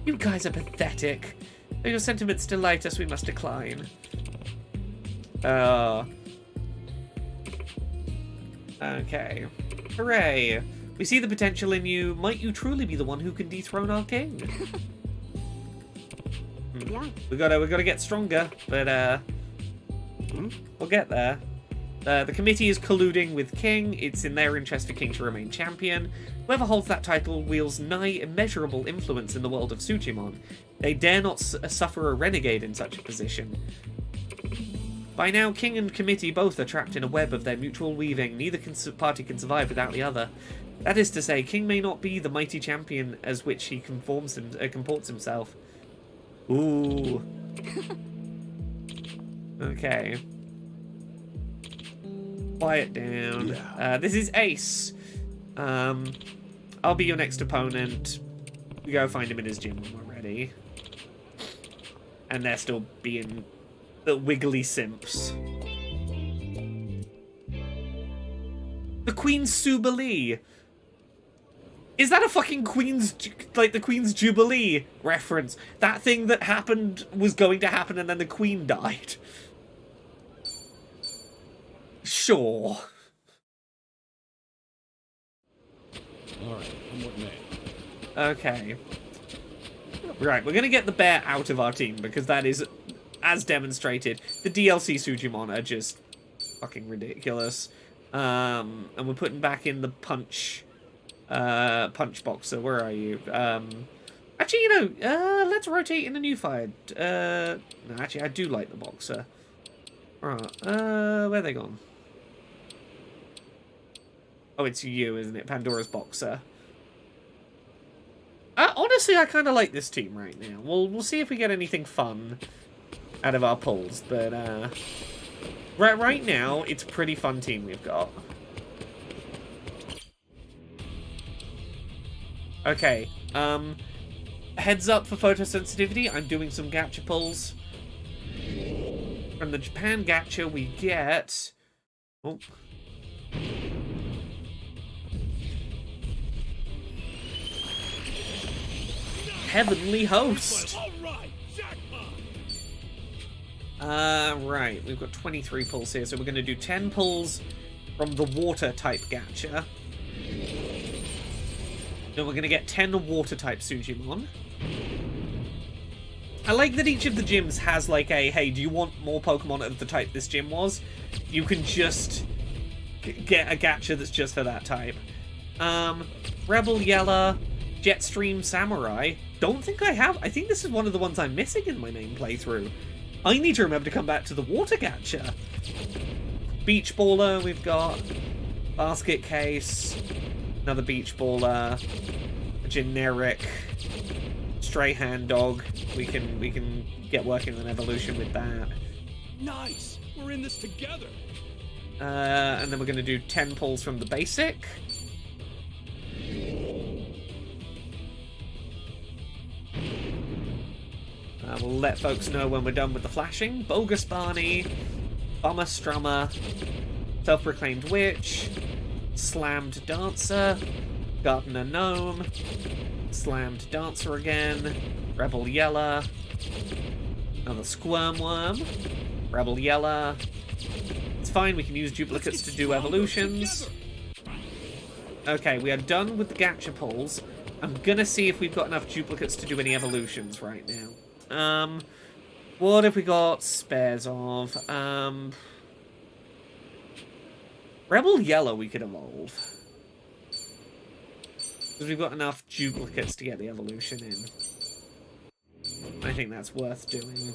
You guys are pathetic. Though your sentiments delight us, we must decline. Okay. Hooray. We see the potential in you. Might you truly be the one who can dethrone our king? Yeah. We gotta get stronger, but we'll get there. The committee is colluding with King. It's in their interest for King to remain champion. Whoever holds that title wields nigh immeasurable influence in the world of Sujimon. They dare not suffer a renegade in such a position. By now, King and committee both are trapped in a web of their mutual weaving. Neither party can survive without the other. That is to say, King may not be the mighty champion as which he comports himself. Ooh. Okay. Quiet down. This is Ace. I'll be your next opponent. We go find him in his gym when we're ready. And they're still being the wiggly simps. The Queen's Jubilee. Is that a fucking the Queen's Jubilee reference? That thing that happened was going to happen and then the Queen died. Sure. Alright, I'm with me. Okay. Right, we're gonna get the bear out of our team because that is, as demonstrated, the DLC Sujimon are just fucking ridiculous. And we're putting back in the punch boxer. Where are you? Actually, Actually, you know, let's rotate in a new fight. No, actually, I do like the boxer. Alright, where they gone? Oh, it's you, isn't it? Pandora's boxer. Honestly, I kind of like this team right now. We'll see if we get anything fun out of our pulls, but right now, it's a pretty fun team we've got. Okay, heads up for photosensitivity, I'm doing some gacha pulls. From the Japan gacha, we get... Oh. Heavenly Host! Right, we've got 23 pulls here, so we're going to do 10 pulls from the water-type gacha. Then we're going to get 10 water-type Sujimon. I like that each of the gyms has like a, hey, do you want more Pokemon of the type this gym was? You can just get a gacha that's just for that type. Rebel Yella, Jetstream Samurai. Don't think I have. I think this is one of the ones I'm missing in my main playthrough. I need to remember to come back to the water gacha. Beach Baller, we've got. Basket Case. Another Beach Baller. A generic Stray Hand Dog. We can get working on evolution with that. Nice! We're in this together! And then we're going to do 10 pulls from the basic. We'll let folks know when we're done with the flashing. Bogus Barney, Bummer Strummer, Self-Proclaimed Witch, Slammed Dancer, Gardener Gnome, Slammed Dancer again, Rebel Yella, another Squirm Worm, Rebel Yella. It's fine, we can use duplicates to do evolutions. Okay, we are done with the gacha pulls. I'm gonna see if we've got enough duplicates to do any evolutions right now. What have we got spares of? Rebel Yellow we could evolve. Because we've got enough duplicates to get the evolution in. I think that's worth doing.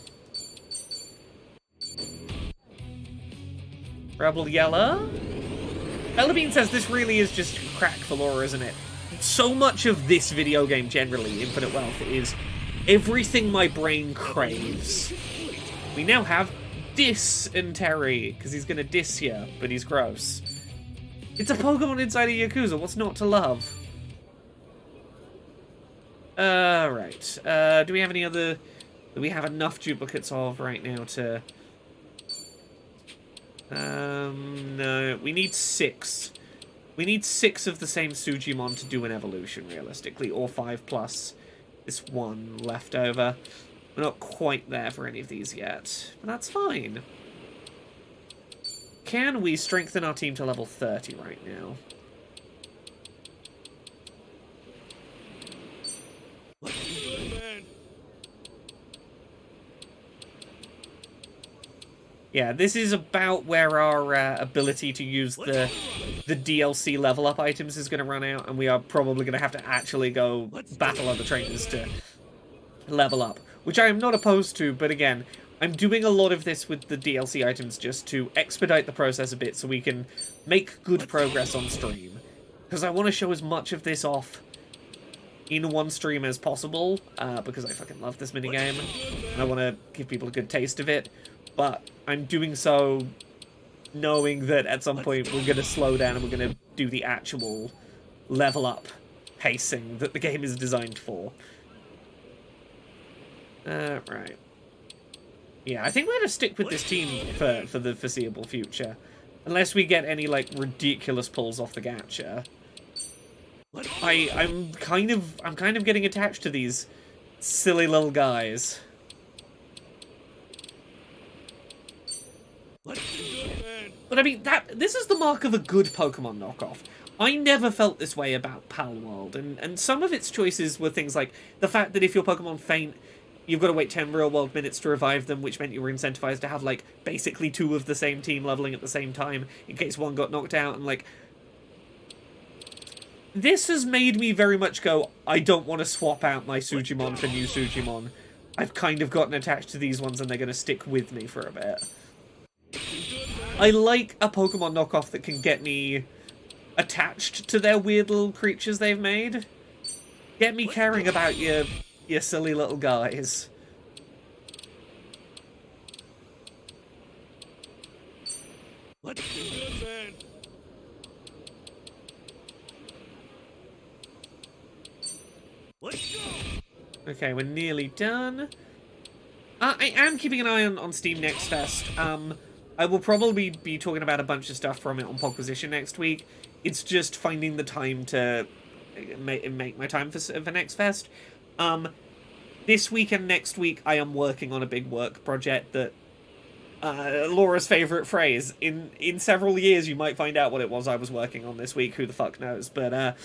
Rebel Yellow? Bellabean says this really is just crack for lore, isn't it? So much of this video game generally, Infinite Wealth, is everything my brain craves. We now have Dysentery, because he's gonna diss you, but he's gross. It's a Pokemon inside a Yakuza, what's not to love? Right. Do we have any other... Do we have enough duplicates of right now to... no, we need 6. We need 6 of the same Sujimon to do an evolution, realistically, or 5 plus this one left over. We're not quite there for any of these yet, but that's fine. Can we strengthen our team to level 30 right now? Yeah, this is about where our ability to use the DLC level up items is going to run out, and we are probably going to have to actually go battle other trainers to level up, which I am not opposed to, but again, I'm doing a lot of this with the DLC items just to expedite the process a bit so we can make good progress on stream, because I want to show as much of this off in one stream as possible, because I fucking love this minigame, and I want to give people a good taste of it. But I'm doing so knowing that at some point we're going to slow down and we're going to do the actual level up pacing that the game is designed for. Right. Yeah, I think we're going to stick with this team for the foreseeable future. Unless we get any, like, ridiculous pulls off the gacha. I'm kind of getting attached to these silly little guys. But I mean, this is the mark of a good Pokemon knockoff. I never felt this way about Palworld, and some of its choices were things like the fact that if your Pokemon faint, you've got to wait 10 real-world minutes to revive them, which meant you were incentivized to have, like, basically 2 of the same team leveling at the same time, in case one got knocked out, and, like... this has made me very much go, I don't want to swap out my Sujimon for new Sujimon. I've kind of gotten attached to these ones and they're going to stick with me for a bit. I like a Pokemon knockoff that can get me attached to their weird little creatures they've made. Get me caring about your silly little guys. Let's do this, man. Let's go. Okay, we're nearly done. I am keeping an eye on Steam Next Fest. I will probably be talking about a bunch of stuff from it on Pogposition next week. It's just finding the time to make my time for Next Fest. This week and next week, I am working on a big work project that Laura's favourite phrase. In several years, you might find out what it was I was working on this week. Who the fuck knows? But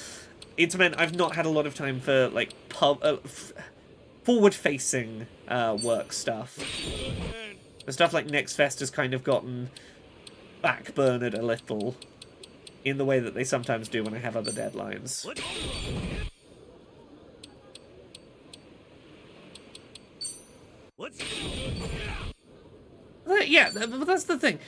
it's meant I've not had a lot of time for like forward-facing work stuff. The stuff like Next Fest has kind of gotten backburnered a little in the way that they sometimes do when I have other deadlines. Yeah, but that's the thing.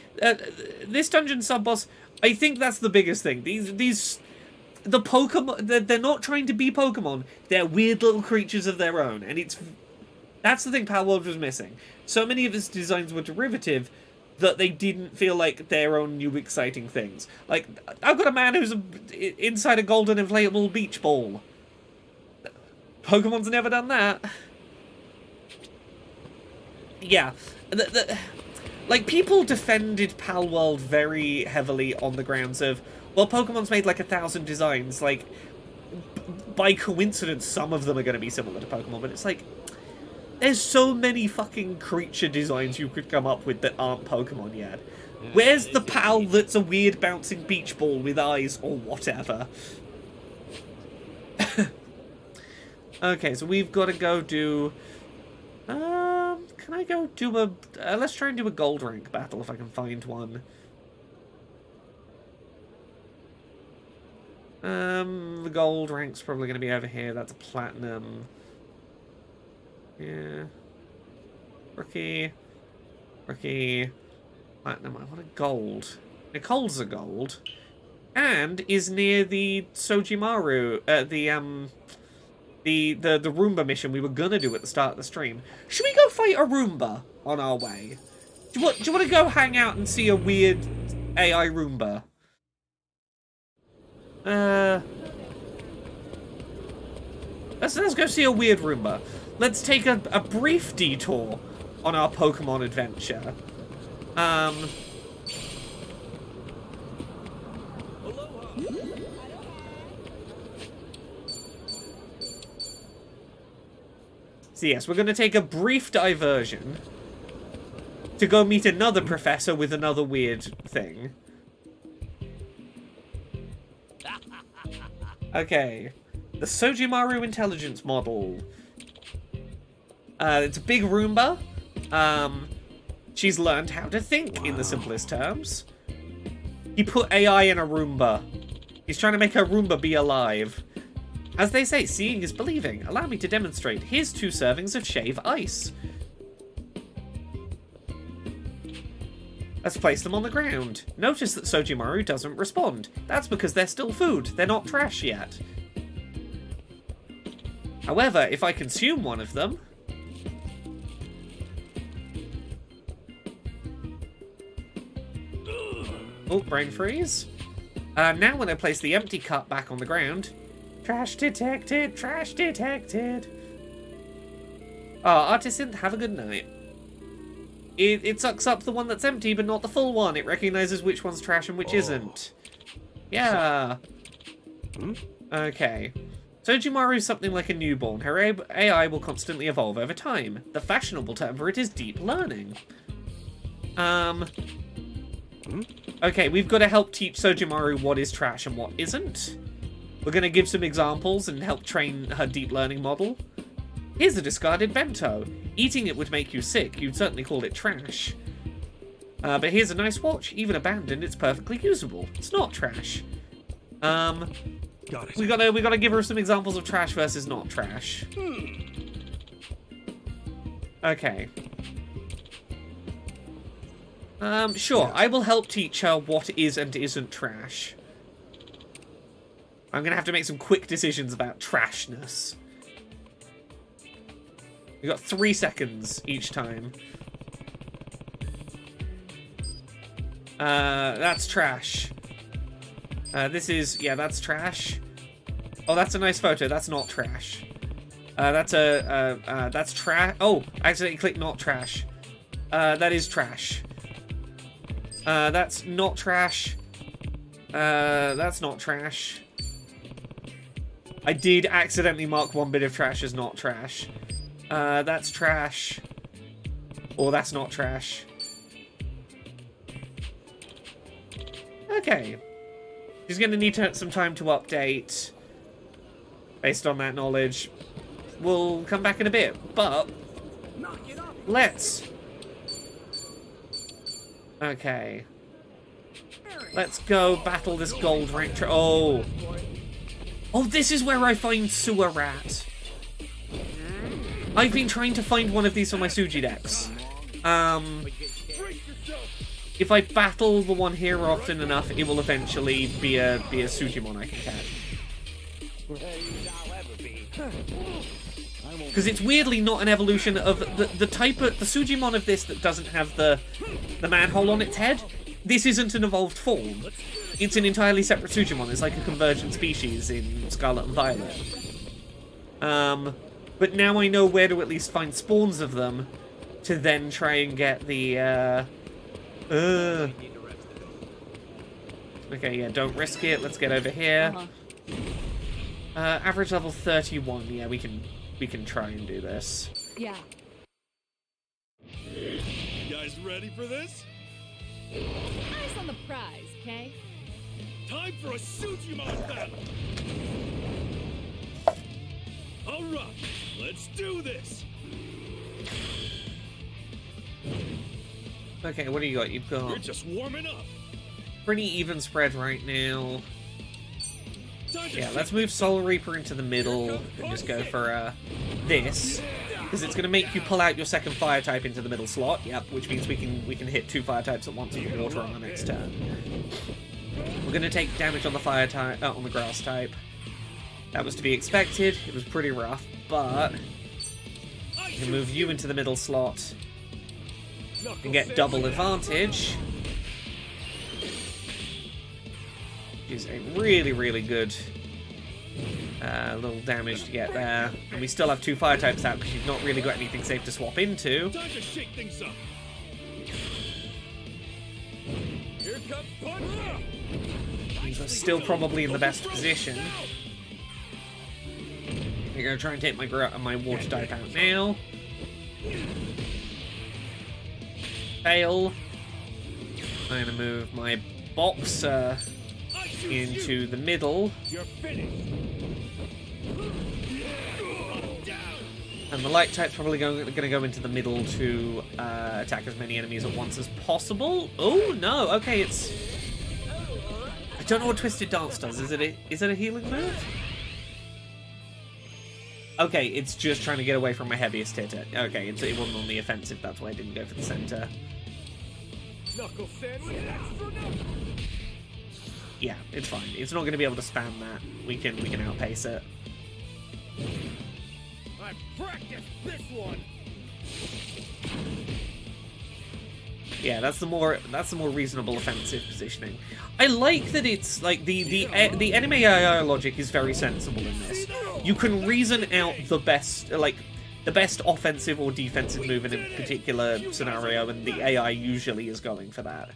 This dungeon sub-boss, I think that's the biggest thing. The Pokemon, they're not trying to be Pokemon. They're weird little creatures of their own, and that's the thing Palworld was missing. So many of its designs were derivative that they didn't feel like their own new exciting things. Like, I've got a man who's inside a golden inflatable beach ball. Pokemon's never done that. Yeah. Like, people defended Palworld very heavily on the grounds of, well, Pokemon's made like 1,000 designs. Like, by coincidence, some of them are going to be similar to Pokemon, but it's like, there's so many fucking creature designs you could come up with that aren't Pokemon yet. Where's the pal that's a weird bouncing beach ball with eyes or whatever? Okay, so we've got to go do... can I go do a... let's try and do a gold rank battle if I can find one. The gold rank's probably going to be over here. That's a platinum. Yeah. Rookie. Platinum. I want a gold. Nicole's a gold. And is near the Sojimaru, the Roomba mission we were gonna do at the start of the stream. Should we go fight a Roomba on our way? Do you want to go hang out and see a weird AI Roomba? Let's go see a weird Roomba. Let's take a brief detour on our Pokemon adventure. So yes, we're going to take a brief diversion to go meet another professor with another weird thing. Okay. The Sojimaru intelligence model. It's a big Roomba. She's learned how to think, in the simplest terms. He put AI in a Roomba. He's trying to make her Roomba be alive. As they say, seeing is believing. Allow me to demonstrate. Here's 2 servings of shave ice. Let's place them on the ground. Notice that Sojimaru doesn't respond. That's because they're still food. They're not trash yet. However, if I consume one of them... Oh, brain freeze. Now when I place the empty cup back on the ground... Trash detected! Trash detected! Oh, Artisan, have a good night. It sucks up the one that's empty, but not the full one. It recognizes which one's trash and which isn't. Yeah. Okay. Sojimaru is something like a newborn. Her AI will constantly evolve over time. The fashionable term for it is deep learning. Okay, we've got to help teach Sojimaru what is trash and what isn't. We're going to give some examples and help train her deep learning model. Here's a discarded bento. Eating it would make you sick. You'd certainly call it trash. But here's a nice watch. Even abandoned, it's perfectly usable. It's not trash. Got it. We gotta give her some examples of trash versus not trash. Okay. Sure, I will help teach her what is and isn't trash. I'm gonna have to make some quick decisions about trashness. We got 3 seconds each time. That's trash. That's trash. Oh, that's a nice photo. That's not trash. That's trash. Oh, I accidentally clicked not trash. That is trash. That's not trash. That's not trash. I did accidentally mark one bit of trash as not trash. That's trash. Or that's not trash. Okay. She's going to need some time to update. Based on that knowledge. We'll come back in a bit. But let's... Okay. Let's go battle this gold rank. Oh. Oh, this is where I find Sewer Rat. I've been trying to find one of these for my Suji decks. If I battle the one here often enough, it will eventually be a Sujimon I can catch. Because it's weirdly not an evolution of the type of the Sujimon of this that doesn't have the manhole on its head. This isn't an evolved form. It's an entirely separate Sujimon. It's like a convergent species in Scarlet and Violet. But now I know where to at least find spawns of them to then try and get the Okay, yeah, don't risk it. Let's get over here. Average level 31. Yeah, we can try and do this. Yeah. You guys ready for this? Eyes on the prize, okay? Time for a Sujimon battle! Alright, let's do this! Okay, what do you got? You've got... You're just warming up! Pretty even spread right now. Yeah, let's move Soul Reaper into the middle and just go for this. Because it's going to make you pull out your second fire type into the middle slot. Yep, which means we can hit 2 fire types at once with the water on the next turn. We're going to take damage on the fire type, on the grass type. That was to be expected. It was pretty rough, but we can move you into the middle slot and get double advantage. Which is a really, really good little damage to get there. And we still have 2 fire types out because you've not really got anything safe to swap into. Time to shake things up. Here comes Punch! Means we're still probably in the best position. I'm going to try and take my water type out now. Fail. I'm going to move my boxer into the middle. You're finished. And the light type's probably going to go into the middle to attack as many enemies at once as possible. Oh no! Okay, it's. I don't know what Twisted Dance does. Is it a healing move? Okay, it's just trying to get away from my heaviest hitter. Okay, it wasn't on the offensive. That's why I didn't go for the center. Knuckle sandwich, extra knuckle. Yeah, it's fine. It's not going to be able to spam that. We can outpace it. I practiced this one. Yeah, that's the more reasonable offensive positioning. I like that it's like the enemy AI logic is very sensible in this. You can reason out the best offensive or defensive move in a particular scenario, and the AI usually is going for that.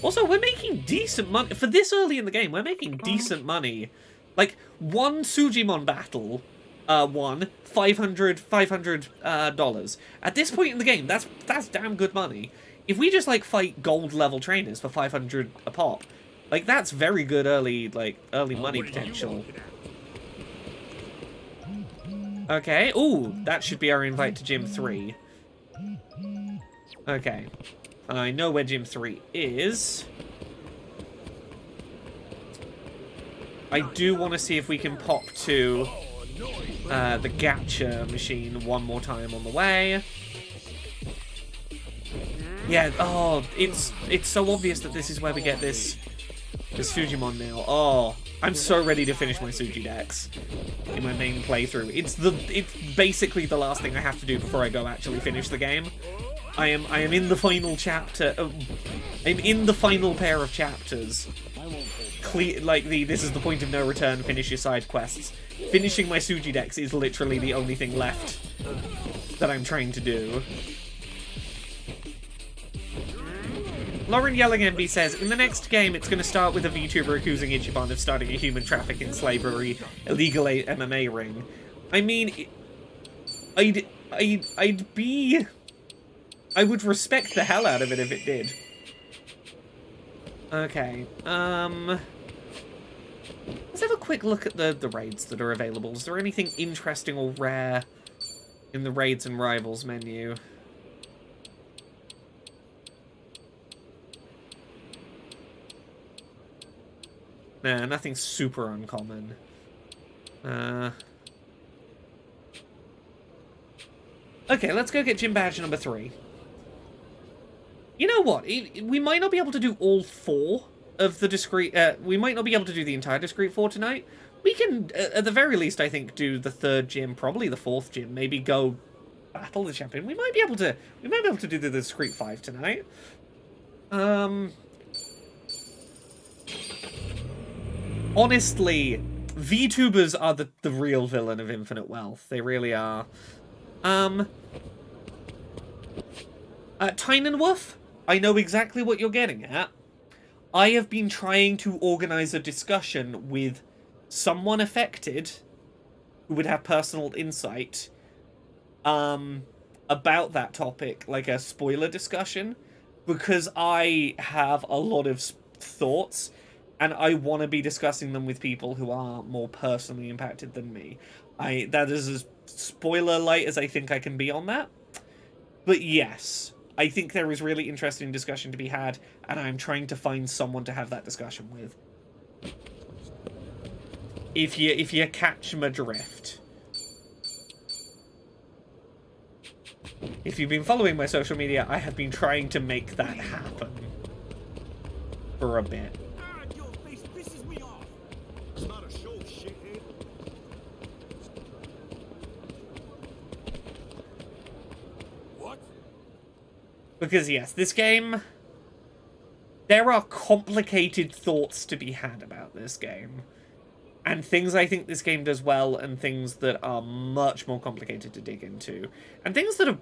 Also, we're making decent money for this early in the game. We're making decent money. Like, one Sujimon battle won $500. At this point in the game, that's damn good money. If we just like fight gold level trainers for 500 a pop, like that's very good early money potential. Okay. Ooh, that should be our invite to Gym 3. Okay. I know where Gym 3 is. I do want to see if we can pop to the gacha machine one more time on the way. Yeah, oh, it's so obvious that this is where we get this Sujimon now. Oh, I'm so ready to finish my Suji Dex in my main playthrough. It's basically the last thing I have to do before I go actually finish the game. I am in the final chapter. I'm in the final pair of chapters. This is the point of no return. Finish your side quests. Finishing my Suji Dex is literally the only thing left that I'm trying to do. Lauren Yelling MB says, in the next game, it's going to start with a VTuber accusing Ichiban of starting a human trafficking, slavery, illegal MMA ring. I mean, I would respect the hell out of it if it did. Okay, let's have a quick look at the raids that are available. Is there anything interesting or rare in the raids and rivals menu? Nah, nothing super uncommon. Okay, let's go get gym badge number 3. You know what? We might not be able to do all 4 of the discrete... we might not be able to do the entire discrete 4 tonight. We can, at the very least, I think, do the 3rd gym, probably the 4th gym. Maybe go battle the champion. We might be able to do the discrete 5 tonight. Honestly, VTubers are the real villain of Infinite Wealth. They really are. Tynenwolf, I know exactly what you're getting at. I have been trying to organize a discussion with someone affected who would have personal insight about that topic, like a spoiler discussion, because I have a lot of thoughts and I want to be discussing them with people who are more personally impacted than me. That is as spoiler light as I think I can be on that. But yes, I think there is really interesting discussion to be had, and I'm trying to find someone to have that discussion with. If you catch my drift. If you've been following my social media, I have been trying to make that happen for a bit. Because, yes, this game... There are complicated thoughts to be had about this game. And things I think this game does well, and things that are much more complicated to dig into. And things that are...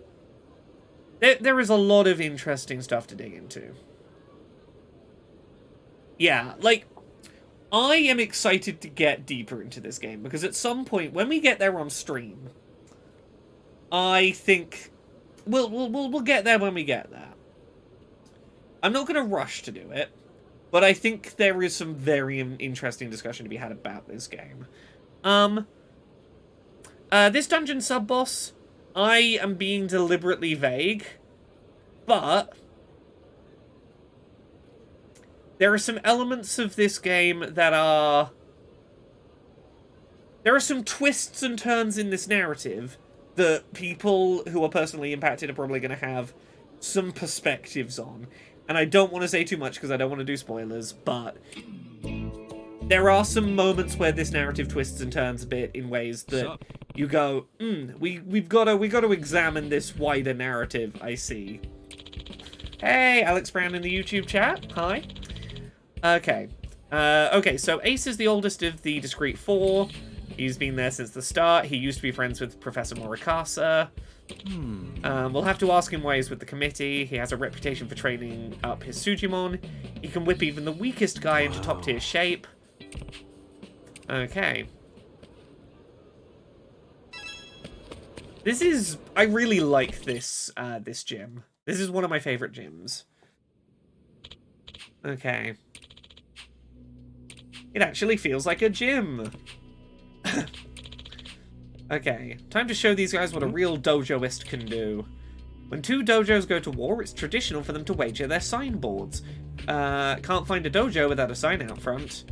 There is a lot of interesting stuff to dig into. Yeah, like... I am excited to get deeper into this game, because at some point, when we get there on stream, I think... We'll get there when we get there. I'm not going to rush to do it, but I think there is some very interesting discussion to be had about this game. This dungeon sub-boss, I am being deliberately vague, but there are some elements of this game that are... There are some twists and turns in this narrative that people who are personally impacted are probably going to have some perspectives on. And I don't want to say too much because I don't want to do spoilers, but there are some moments where this narrative twists and turns a bit in ways that you go, we've got to examine this wider narrative, I see. Hey, Alex Brown in the YouTube chat. Hi. Okay. Okay, so Ace is the oldest of the discrete 4. He's been there since the start. He used to be friends with Professor Morikasa. We'll have to ask him why he's with the committee. He has a reputation for training up his Sujimon. He can whip even the weakest guy into top-tier shape. Okay. This is... I really like this, this gym. This is one of my favorite gyms. Okay. It actually feels like a gym. Okay, time to show these guys what a real dojoist can do. When two dojos go to war, it's traditional for them to wager their signboards. Can't find a dojo without a sign out front.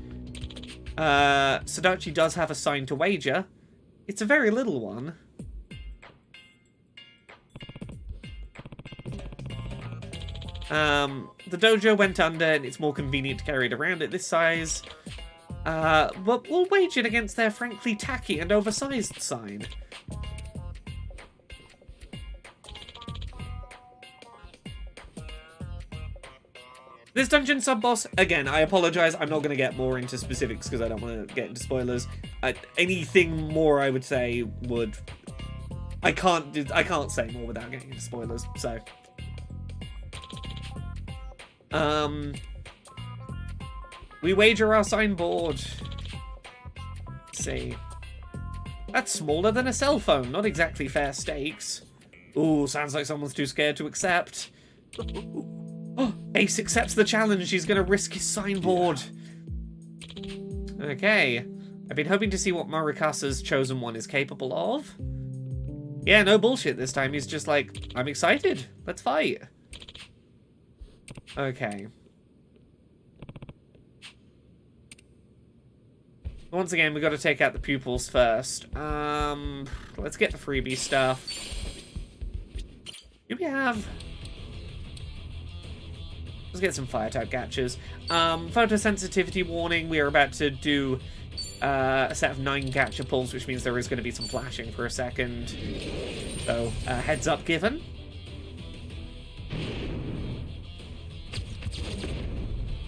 Sadachi does have a sign to wager. It's a very little one. The dojo went under, and it's more convenient to carry it around at this size. But we'll wage it against their frankly tacky and oversized sign. This dungeon sub-boss, again, I apologize, I'm not going to get more into specifics because I don't want to get into spoilers. Anything more I would say would... I can't say more without getting into spoilers, so... We wager our signboard. Let's see. That's smaller than a cell phone, not exactly fair stakes. Ooh, sounds like someone's too scared to accept. Oh, Ace accepts the challenge. He's going to risk his signboard. Okay. I've been hoping to see what Marikasa's chosen one is capable of. Yeah, no bullshit this time. He's just like, I'm excited. Let's fight. Okay. Once again, we've got to take out the pupils first. Let's get the freebie stuff. Do we have... Let's get some fire-type gachas. Photosensitivity warning. We are about to do a set of 9 gacha pulls, which means there is going to be some flashing for a second. So, heads up given.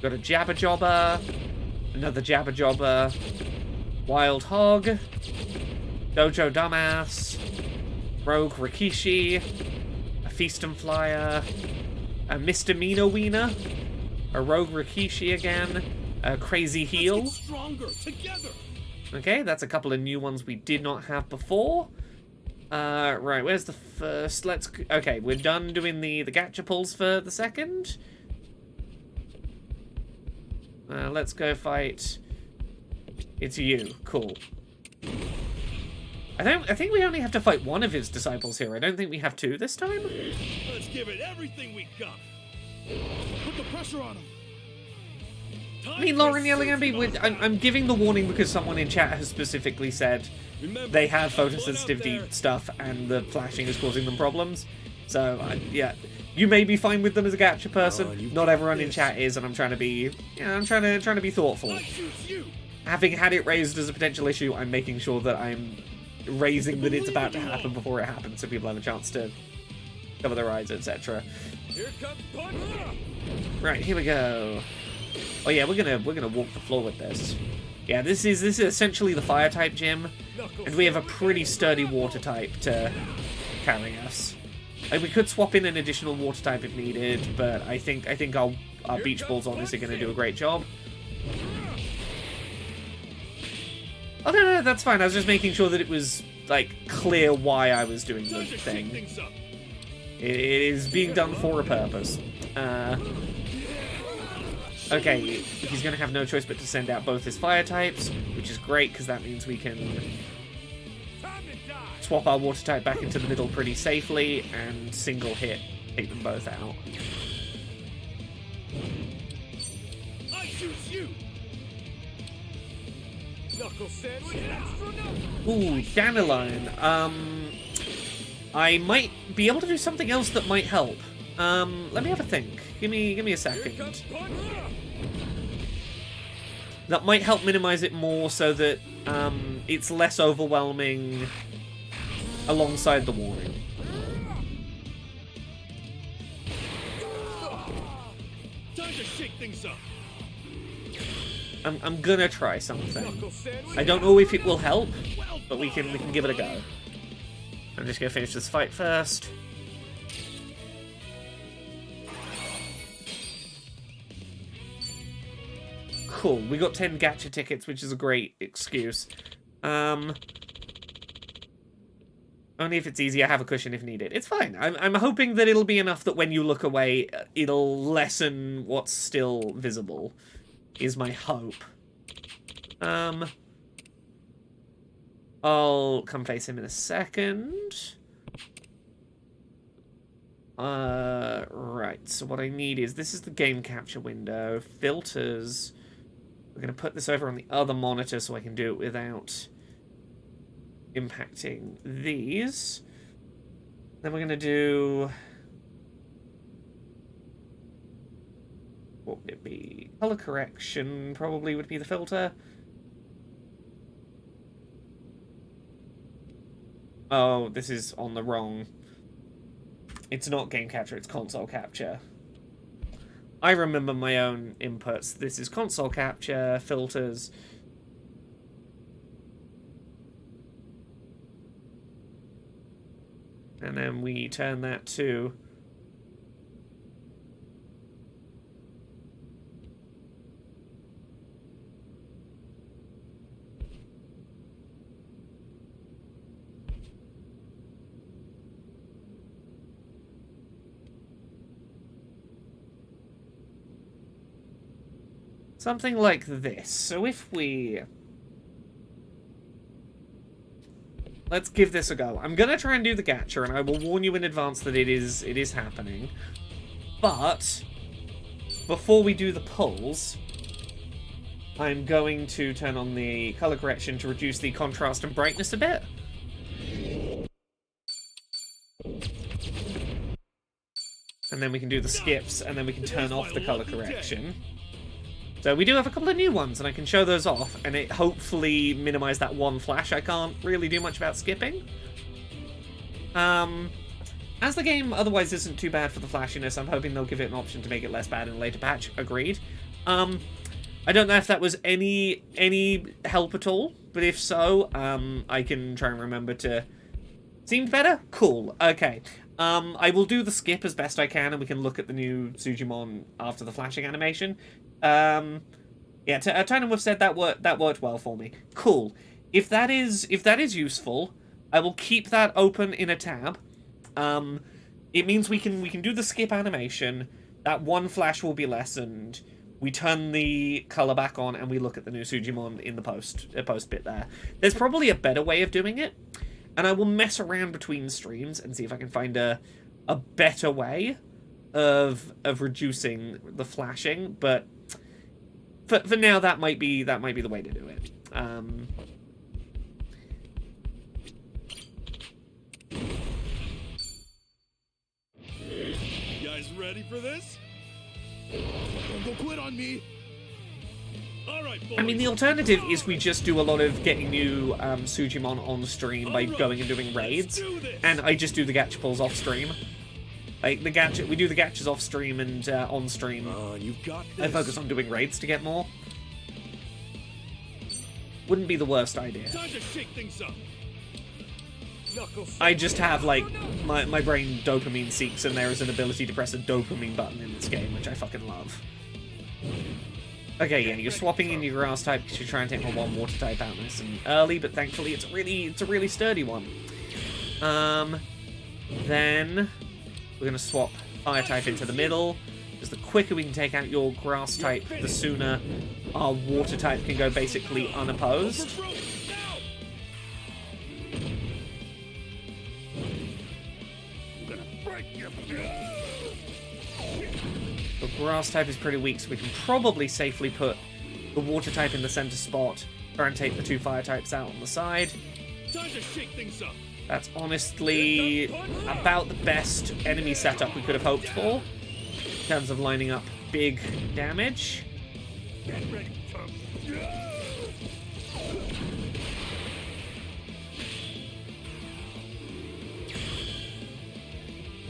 Got a Jabba Jobber. Another Jabba Jobber. Wild Hog. Dojo Dumbass. Rogue Rikishi. A Feast and Flyer. A Misdemeanor Wiener, a Rogue Rikishi again, a Crazy Heel. Okay, that's a couple of new ones we did not have before. Right, where's the first? Okay, we're done doing the gacha pulls for the second. Let's go fight. It's you. Cool. I think we only have to fight one of his disciples here. I don't think we have 2 this time. Let's give it everything we got. Put the pressure on him. I mean, Lauren yelling at me, I'm giving the warning because someone in chat has specifically said they have photosensitivity stuff and the flashing is causing them problems. So, yeah, you may be fine with them as a gacha person. Not everyone in chat is, and I'm trying to be, I'm trying to be thoughtful. Having had it raised as a potential issue, I'm making sure that I'm raising that it's about to happen before it happens, so people have a chance to cover their eyes, etc. Right, here we go. Oh yeah, we're gonna walk the floor with this. Yeah, this is essentially the fire type gym, and we have a pretty sturdy water type to carry us. Like, we could swap in an additional water type if needed, but I think our beach balls obviously gonna do a great job. Oh, no, that's fine. I was just making sure that it was, like, clear why I was doing the thing. It is being done for a purpose. Okay, he's going to have no choice but to send out both his fire types, which is great, because that means we can swap our water type back into the middle pretty safely, and single hit, take them both out. I choose you. Ooh, Dandelion. I might be able to do something else that might help. Let me have a think. Give me a second. That might help minimize it more so that it's less overwhelming alongside the warning. Time to shake things up. I'm gonna try something. I don't know if it will help, but we can give it a go. I'm just gonna finish this fight first. Cool, we got 10 gacha tickets, which is a great excuse. Only if it's easy, I have a cushion if needed. It's fine. I'm hoping that it'll be enough that when you look away, it'll lessen what's still visible. Is my hope. I'll come face him in a second. Right, so what I need is, this is the game capture window, filters. We're going to put this over on the other monitor so I can do it without impacting these. Then we're going to do... what would it be? Color correction probably would be the filter. Oh, this is on the wrong... It's not game capture, it's console capture. I remember my own inputs. This is console capture, filters. And then we turn that to... something like this. So if we... let's give this a go. I'm gonna try and do the gacha, and I will warn you in advance that it is happening. But before we do the pulls, I'm going to turn on the color correction to reduce the contrast and brightness a bit. And then we can do the skips, and then we can turn off the color correction. So we do have a couple of new ones, and I can show those off, and it hopefully minimize that one flash. I can't really do much about skipping. As the game otherwise isn't too bad for the flashiness, I'm hoping they'll give it an option to make it less bad in a later patch. Agreed. I don't know if that was any help at all, but if so, I can try and remember to... seemed better? Cool. Okay. I will do the skip as best I can, and we can look at the new Sujimon after the flashing animation. Yeah, Tynum have said that worked well for me. Cool. If that is useful, I will keep that open in a tab. It means we can do the skip animation. That one flash will be lessened. We turn the color back on, and we look at the new Sujimon in the post bit there. There's probably a better way of doing it, and I will mess around between streams and see if I can find a better way of reducing the flashing, but for now that might be the way to do it. You guys ready for this? Don't go quit on me. All right, boys. I mean, the alternative is we just do a lot of getting new Sujimon on stream by going and doing raids, and I just do the gacha pulls off stream. Like we do the gachas off stream and on stream. You've got I focus on doing raids to get more. Wouldn't be the worst idea. Time to shake things up. I just have, like, my brain dopamine seeks, and there is an ability to press a dopamine button in this game, which I fucking love. Okay, yeah, you're swapping in your grass type because you're trying to take my one water type out nice and early, but thankfully it's a really sturdy one. Then we're gonna swap fire type into the middle, because the quicker we can take out your grass type, the sooner our water type can go basically unopposed. The grass type is pretty weak, so we can probably safely put the water type in the center spot, try and take the two fire types out on the side. Time to shake things up. That's honestly about the best enemy setup we could have hoped for, in terms of lining up big damage. Get ready to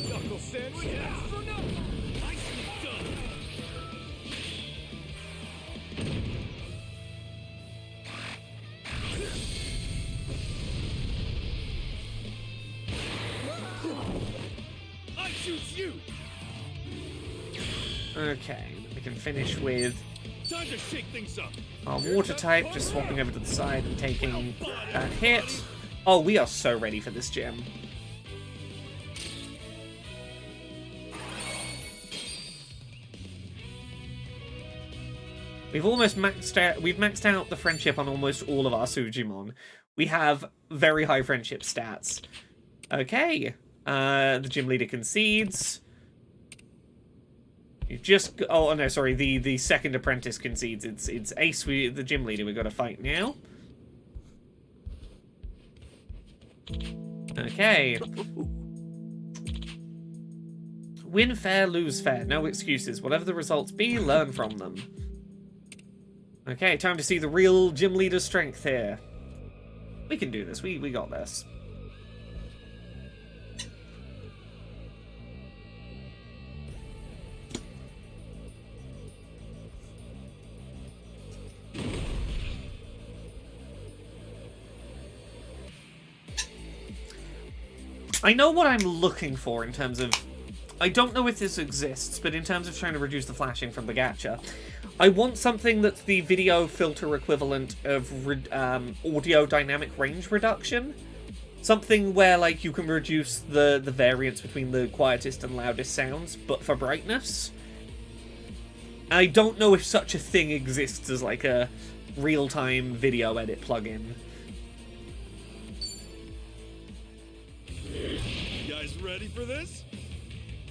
Knuckle sandwich. Nicely done. I choose you. Okay, we can finish with Time to shake things up. our water type, just swapping over to the side and taking that hit. Oh, we are so ready for this gem. We've maxed out the friendship on almost all of our Sujimon. We have very high friendship stats. Okay, The gym leader concedes. You've just... Oh, no, sorry. The second apprentice concedes. It's Ace, the gym leader, we've got to fight now. Okay. Win fair, lose fair. No excuses. Whatever the results be, learn from them. Okay, time to see the real gym leader's strength here. We can do this. We got this. I know what I'm looking for in terms of... I don't know if this exists, but in terms of trying to reduce the flashing from the gacha, I want something that's the video filter equivalent of audio dynamic range reduction. Something where, like, you can reduce the variance between the quietest and loudest sounds, but for brightness. I don't know if such a thing exists as, like, a real-time video edit plugin. You guys ready for this?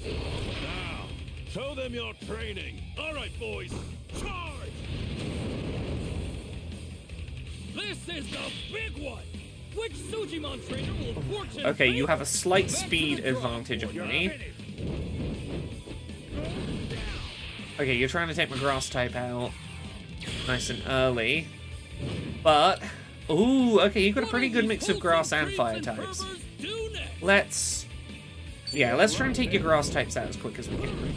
Now, show them your training. All right, boys, charge! This is the big one! Which Sujimon trainer will fortune... Okay, you have a slight speed advantage on me. Okay, you're trying to take my grass type out nice and early. But... Ooh, okay, you've got a pretty good mix of grass and fire types. Let's try and take your grass types out as quick as we can.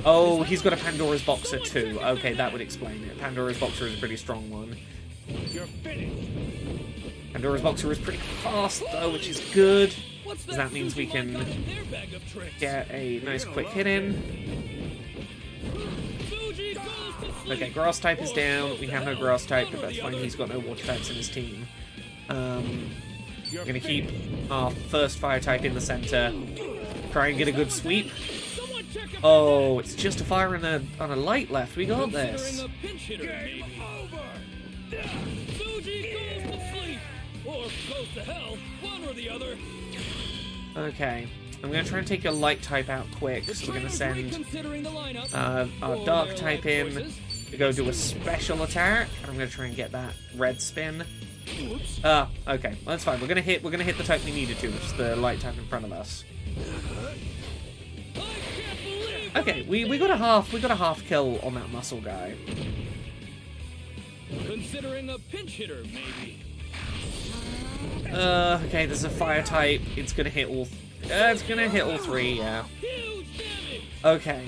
Oh, he's got a Pandora's Boxer too. Okay, that would explain it. Pandora's Boxer is a pretty strong one. You're finished. Pandora's Boxer is pretty fast though, which is good. Because that means we can get a nice quick hit in. Okay, grass type is down. We have no grass type, but that's fine. He's got no water types in his team. We're going to keep our first fire type in the center. Try and get a good sweep. Oh, it's just a fire and on a light left. We got this. Okay. I'm going to try and take your light type out quick. So we're going to send our dark type in to go do a special attack. And I'm going to try and get that red spin. Okay, well, that's fine. We're gonna hit the type we needed to, which is the light type in front of us. Okay, we got a half kill on that muscle guy. Considering a pinch hitter, maybe. Okay, there's a fire type. It's gonna hit all. It's gonna hit all three. Yeah. Okay.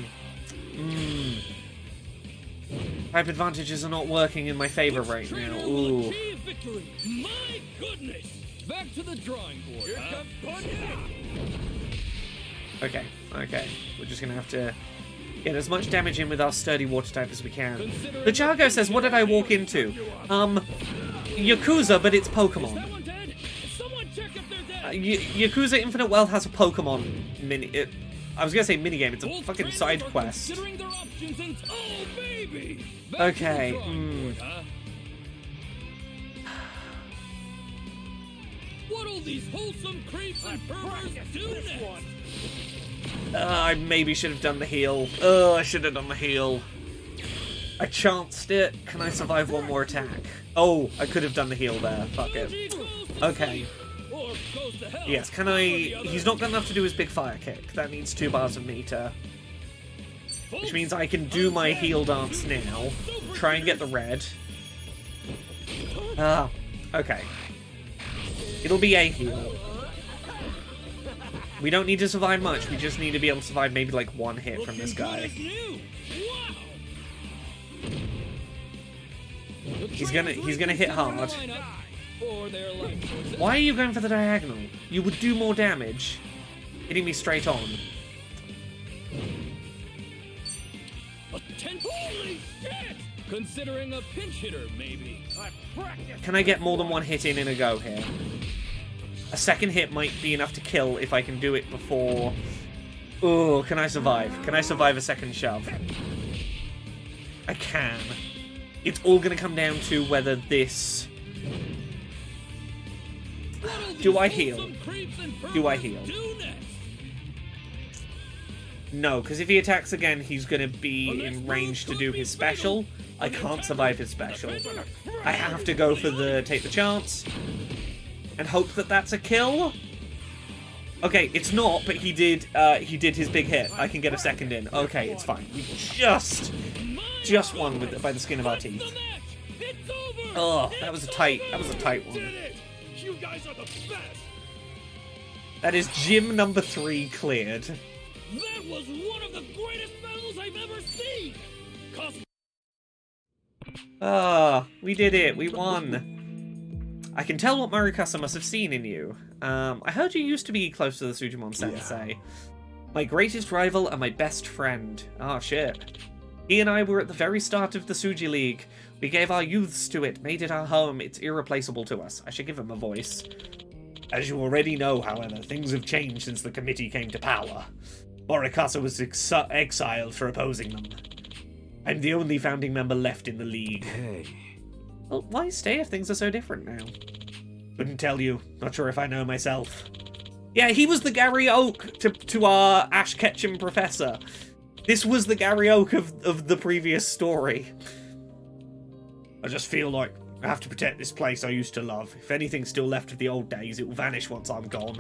Type advantages are not working in my favor right now. Ooh. My goodness! Back to the drawing board. Okay. We're just gonna have to get as much damage in with our sturdy water type as we can. The Chago says, "What did I walk into?" Yakuza, but it's Pokemon. Yakuza Infinite Wealth has a Pokemon mini. I was gonna say minigame. It's a fucking side quest. Okay. What'll these wholesome creeps and perverts do next? I maybe should have done the heal. I should have done the heal. I chanced it. Can I survive one more attack? Oh, I could have done the heal there. Fuck it. Okay. Yes, can I... He's not good enough to do his big fire kick. That needs 2 bars of meter. Which means I can do my heal dance now. Try and get the red. Okay. It'll be a heal. We don't need to survive much. We just need to be able to survive maybe like 1 hit from this guy. He's gonna hit hard. Why are you going for the diagonal? You would do more damage hitting me straight on. Holy shit! Considering a pinch hitter, maybe. Can I get more than 1 hit in a go here? A second hit might be enough to kill if I can do it before... Oh, can I survive? Can I survive a second shove? I can. It's all going to come down to whether this... Do I heal? Do I heal? No, because if he attacks again, he's going to be in range to do his special. I can't survive his special. I have to go for the take the chance and hope that that's a kill. Okay, it's not, but he did his big hit. I can get a second in. Okay, it's fine. We just won with by the skin of our teeth. Oh, that was a tight one. You guys are the best. That is gym number 3 cleared. That was one of the greatest battles I've ever seen. Ah, we did it. We won. I can tell what Marukasa must have seen in you. I heard you used to be close to the Sujimon sensei. Yeah. My greatest rival and my best friend. Oh, shit. He and I were at the very start of the Suji League. We gave our youths to it, made it our home. It's irreplaceable to us. I should give him a voice. As you already know, however, things have changed since the committee came to power. Marukasa was exiled for opposing them. I'm the only founding member left in the league. Hey. Well, why stay if things are so different now? Couldn't tell you. Not sure if I know myself. Yeah, he was the Gary Oak to our Ash Ketchum professor. This was the Gary Oak of the previous story. I just feel like I have to protect this place I used to love. If anything's still left of the old days, it will vanish once I'm gone.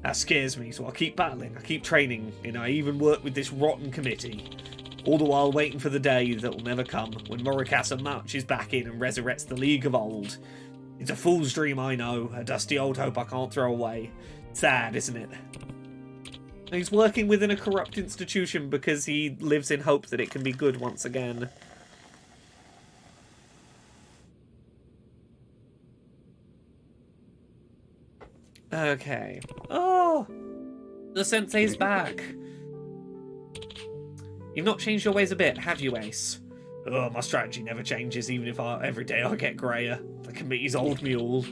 That scares me, so I'll keep battling, I keep training, and I even work with this rotten committee. All the while waiting for the day that will never come, when Marukasa marches back in and resurrects the League of Old. It's a fool's dream, I know, a dusty old hope I can't throw away. Sad, isn't it? He's working within a corrupt institution because he lives in hope that it can be good once again. Okay. Oh! The sensei's back. You've not changed your ways a bit, have you, Ace? Oh, my strategy never changes, even if every day I get greyer. The committee's old mule.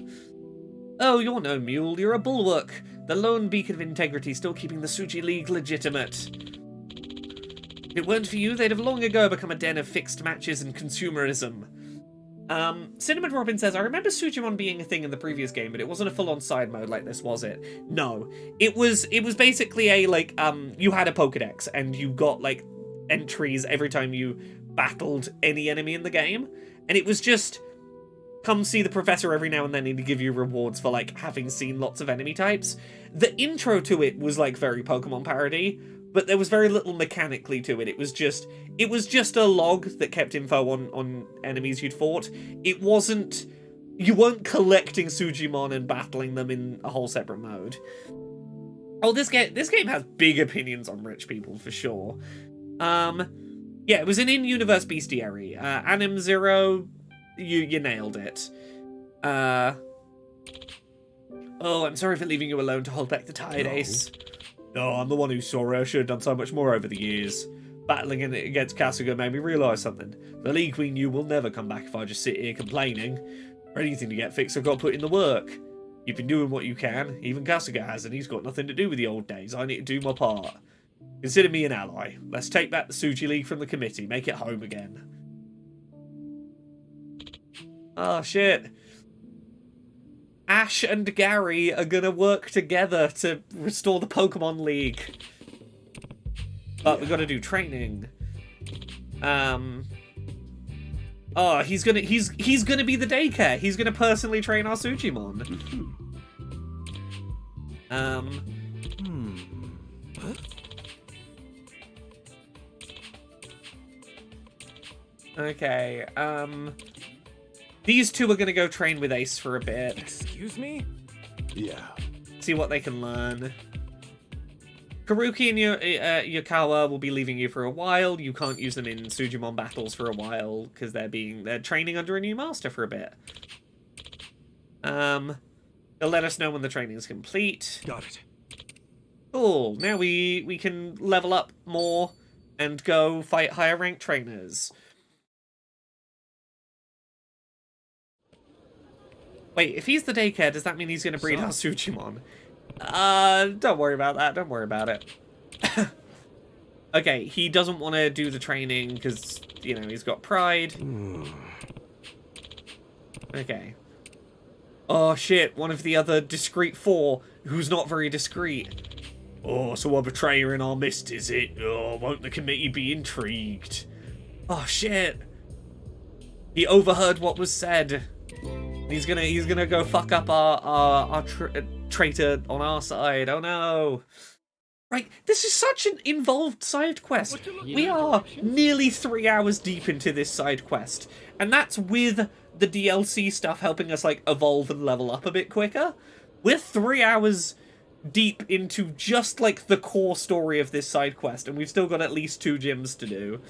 Oh, you're no mule, you're a bulwark. The lone beacon of integrity, still keeping the Suji League legitimate. If it weren't for you, they'd have long ago become a den of fixed matches and consumerism. Cinnamon Robin says, I remember Sujimon being a thing in the previous game, but it wasn't a full-on side mode like this, was it? No. It was basically a, like, you had a Pokedex, and you got, like, entries every time you battled any enemy in the game, and it was just, come see the professor every now and then and he'd give you rewards for, like, having seen lots of enemy types. The intro to it was, like, very Pokemon parody, but there was very little mechanically to it. It was just a log that kept info on enemies you'd fought. It wasn't... You weren't collecting Sujimon and battling them in a whole separate mode. Oh, this game has big opinions on rich people, for sure. Yeah, it was an in-universe bestiary. Anim Zero, you nailed it. Oh, I'm sorry for leaving you alone to hold back the tide, Ace. No, I'm the one who's sorry. I should have done so much more over the years. Battling against Kasuga made me realise something. The league we knew will never come back if I just sit here complaining. For anything to get fixed, I've got to put in the work. You've been doing what you can. Even Kasuga has, and he's got nothing to do with the old days. I need to do my part. Consider me an ally. Let's take back the Suji League from the committee. Make it home again. Oh, shit. Ash and Gary are gonna work together to restore the Pokemon League. But we gotta do training. Oh, he's gonna be the daycare. He's gonna personally train our Sujimon. Okay, these two are gonna go train with Ace for a bit. Excuse me? Yeah. See what they can learn. Karuki and Yukawa will be leaving you for a while. You can't use them in Sujimon battles for a while because they're training under a new master for a bit. They'll let us know when the training is complete. Got it. Cool. Now we can level up more and go fight higher ranked trainers. Wait, if he's the daycare, does that mean he's going to breed our Sujimon? Don't worry about that. Don't worry about it. Okay, he doesn't want to do the training because, you know, he's got pride. Okay. Oh shit, one of the other discreet four, who's not very discreet. Oh, so a betrayer in our midst, is it? Oh, won't the committee be intrigued? Oh shit. He overheard what was said. He's gonna go fuck up our traitor on our side. Oh no. Right, this is such an involved side quest. We are nearly 3 hours deep into this side quest, and that's with the DLC stuff helping us like evolve and level up a bit quicker. We're 3 hours deep into just like the core story of this side quest, and we've still got at least 2 gyms to do.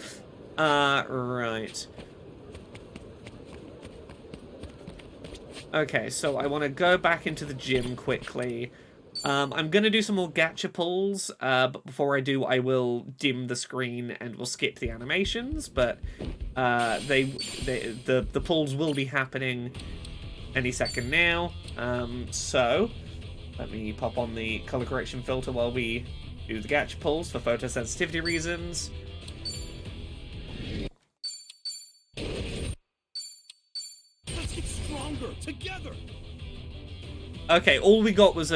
Right. Okay, so I want to go back into the gym quickly. I'm going to do some more gacha pulls, but before I do, I will dim the screen and we'll skip the animations, but the pulls will be happening any second now. So, let me pop on the color correction filter while we do the gacha pulls for photosensitivity reasons. Let's get stronger together. Okay, all we got was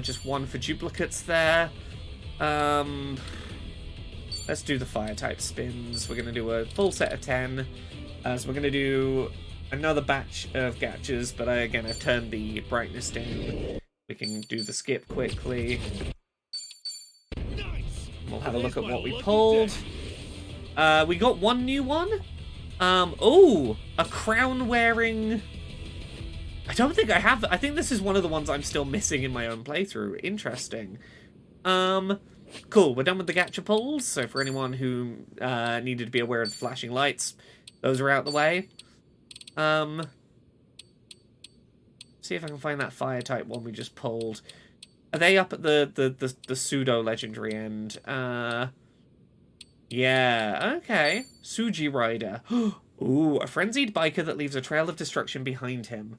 just one for duplicates there. Let's do the fire type spins. We're going to do a full set of 10. So we're going to do another batch of gachas, but again, I've turned the brightness down. We can do the skip quickly. Nice. We'll have a look at what we pulled. We got one new one. Oh, a crown-wearing... I don't think I have... I think this is one of the ones I'm still missing in my own playthrough. Interesting. Cool, we're done with the gacha pulls, so for anyone who needed to be aware of the flashing lights, those are out the way. See if I can find that fire-type one we just pulled. Are they up at the pseudo-legendary end? Yeah, okay. Suji Rider. Ooh, a frenzied biker that leaves a trail of destruction behind him.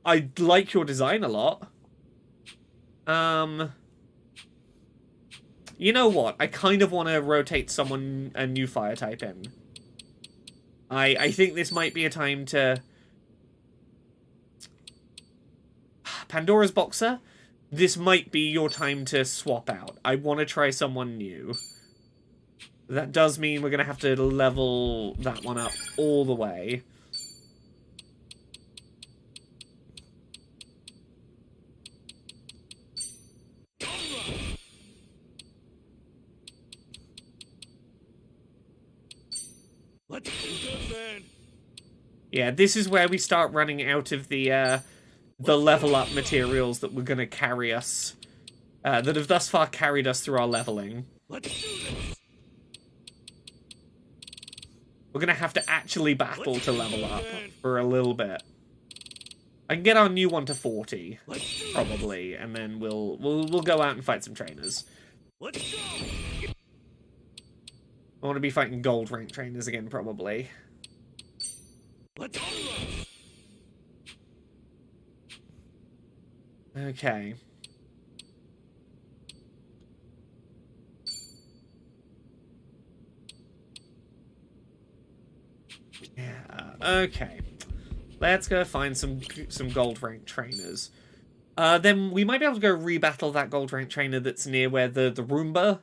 I like your design a lot. You know what? I kind of want to rotate a new fire type in. I think this might be a time to... Pandora's Boxer, this might be your time to swap out. I want to try someone new. That does mean we're going to have to level that one up all the way. Let's do good, man. Yeah, this is where we start running out of the level up materials that were going to carry us, that have thus far carried us through our leveling. Let's do this. We're going to have to actually battle to level up for a little bit. I can get our new one to 40, probably, and then we'll go out and fight some trainers. Let's go. I want to be fighting gold rank trainers again, probably. Let's go. Okay. Yeah, okay. Let's go find some gold rank trainers. Then we might be able to go rebattle that gold rank trainer that's near where the Roomba,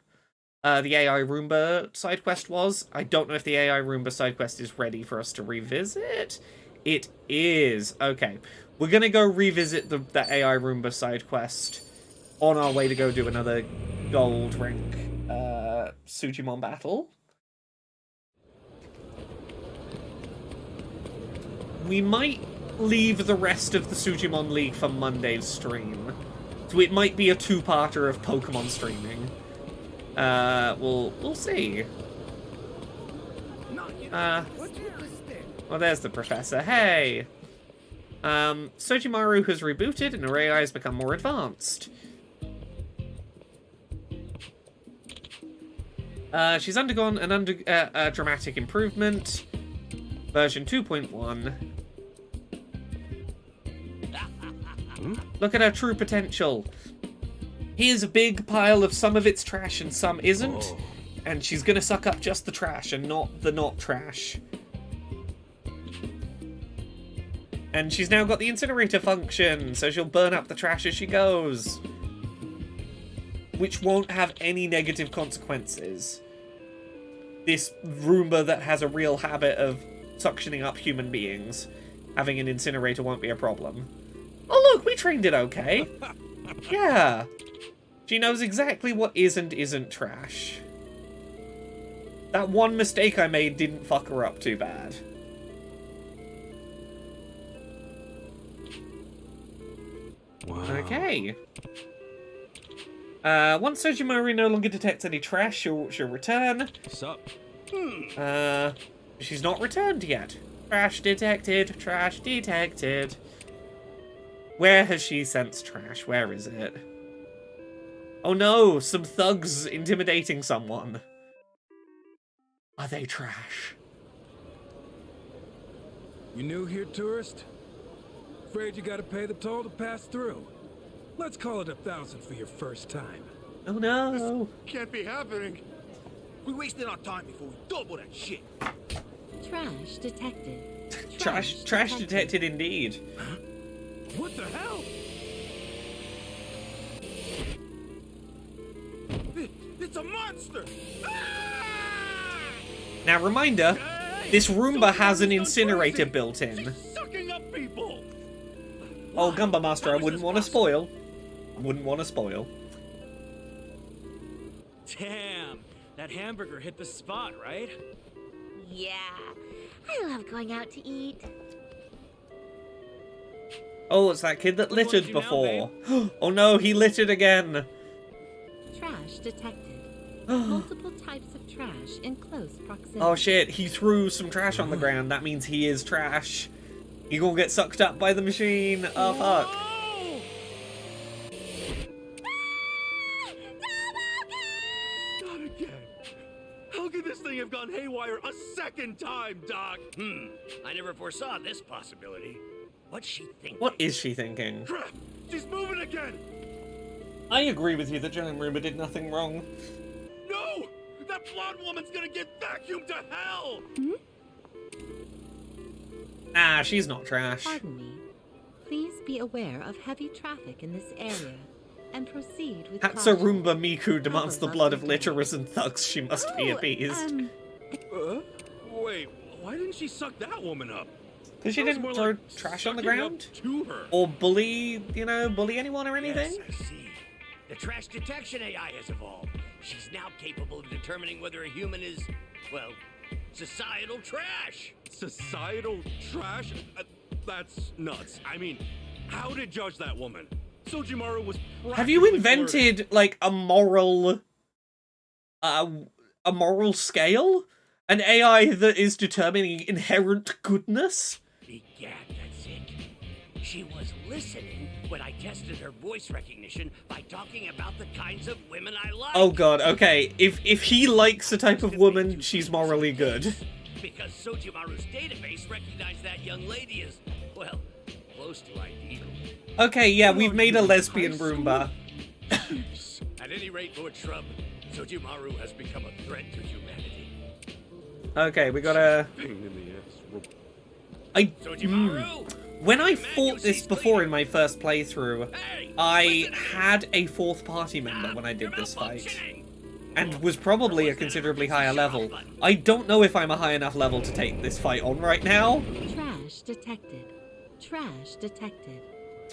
the AI Roomba side quest was. I don't know if the AI Roomba side quest is ready for us to revisit. It is. Okay. We're gonna go revisit the AI Roomba side quest on our way to go do another gold rank Sujimon battle. We might leave the rest of the Sujimon League for Monday's stream. So it might be a two-parter of Pokemon streaming. We'll see. Well, there's the professor. Hey! Sojimaru has rebooted and her AI has become more advanced. She's undergone a dramatic improvement. Version 2.1. Look at her true potential. Here's a big pile of some of its trash and some isn't. Oh. And she's gonna suck up just the trash and not the not trash. And she's now got the incinerator function, so she'll burn up the trash as she goes. Which won't have any negative consequences. This Roomba that has a real habit of suctioning up human beings, having an incinerator won't be a problem. Oh look, we trained it okay. Yeah. She knows exactly what is and isn't trash. That one mistake I made didn't fuck her up too bad. Wow. Okay. Once Sujimon no longer detects any trash, she'll return. Sup? She's not returned yet. Trash detected. Trash detected. Where has she sensed trash? Where is it? Oh no, some thugs intimidating someone. Are they trash? You new here, tourist? Afraid you gotta pay the toll to pass through. Let's call it 1,000 for your first time. Oh no. Can't be happening. We wasted our time before we double that shit. Trash detected. Trash detected indeed. What the hell? It's a monster! Now reminder, this Roomba has an incinerator built in. Sucking up people! Oh, Gumba Master, I wouldn't want to spoil. I wouldn't want to spoil. Damn, that hamburger hit the spot, right? Yeah, I love going out to eat. Oh, it's that kid that What do you littered wanna do before. Oh no, he littered again. Trash detected. Multiple types of trash in close proximity. Oh shit, he threw some trash on the ground. That means he is trash. He gonna get sucked up by the machine. Oh fuck. Not again. How could this thing have gone haywire a second time, Doc? I never foresaw this possibility. What's she thinking? What is she thinking? Crap! She's moving again! I agree with you that Giant Roomba did nothing wrong. No! That blonde woman's gonna get vacuumed to hell! Nah, she's not trash. Pardon me. Please be aware of heavy traffic in this area and proceed with caution. Roomba Miku demands the blood of litterers and thugs. She must be appeased. Wait, why didn't she suck that woman up? Because she Sounds didn't more throw like trash on the sucking up ground? to her. Or bully, bully anyone or anything? Yes, I see. The trash detection AI has evolved. She's now capable of determining whether a human is, well, societal trash. Societal trash? That's nuts. I mean, how to judge that woman? Sojimaru was Have you practically invented, like, a moral scale? An AI that is determining inherent goodness? Egad, that's it. She was listening when I tested her voice recognition by talking about the kinds of women I like. Oh god, okay. If he likes the type of woman, she's morally good. Because Sojimaru's database recognized that young lady as, well, close to ideal. Okay, yeah, we've made a lesbian Roomba. At any rate, Lord Shrub, Sojimaru has become a threat to humanity. Okay, we gotta... Pain in the ass. Sojimaru! When I fought this before in my first playthrough, I had a fourth party member when I did this fight. And was probably a considerably higher level. I don't know if I'm a high enough level to take this fight on right now. Trash detected. Trash detected.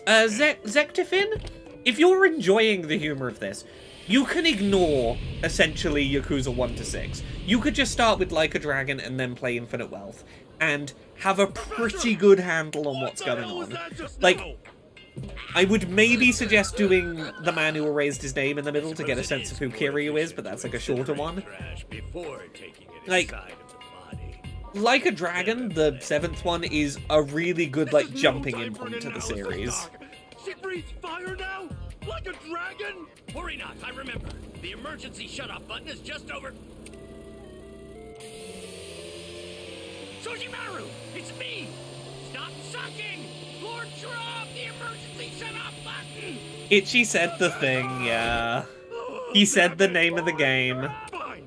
Zektifin, if you're enjoying the humor of this, you can ignore, essentially, Yakuza 1 to 6. You could just start with Like a Dragon and then play Infinite Wealth, and have a pretty good handle on what's going on. Like, I would maybe suggest doing The Man Who Erased His Name in the middle to get a sense of who Kiryu is, but that's like a shorter one. Like, Like a Dragon, the 7th one, is a really good, like, jumping in point to the series. She breathes fire now? Like a dragon? Worry not, I remember. The emergency shut-off button is just over... Sojimaru! It's me! Stop sucking! Lord Shrub, the emergency shut-off button! Itchy said the thing, yeah. He said the name of the game. Fine!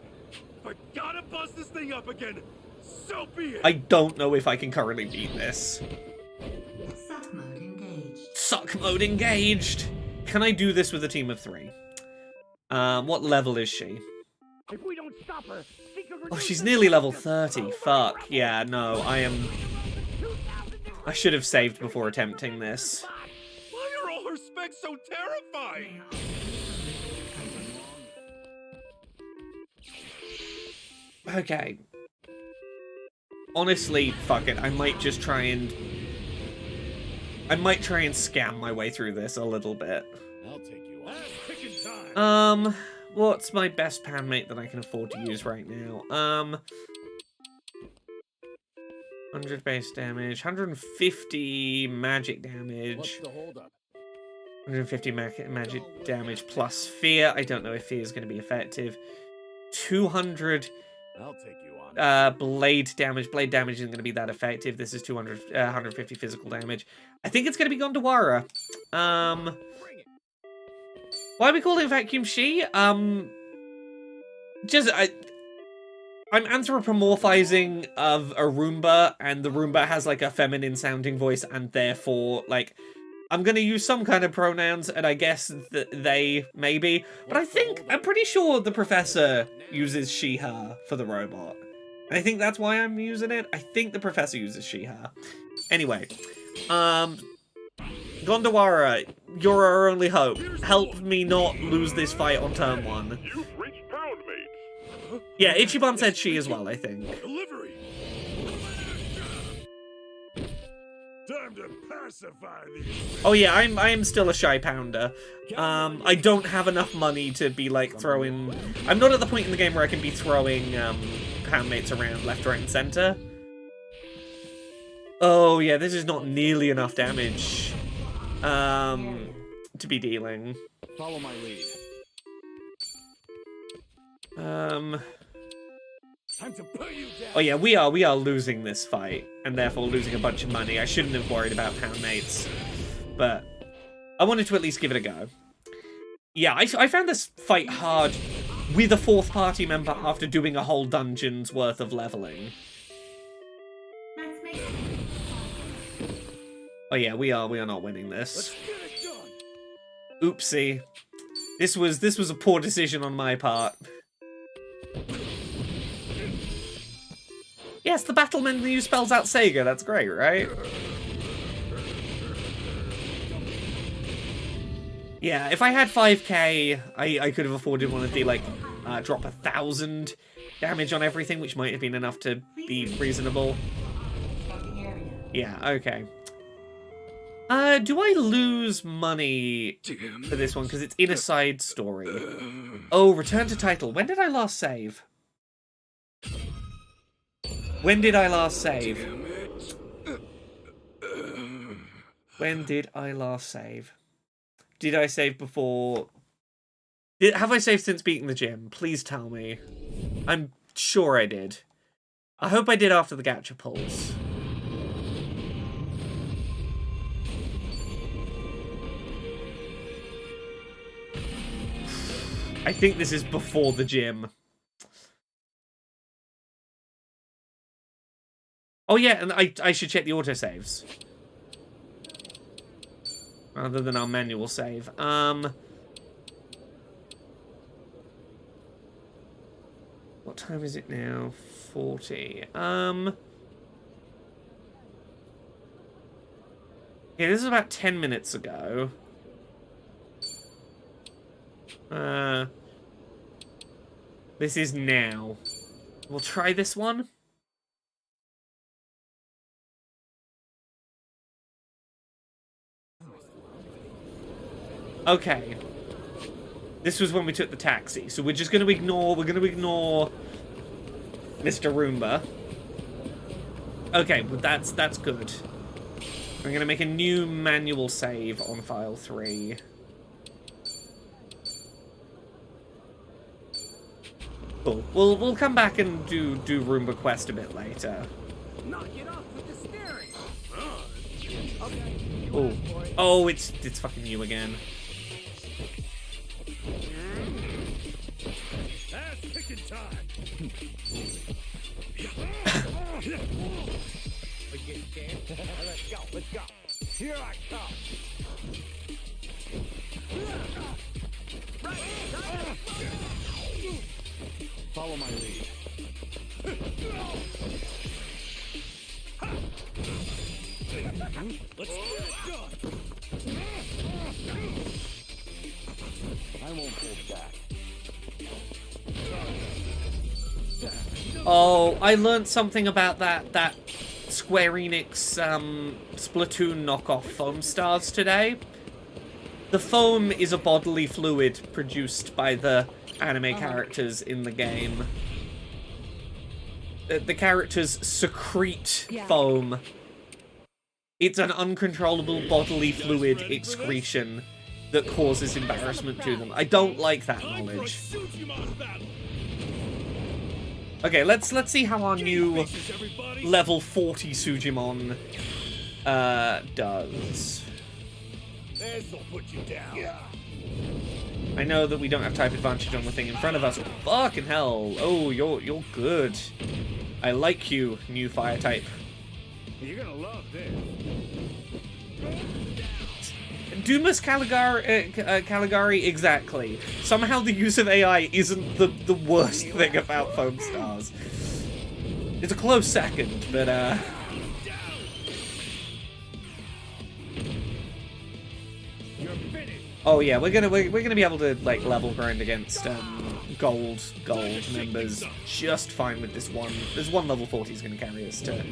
If I gotta bust this thing up again, so be it! I don't know if I can currently beat this. attack mode engaged. Can I do this with a team of 3? What level is she? If we don't stop her, Oh, she's nearly level 30. Fuck. Yeah, no, I should have saved before attempting this. Why are all her specs so terrifying? Okay. Honestly, fuck it. I might try and scam my way through this a little bit. I'll take you on. What's my best panmate that I can afford to use right now? 100 base damage, 150 magic damage. What's the holdup? 150 magic damage plus fear. I don't know if fear is going to be effective. 200 I'll take you on. blade damage. Blade damage isn't going to be that effective. This is 150 physical damage. I think it's going to be Gondawara. Why are we calling Vacuum she? I'm anthropomorphizing of a Roomba, and the Roomba has like a feminine sounding voice, and therefore, like, I'm gonna use some kind of pronouns, and I guess they, maybe. But I'm pretty sure the professor uses she, her for the robot. And I think that's why I'm using it. I think the professor uses she, her. Anyway, Gondawara, you're our only hope. Help me not lose this fight on turn 1. You've reached pound mates. Yeah, Ichiban said she as well, I think. Delivery. Time to pacify these. Oh yeah, I am still a shy pounder. I don't have enough money to be like throwing. I'm not at the point in the game where I can be throwing pound mates around left, right, and center. Oh yeah, this is not nearly enough damage to be dealing. Follow my lead. Time to put you down. Oh yeah, we are losing this fight, and therefore losing a bunch of money. I shouldn't have worried about pound mates, but I wanted to at least give it a go. Yeah, I found this fight hard with a 4th party member after doing a whole dungeon's worth of leveling. Oh yeah, we are not winning this. Oopsie. This was a poor decision on my part. Yes, the battle menu spells out Sega. That's great, right? Yeah, if I had 5k, I could have afforded one of the, like, drop 1,000 damage on everything, which might have been enough to be reasonable. Yeah, okay. Do I lose money for this one? Because it's in a side story. Oh, return to title. When did I last save? When did I last save? When did I last save? Did I save before? Have I saved since beating the gym? Please tell me. I'm sure I did. I hope I did after the gacha pulls. I think this is before the gym. Oh yeah, and I should check the autosaves. Rather than our manual save. What time is it now? 40. Yeah, this is about 10 minutes ago. This is now. We'll try this one. Okay. This was when we took the taxi, so we're just gonna ignore Mr. Roomba. Okay, but that's good. We're gonna make a new manual save on file 3. Cool. We'll come back and do Roomba quest a bit later. Knock it off with the steering. Oh, it's fucking you again. Ass kicking time. Let's go. Here I come. Follow my lead. Let's get it done. I won't hold back. Oh, I learned something about that Square Enix Splatoon knockoff foam stars today. The foam is a bodily fluid produced by the anime characters in the game. The characters secrete foam. It's an uncontrollable bodily fluid excretion that causes embarrassment to them. I don't like that knowledge. Okay, let's see how our new level 40 Sujimon does. This'll put you down. I know that we don't have type advantage on the thing in front of us. Fucking hell. Oh, you're good. I like you, new fire type. You're gonna love this. Dumas Caligari, exactly. Somehow the use of AI isn't the worst thing about foam stars. It's a close second, but oh yeah, we're gonna be able to like level grind against gold members just fine with this one. There's one level 40 is gonna carry us to.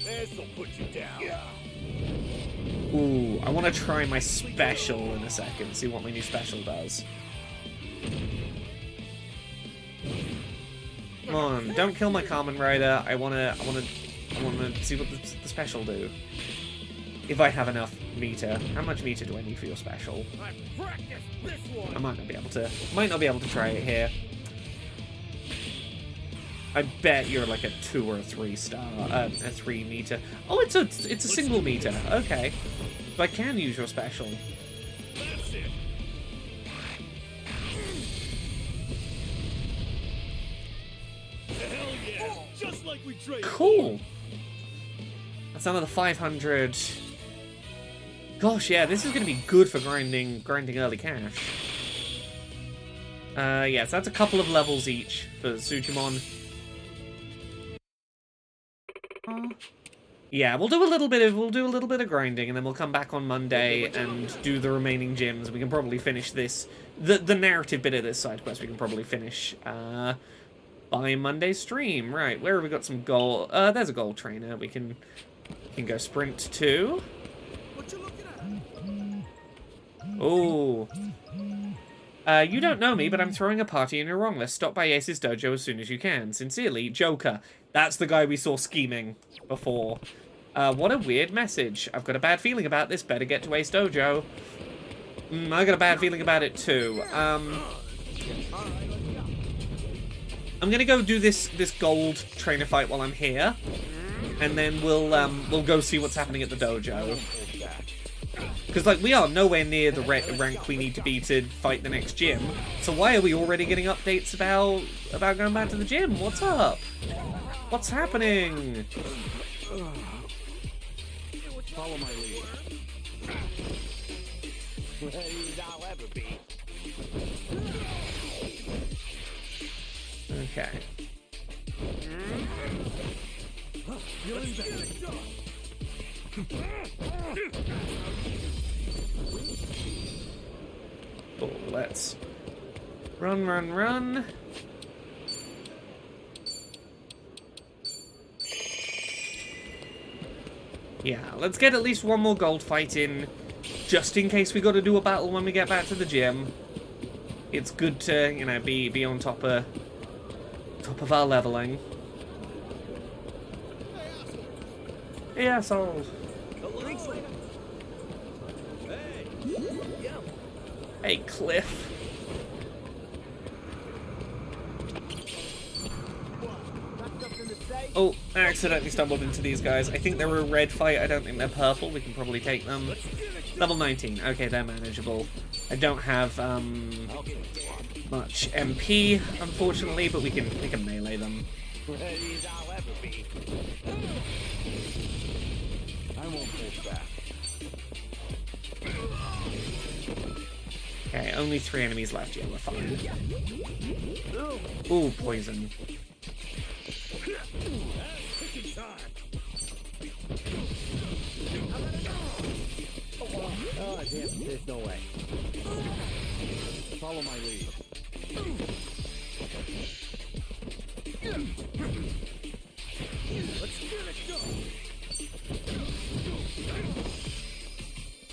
This'll put you down. Ooh, I want to try my special in a second. See what my new special does. Come on, don't kill my Kamen Rider. I wanna see what the special do. If I have enough meter. How much meter do I need for your special? I might not be able to try it here. I bet you're like a 2 or a 3 star, a 3 meter. Oh, it's a single meter. Okay, so I can use your special. That's it. Hell yeah! Just like we traded. Cool. That's another 500. Gosh, yeah, this is gonna be good for grinding early cash. Yeah, so that's a couple of levels each for Sujimon. Yeah, we'll do a little bit of grinding, and then we'll come back on Monday and do the remaining gyms. We can probably finish this, the narrative bit of this side quest. We can probably finish by Monday's stream. Right, where have we got some gold? There's a gold trainer. We can go sprint to. What you looking at? Oh. You don't know me, but I'm throwing a party and you're wrong. Let's stop by Ace's dojo as soon as you can. Sincerely, Joker. That's the guy we saw scheming before. What a weird message. I've got a bad feeling about this. Better get to Ace Dojo. I got a bad feeling about it too. I'm gonna go do this gold trainer fight while I'm here, and then we'll go see what's happening at the dojo. Because, like, we are nowhere near the rank we need to be to fight the next gym. So why are we already getting updates about going back to the gym? What's up? What's happening? Follow my lead. Ready I'll ever be. Okay. Oh, let's run. Yeah, let's get at least one more gold fight in, just in case we got to do a battle when we get back to the gym. It's good to, you know, be on top of our leveling. Hey, asshole. Hey, Cliff. Oh, I accidentally stumbled into these guys. I think they were a red fight. I don't think they're purple. We can probably take them. Level 19. Okay, they're manageable. I don't have much MP, unfortunately, but we can melee them. Ready as I'll ever be. I won't hold back. Okay, only 3 enemies left. Yeah, we're fine. Ooh, poison. Oh, damn, there's no way. Follow my lead. Let's get it done.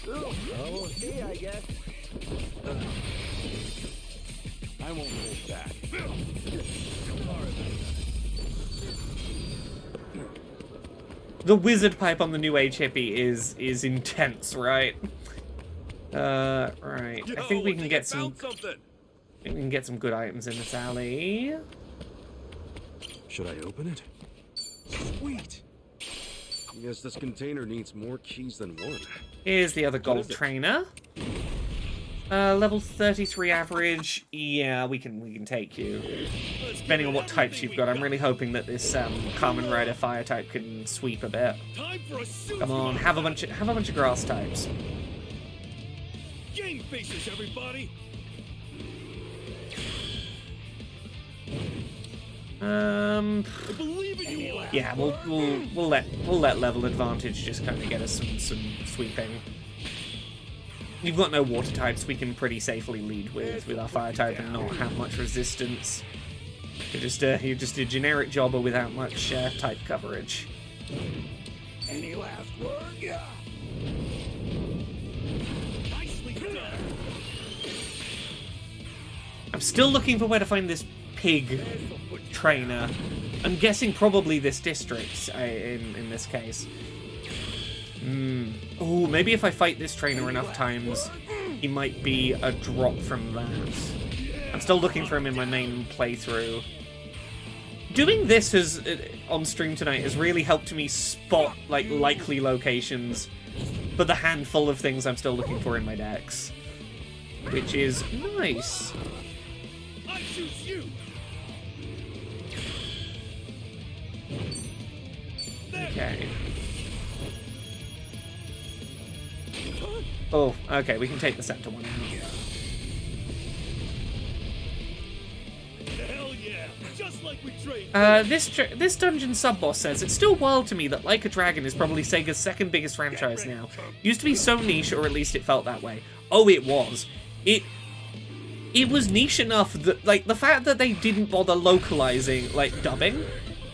Oh, we'll see, I guess. I won't hold back. The wizard pipe on the New Age hippie is intense, right? Right. I think we can get some. I think we can get some good items in this alley. Should I open it? Sweet. I guess this container needs more keys than one. Here's the other gold trainer. Level 33 average. Yeah, we can take you. Depending on what types you've got, I'm really hoping that this Kamen Rider fire type can sweep a bit. Come on, have a bunch of grass types. Game faces, everybody. Yeah, we'll let level advantage just kind of get us some sweeping. You've got no water types, we can pretty safely lead with our fire type and not have much resistance. You're just a generic jobber without much type coverage. Any last word? Yeah. Nicely done. I'm still looking for where to find this pig trainer. I'm guessing probably this district in this case. Oh, maybe if I fight this trainer enough times, he might be a drop from that. I'm still looking for him in my main playthrough. Doing this on stream tonight has really helped me spot like likely locations for the handful of things I'm still looking for in my decks, which is nice. I choose you. Okay. Oh, okay, we can take the center one out. Hell yeah, just like we trained. This dungeon sub-boss says, it's still wild to me that Like a Dragon is probably Sega's second biggest franchise now. Used to be so niche, or at least it felt that way. Oh, it was. It was niche enough that, like, the fact that they didn't bother localizing, like, dubbing,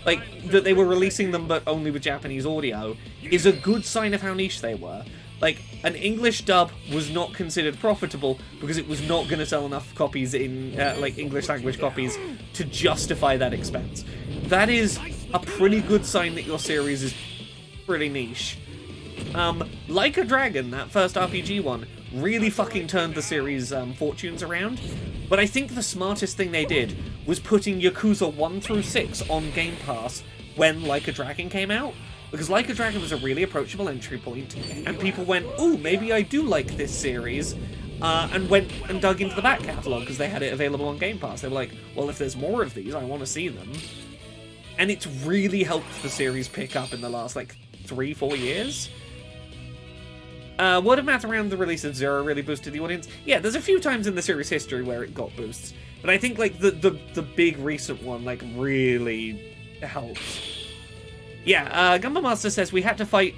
like, that they were releasing them but only with Japanese audio, is a good sign of how niche they were. Like, an English dub was not considered profitable because it was not going to sell enough copies in, like, English language copies to justify that expense. That is a pretty good sign that your series is pretty niche. Like a Dragon, that first RPG one, really fucking turned the series' fortunes around. But I think the smartest thing they did was putting Yakuza 1 through 6 on Game Pass when Like a Dragon came out. Because Like a Dragon was a really approachable entry point, and people went, ooh, maybe I do like this series, and went and dug into the back catalogue because they had it available on Game Pass. They were like, well, if there's more of these, I want to see them. And it's really helped the series pick up in the last, like, 3-4 years. Word of mouth around the release of Zero really boosted the audience. Yeah, there's a few times in the series history where it got boosts, but I think, like, the big recent one, like, really helped. Yeah, Gumbo Master says we had to fight,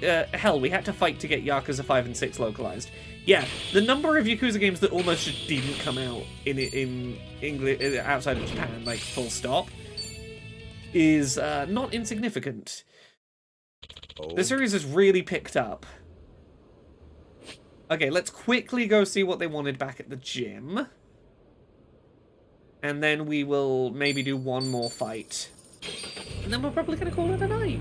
we had to fight to get Yakuza 5 and 6 localized. Yeah, the number of Yakuza games that almost just didn't come out in English, outside of Japan, like, full stop, is not insignificant. The series has really picked up. Okay, let's quickly go see what they wanted back at the gym. And then we will maybe do one more fight. And then we're probably going to call it a night.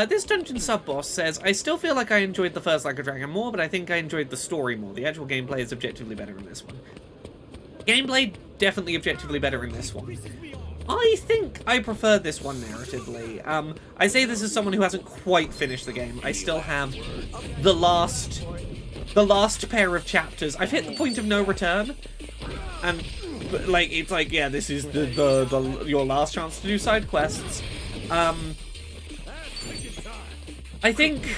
This dungeon sub-boss says, I still feel like I enjoyed the first Like a Dragon more, but I think I enjoyed the story more. The actual gameplay is objectively better in this one. Gameplay, definitely objectively better in this one. I think I prefer this one narratively. I say this as someone who hasn't quite finished the game. I still have the last pair of chapters. I've hit the point of no return, and like it's like, yeah, this is your last chance to do side quests. I think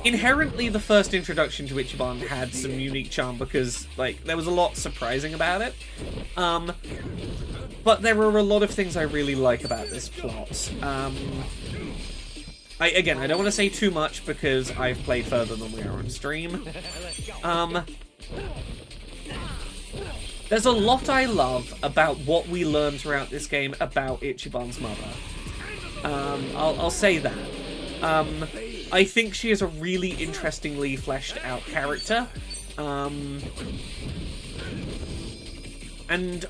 inherently the first introduction to Ichiban had some unique charm because, like, there was a lot surprising about it. But there are a lot of things I really like about this plot. I don't want to say too much because I've played further than we are on stream. There's a lot I love about what we learn throughout this game about Ichiban's mother. I'll say that. I think she is a really interestingly fleshed out character. And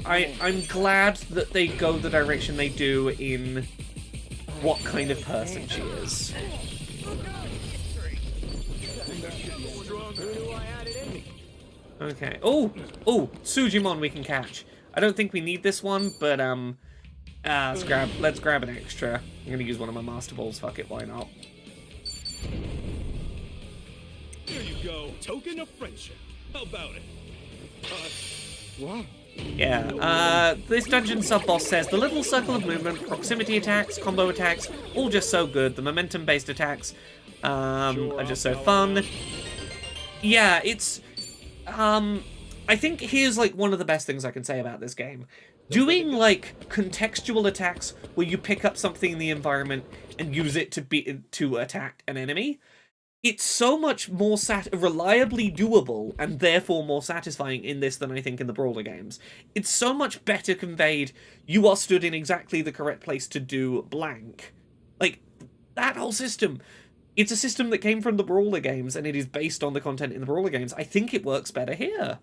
I'm glad that they go the direction they do in what kind of person she is. Okay. Oh, Sujimon we can catch. I don't think we need this one, but let's grab an extra. I'm gonna use one of my master balls. Fuck it, why not? Here you go. Token of friendship. How about it? What? Yeah, this dungeon sub-boss says the little circle of movement, proximity attacks, combo attacks, all just so good. The momentum-based attacks are just so fun. Yeah, it's... I think here's, like, one of the best things I can say about this game. Doing, like, contextual attacks where you pick up something in the environment and use it to attack an enemy, it's so much more reliably doable and therefore more satisfying in this than I think in the Brawler games. It's so much better conveyed, you are stood in exactly the correct place to do blank. Like, that whole system, it's a system that came from the Brawler games and it is based on the content in the Brawler games. I think it works better here.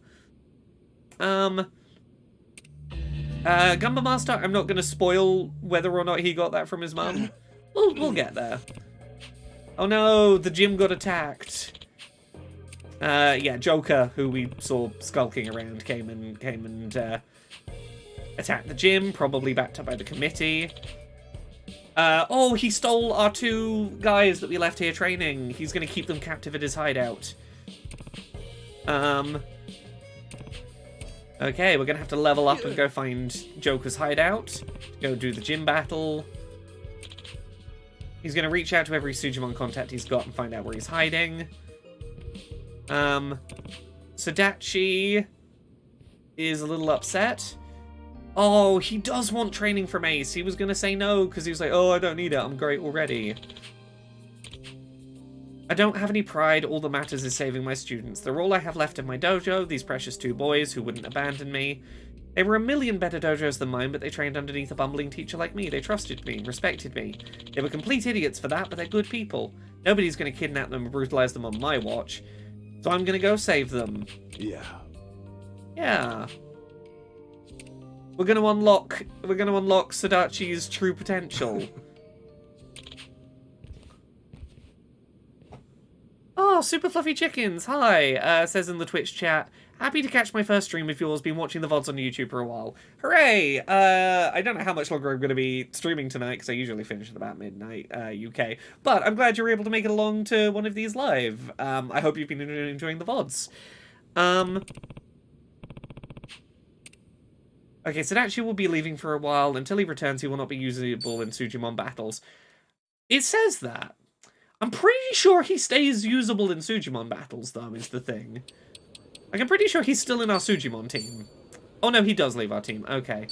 Gumba Master, I'm not going to spoil whether or not he got that from his mum. We'll get there. Oh no, the gym got attacked. Yeah, Joker, who we saw skulking around, came and attacked the gym, probably backed up by the committee. Oh, he stole our 2 guys that we left here training. He's going to keep them captive at his hideout. Okay, we're going to have to level up and go find Joker's hideout. Go do the gym battle. He's going to reach out to every Sujimon contact he's got and find out where he's hiding. Sadachi is a little upset. Oh, he does want training from Ace. He was going to say no because he was like, oh, I don't need it. I'm great already. I don't have any pride. All that matters is saving my students. They're all I have left in my dojo, these precious 2 boys who wouldn't abandon me. They were a million better dojos than mine, but they trained underneath a bumbling teacher like me. They trusted me, respected me. They were complete idiots for that, but they're good people. Nobody's going to kidnap them or brutalize them on my watch. So I'm going to go save them. Yeah. Yeah. We're going to unlock Sadachi's true potential. Oh, Super Fluffy Chickens, hi, says in the Twitch chat, happy to catch my first stream of yours, been watching the VODs on YouTube for a while. Hooray! I don't know how much longer I'm going to be streaming tonight, because I usually finish at about midnight, UK, but I'm glad you were able to make it along to one of these live. I hope you've been enjoying the VODs. Okay, Sadachi will be leaving for a while. Until he returns, he will not be usable in Sujimon battles. It says that. I'm pretty sure he stays usable in Sujimon battles, though, is the thing. Like, I'm pretty sure he's still in our Sujimon team. Oh, no, he does leave our team. Okay.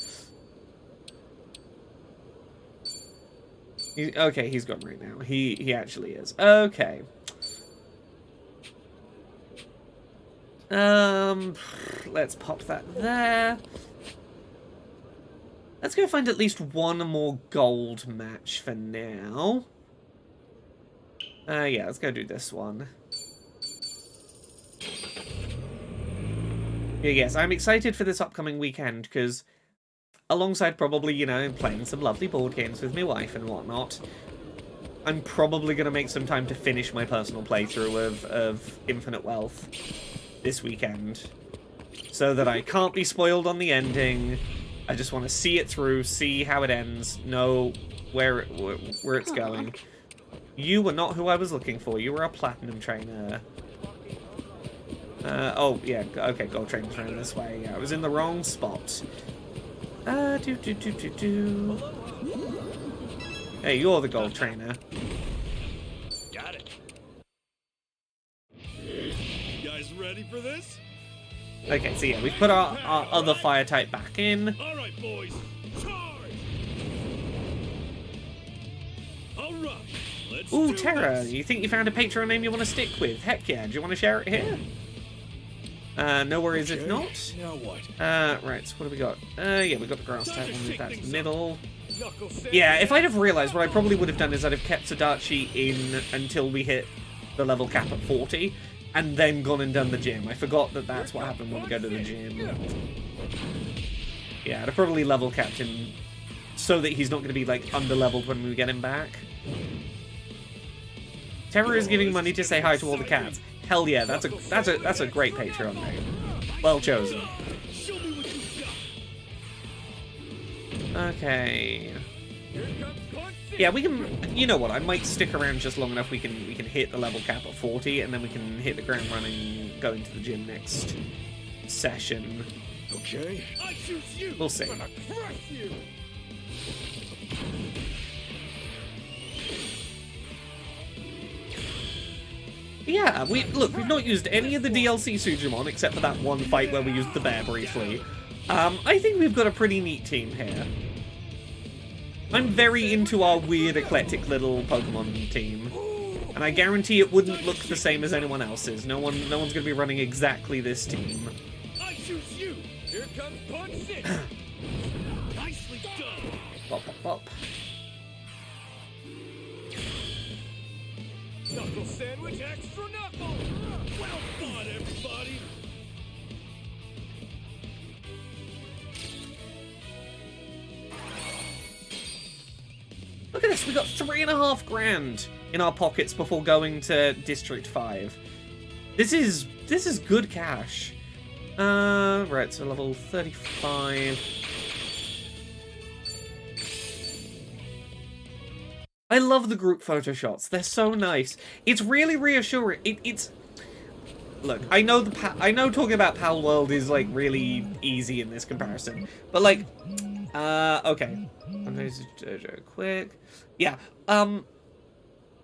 Okay, he's gone right now. He actually is. Okay. Let's pop that there. Let's go find at least one more gold match for now. Yeah, let's go do this one. Yeah, yes, I'm excited for this upcoming weekend, because alongside probably, you know, playing some lovely board games with my wife and whatnot, I'm probably going to make some time to finish my personal playthrough of Infinite Wealth this weekend, so that I can't be spoiled on the ending. I just want to see it through, see how it ends, know where it's going. You were not who I was looking for. You were a platinum trainer. Oh, yeah, okay, gold trainer this way. Yeah, I was in the wrong spot. Hey, you're the gold trainer. Got it. ready for this? Okay, so yeah, we've put our other fire type back in. All right, boys. Charge! All right. Let's Ooh, do Terra, this. you think you found a Patreon name you want to stick with? Heck yeah, do you want to share it here? No worries if not. Now what? Right, so what do we got? Yeah, we got the grass type, we'll move that to the middle. Yeah, if I'd have realized, what I probably would have done is I'd have kept Sadachi in until we hit the level cap at 40, and then gone and done the gym. I forgot that that's what happened when we go to the gym. Yeah, I'd have probably level capped him so that he's not going to be, like, under-leveled when we get him back. Terror is giving money to say hi to all the cats. Hell yeah, that's a great Patreon name. Well chosen. Okay. Yeah, we can. You know what? I might stick around just long enough. We can hit the level cap at 40, and then we can hit the ground running, go into the gym next session. Okay. I choose you. We'll see. I'm gonna crush you. Yeah, we've not used any of the DLC Sujimon except for that one fight where we used the bear briefly. I think we've got a pretty neat team here. I'm very into our weird, eclectic little Pokemon team. And I guarantee it wouldn't look the same as anyone else's. No one's gonna be running exactly this team. I choose you. Here comes Punch City. Nicely done. Bop, bop, bop. Knuckle sandwich, extra knuckle. Well done, everybody. Look at this, we got 3.5 grand in our pockets before going to District 5. This is good cash. Right, so level 35. I love the group photo shots. They're so nice. It's really reassuring. It's look. I know talking about Pal World is like really easy in this comparison, but like, okay. I'm going to quick. Yeah.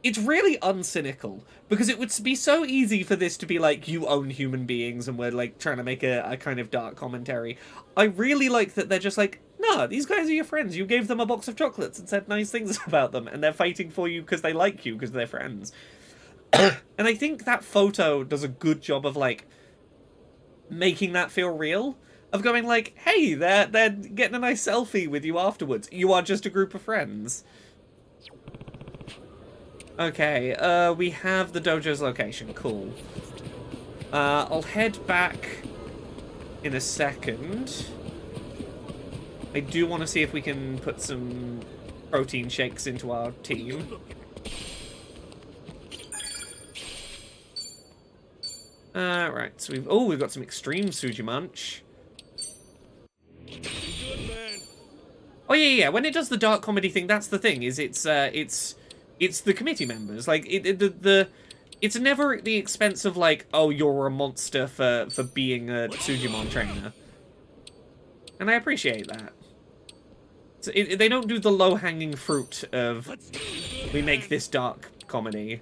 It's really uncynical because it would be so easy for this to be like you own human beings and we're like trying to make a kind of dark commentary. I really like that they're just like, no, these guys are your friends. You gave them a box of chocolates and said nice things about them, and they're fighting for you because they like you because they're friends. And I think that photo does a good job of like making that feel real. Of going like, hey, they're getting a nice selfie with you afterwards. You are just a group of friends. Okay, we have the dojo's location. Cool. I'll head back in a second. I do want to see if we can put some protein shakes into our team. Right, so we've got some extreme Sujimunch. Oh yeah, when it does the dark comedy thing, that's the thing. Is it's the committee members. Like it's never at the expense of like, oh, you're a monster for being a Sujimon trainer, and I appreciate that. So they don't do the low-hanging fruit of we make this dark comedy.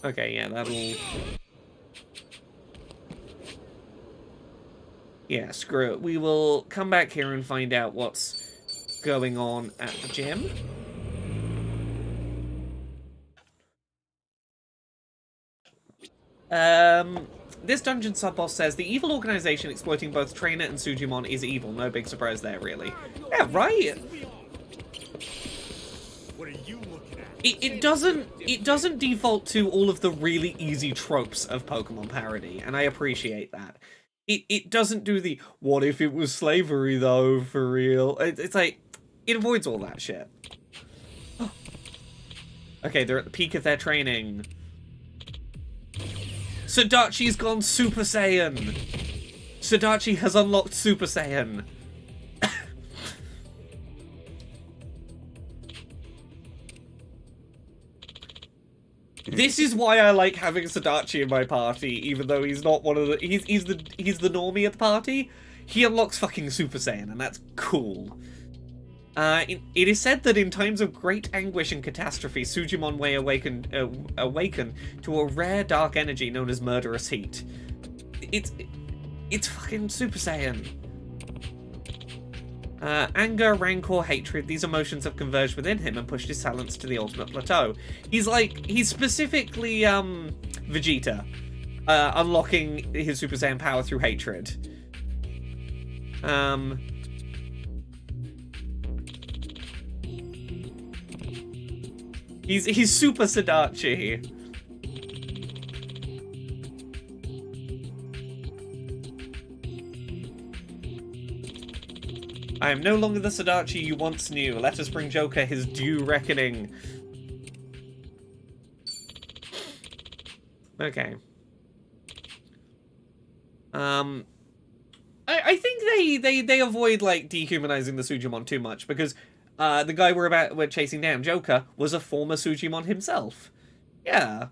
Okay, yeah, that'll. Yeah, screw it. We will come back here and find out what's going on at the gym. This dungeon sub-boss says, the evil organization exploiting both Trainer and Sujimon is evil. No big surprise there, really. Yeah, right? What are you looking at? It doesn't default to all of the really easy tropes of Pokemon parody, and I appreciate that. It doesn't do the, what if it was slavery, though, for real? It's like, it avoids all that shit. Okay, they're at the peak of their training. Sadachi's gone Super Saiyan! Sadachi has unlocked Super Saiyan. This is why I like having Sadachi in my party, even though he's not one of the he's the normie at the party. He unlocks fucking Super Saiyan, and that's cool. It is said that in times of great anguish and catastrophe, Sujimon may awaken to a rare dark energy known as murderous heat. It's fucking Super Saiyan. Anger, rancor, hatred, these emotions have converged within him and pushed his talents to the ultimate plateau. He's specifically, Vegeta, unlocking his Super Saiyan power through hatred. He's Super Sadachi. I am no longer the Sadachi you once knew. Let us bring Joker his due reckoning. Okay. I think they avoid, like, dehumanizing the Sujimon too much, because the guy we're chasing down, Joker, was a former Sujimon himself. Yeah.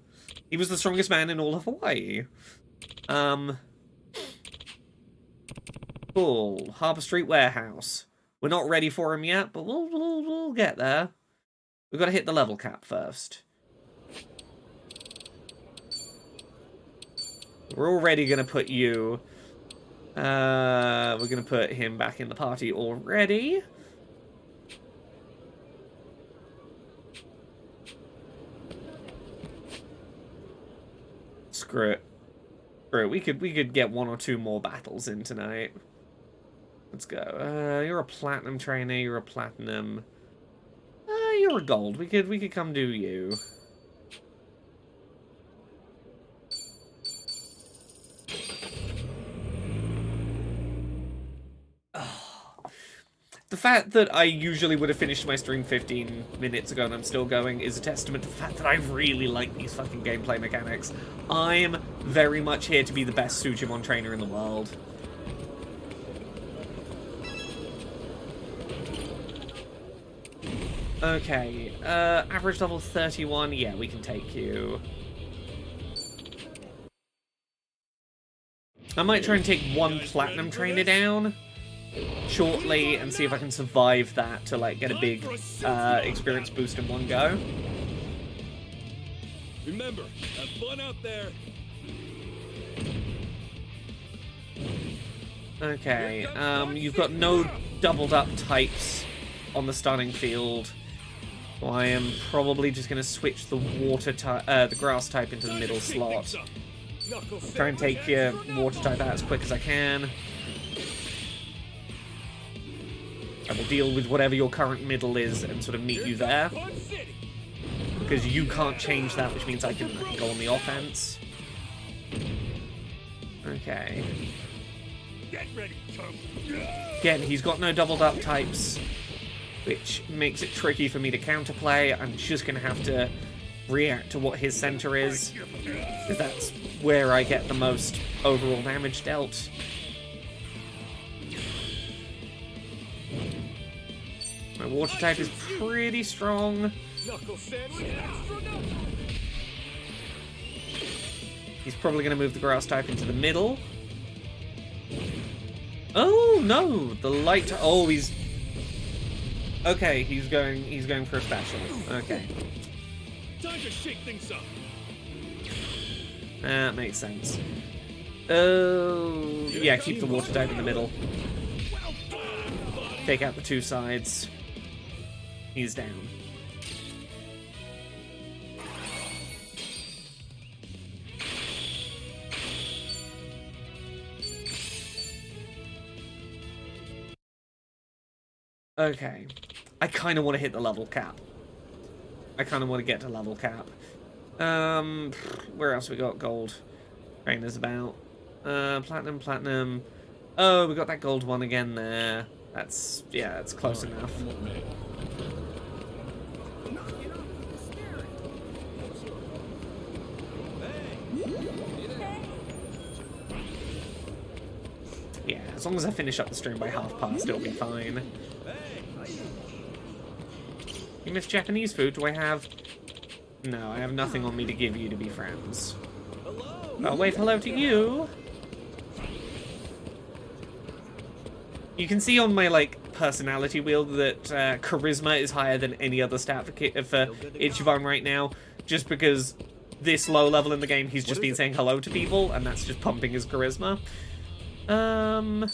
He was the strongest man in all of Hawaii. Cool. Harbor Street Warehouse. We're not ready for him yet, but we'll get there. We've got to hit the level cap first. We're already going to put you... we're going to put him back in the party already. Screw it. Screw it. We could get 1 or 2 more battles in tonight. Let's go. You're a platinum trainer. You're a platinum. You're a gold. We could come do you. The fact that I usually would have finished my stream 15 minutes ago and I'm still going is a testament to the fact that I really like these fucking gameplay mechanics. I'm very much here to be the best Sujimon trainer in the world. Okay, average level 31, yeah, we can take you. I might try and take 1 platinum trainer down shortly and see if I can survive that to, like, get a big experience boost in one go. Remember, have fun out there. Okay, you've got no doubled up types on the starting field. So I am probably just going to switch the the grass type into the middle slot. Try and take your water type out as quick as I can. I will deal with whatever your current middle is and sort of meet you there. Because you can't change that, which means I can go on the offense. Okay. Again, he's got no doubled up types, which makes it tricky for me to counterplay. I'm just going to have to react to what his center is, because that's where I get the most overall damage dealt. My water type is pretty strong. He's probably going to move the grass type into the middle. Oh no, the light. Oh, he's okay. He's going for a special. Okay. Time to shake things up. That makes sense. Oh, yeah. Keep the water type in the middle. Take out the 2 sides. He's down. Okay. I kind of want to hit the level cap. I kind of want to get to level cap. Where else we got gold? Trainers about. Platinum. Oh, we got that gold one again there. That's, yeah, that's close enough. Yeah, as long as I finish up the stream by past, it'll be fine. You miss Japanese food? Do I have... No, I have nothing on me to give you to be friends. I'll wave hello to you. You can see on my, like, personality wheel that charisma is higher than any other stat for Ichiban right now, just because this low level in the game, he's just been saying hello to people, and that's just pumping his charisma. I'm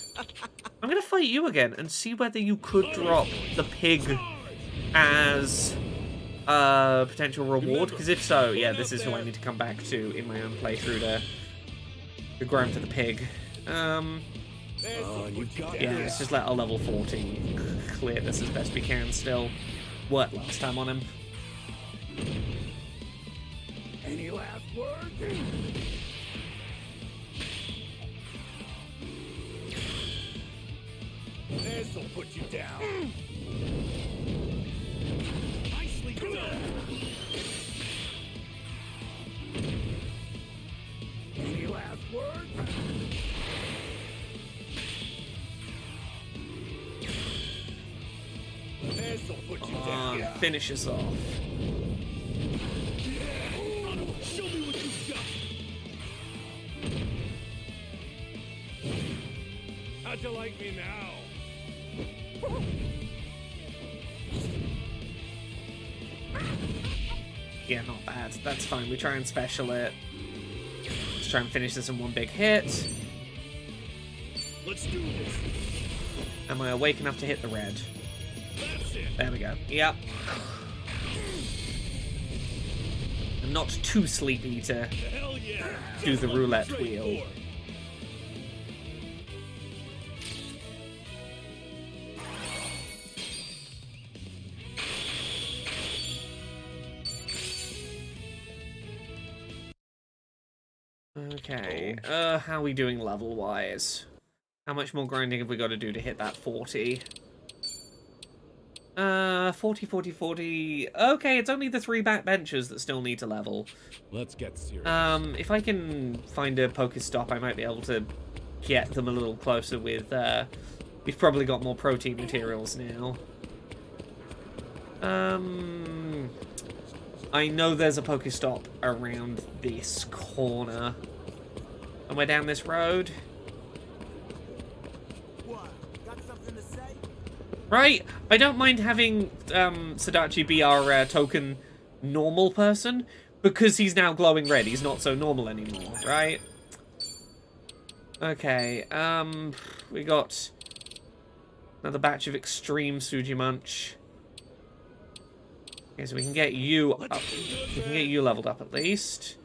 gonna fight you again and see whether you could drop the pig as a potential reward, because if so, yeah, this is who I need to come back to in my own playthrough to grind for the pig. Yeah, let's just let our level 14 clear this as best we can still. Worked last time on him. Any last words? This'll put you down. Nicely done. Any last words? This'll put you down. Finish us off. Show me what you got. How'd you like me now? Yeah, not bad. That's fine. We try and special it. Let's try and finish this in one big hit. Let's do this. Am I awake enough to hit the red? That's it. There we go. Yep. I'm not too sleepy to Hell yeah. do the roulette Straight wheel. forward. Okay, how are we doing level-wise? How much more grinding have we got to do to hit that 40? 40, 40, 40... Okay, it's only the 3 backbenchers that still need to level. Let's get serious. If I can find a Pokestop, I might be able to get them a little closer with, we've probably got more protein materials now. I know there's a Pokestop around this corner. Am I down this road? What? Got something to say? Right, I don't mind having Sadachi be our token normal person, because he's now glowing red. He's not so normal anymore, right? Okay, we got another batch of extreme Sujimunch. Okay, so we can get you up. We can get you leveled up at least.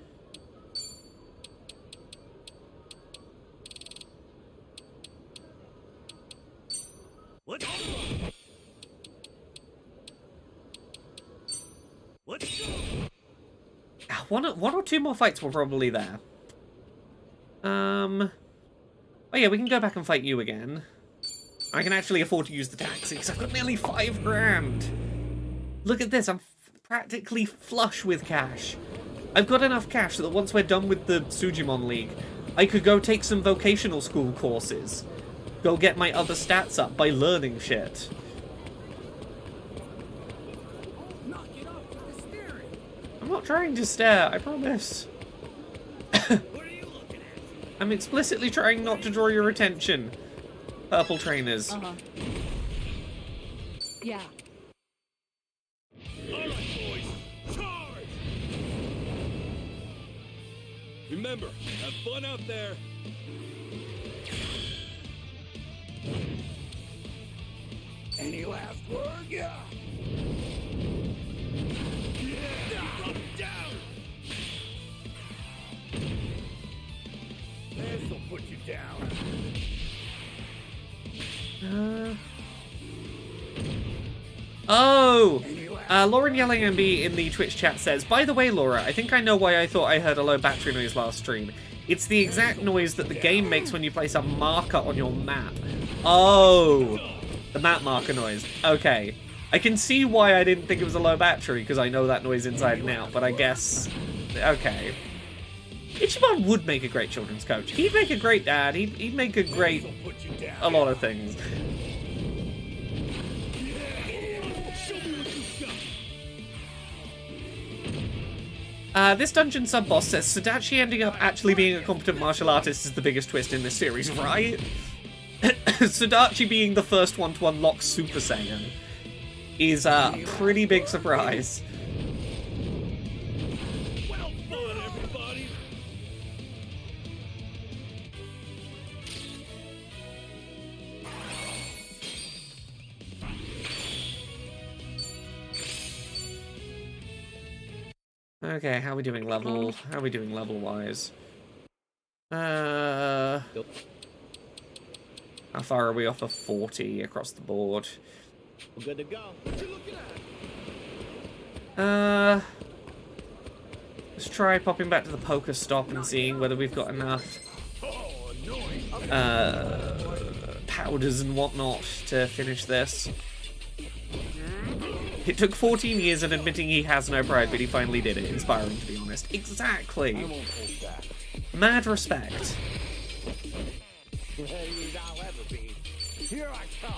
Let's go. Let's go. One or two more fights were probably there. Oh yeah, we can go back and fight you again. I can actually afford to use the taxi because I've got nearly 5 grand. Look at this, I'm practically flush with cash. I've got enough cash so that once we're done with the Sujimon League, I could go take some vocational school courses. Go get my other stats up by learning shit. Knock it off with the steering. I'm not trying to stare, I promise. What are you looking at? I'm explicitly trying not to draw your attention. Purple trainers. Yeah. All right, boys. Charge! Remember, have fun out there. Any last word? Yeah. Drop down. This'll put you down. Oh! Lauren Yelling MB in the Twitch chat says, by the way, Laura, I think I know why I thought I heard a low battery noise last stream. It's the exact noise that the game makes when you place a marker on your map. Oh! The map marker noise. Okay. I can see why I didn't think it was a low battery, because I know that noise inside and out, but I guess... Okay. Ichiban would make a great children's coach. He'd make a great dad. He'd make a great... a lot of things. This dungeon sub-boss says, Sadachi ending up actually being a competent martial artist is the biggest twist in this series, right? Sudachi being the first one to unlock Super Saiyan is a pretty big surprise. Well done, everybody. Okay, how are we doing level? How are we doing level-wise? How far are we off of 40 across the board? We're good to go. Let's try popping back to the poker stop and seeing whether we've got enough powders and whatnot to finish this. It took 14 years of admitting he has no pride, but he finally did it. Inspiring, to be honest. Exactly. Mad respect. I'll ever be. Here I come.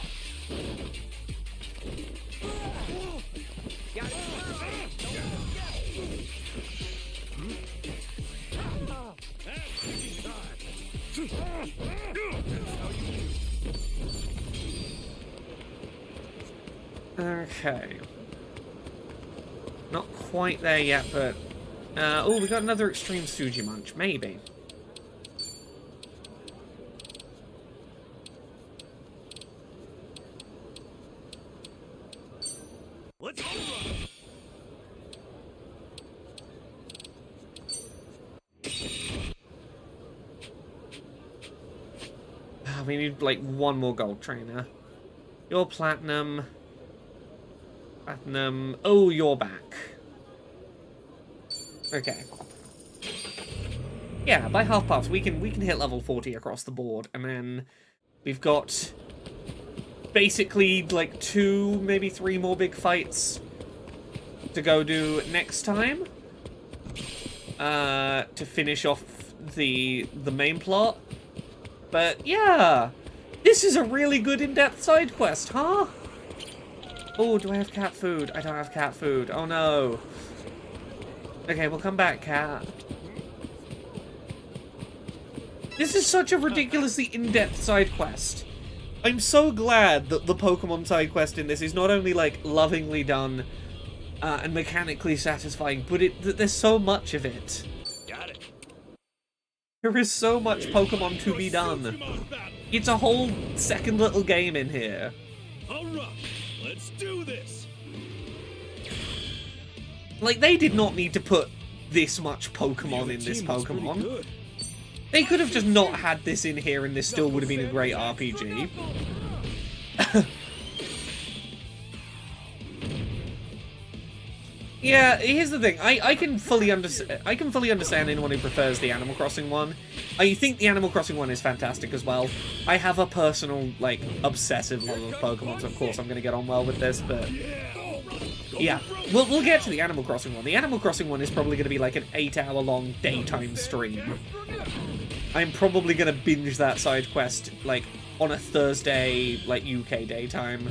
Okay. Not quite there yet, but... oh, we got another extreme Sujimon, maybe. Let's go. We need, like, one more gold trainer. You're platinum. Platinum. Oh, you're back. Okay. Yeah, by half past, we can hit level 40 across the board, and then we've got basically, like, 2, maybe 3 more big fights to go do next time. To finish off the main plot. But, yeah, this is a really good in-depth side quest, huh? Oh, do I have cat food? I don't have cat food. Oh, no. Okay, we'll come back, cat. This is such a ridiculously in-depth side quest. I'm so glad that the Pokemon side quest in this is not only, like, lovingly done and mechanically satisfying, but that there's so much of it. Got it. There is so much Pokemon to be done. It's a whole second little game in here. Alright, let's do this. Like, they did not need to put this much Pokemon in this Pokemon. They could have just not had this in here and this still would have been a great RPG. Yeah, here's the thing. I can fully understand anyone who prefers the Animal Crossing one. I think the Animal Crossing one is fantastic as well. I have a personal, like, obsessive love of Pokemon, so of course I'm going to get on well with this, but... Yeah, we'll get to the Animal Crossing one. The Animal Crossing one is probably going to be like an 8-hour-long daytime stream. I'm probably going to binge that side quest, like, on a Thursday, like, UK daytime.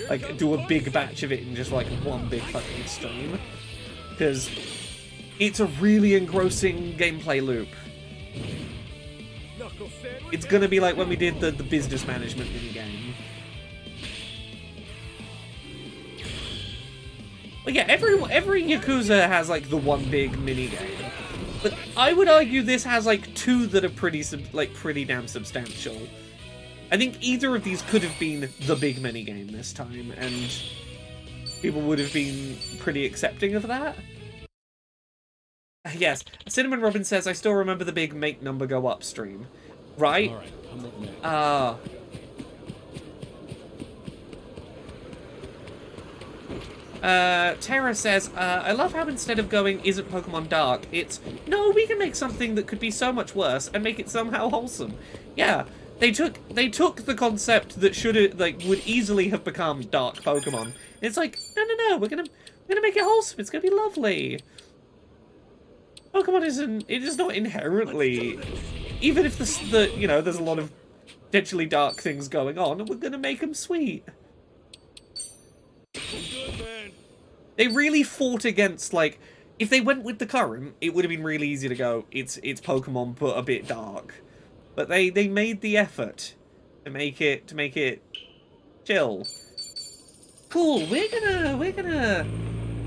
Like, do a big batch of it in just, like, one big fucking stream. Because it's a really engrossing gameplay loop. It's gonna be like when we did the business management minigame. But yeah, every Yakuza has, like, the one big minigame. But I would argue this has, like, 2 that are pretty damn substantial. I think either of these could have been the big minigame this time, and people would have been pretty accepting of that. Yes, Cinnamon Robin says, I still remember the big make number go up stream. Right? Alright, I'm looking at Tara says, I love how instead of going, isn't Pokemon dark, it's, no, we can make something that could be so much worse and make it somehow wholesome. Yeah. They took the concept that would easily have become dark Pokemon. And it's like, no, we're gonna make it wholesome. It's gonna be lovely. Pokemon is not inherently, even if there's a lot of potentially dark things going on, we're gonna make them sweet. Good, man. They really fought against, like, if they went with the current, it would have been really easy to go, it's Pokemon but a bit dark. But they made the effort. to make it chill. Cool. We're gonna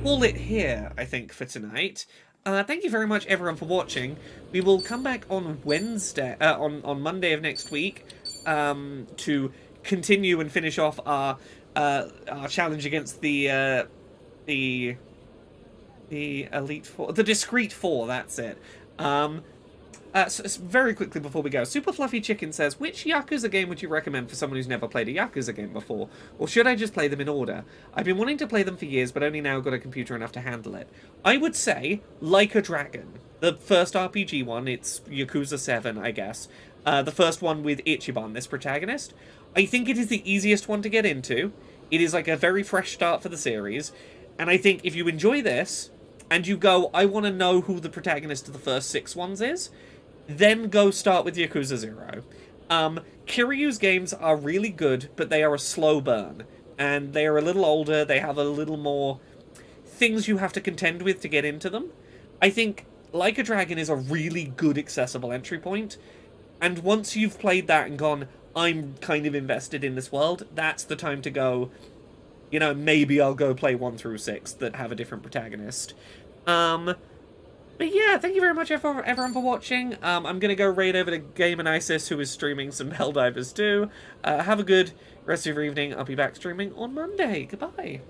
call it here, I think, for tonight. Thank you very much, everyone, for watching. We will come back on Wednesday, on Monday of next week, to continue and finish off our challenge against the Elite Four, the Discreet Four. That's it. So very quickly before we go, Super Fluffy Chicken says, which Yakuza game would you recommend for someone who's never played a Yakuza game before? Or should I just play them in order? I've been wanting to play them for years, but only now got a computer enough to handle it. I would say, Like a Dragon. The first RPG one, it's Yakuza 7, I guess. The first one with Ichiban, this protagonist. I think it is the easiest one to get into. It is like a very fresh start for the series. And I think if you enjoy this, and you go, I want to know who the protagonist of the first 6 ones is, then go start with Yakuza 0. Kiryu's games are really good, but they are a slow burn. And they are a little older, they have a little more things you have to contend with to get into them. I think Like a Dragon is a really good accessible entry point. And once you've played that and gone, I'm kind of invested in this world, that's the time to go, you know, maybe I'll go play 1 through 6 that have a different protagonist. But yeah, thank you very much everyone for watching. I'm going to go raid over to Game and Isis, who is streaming some Helldivers too. Have a good rest of your evening. I'll be back streaming on Monday. Goodbye.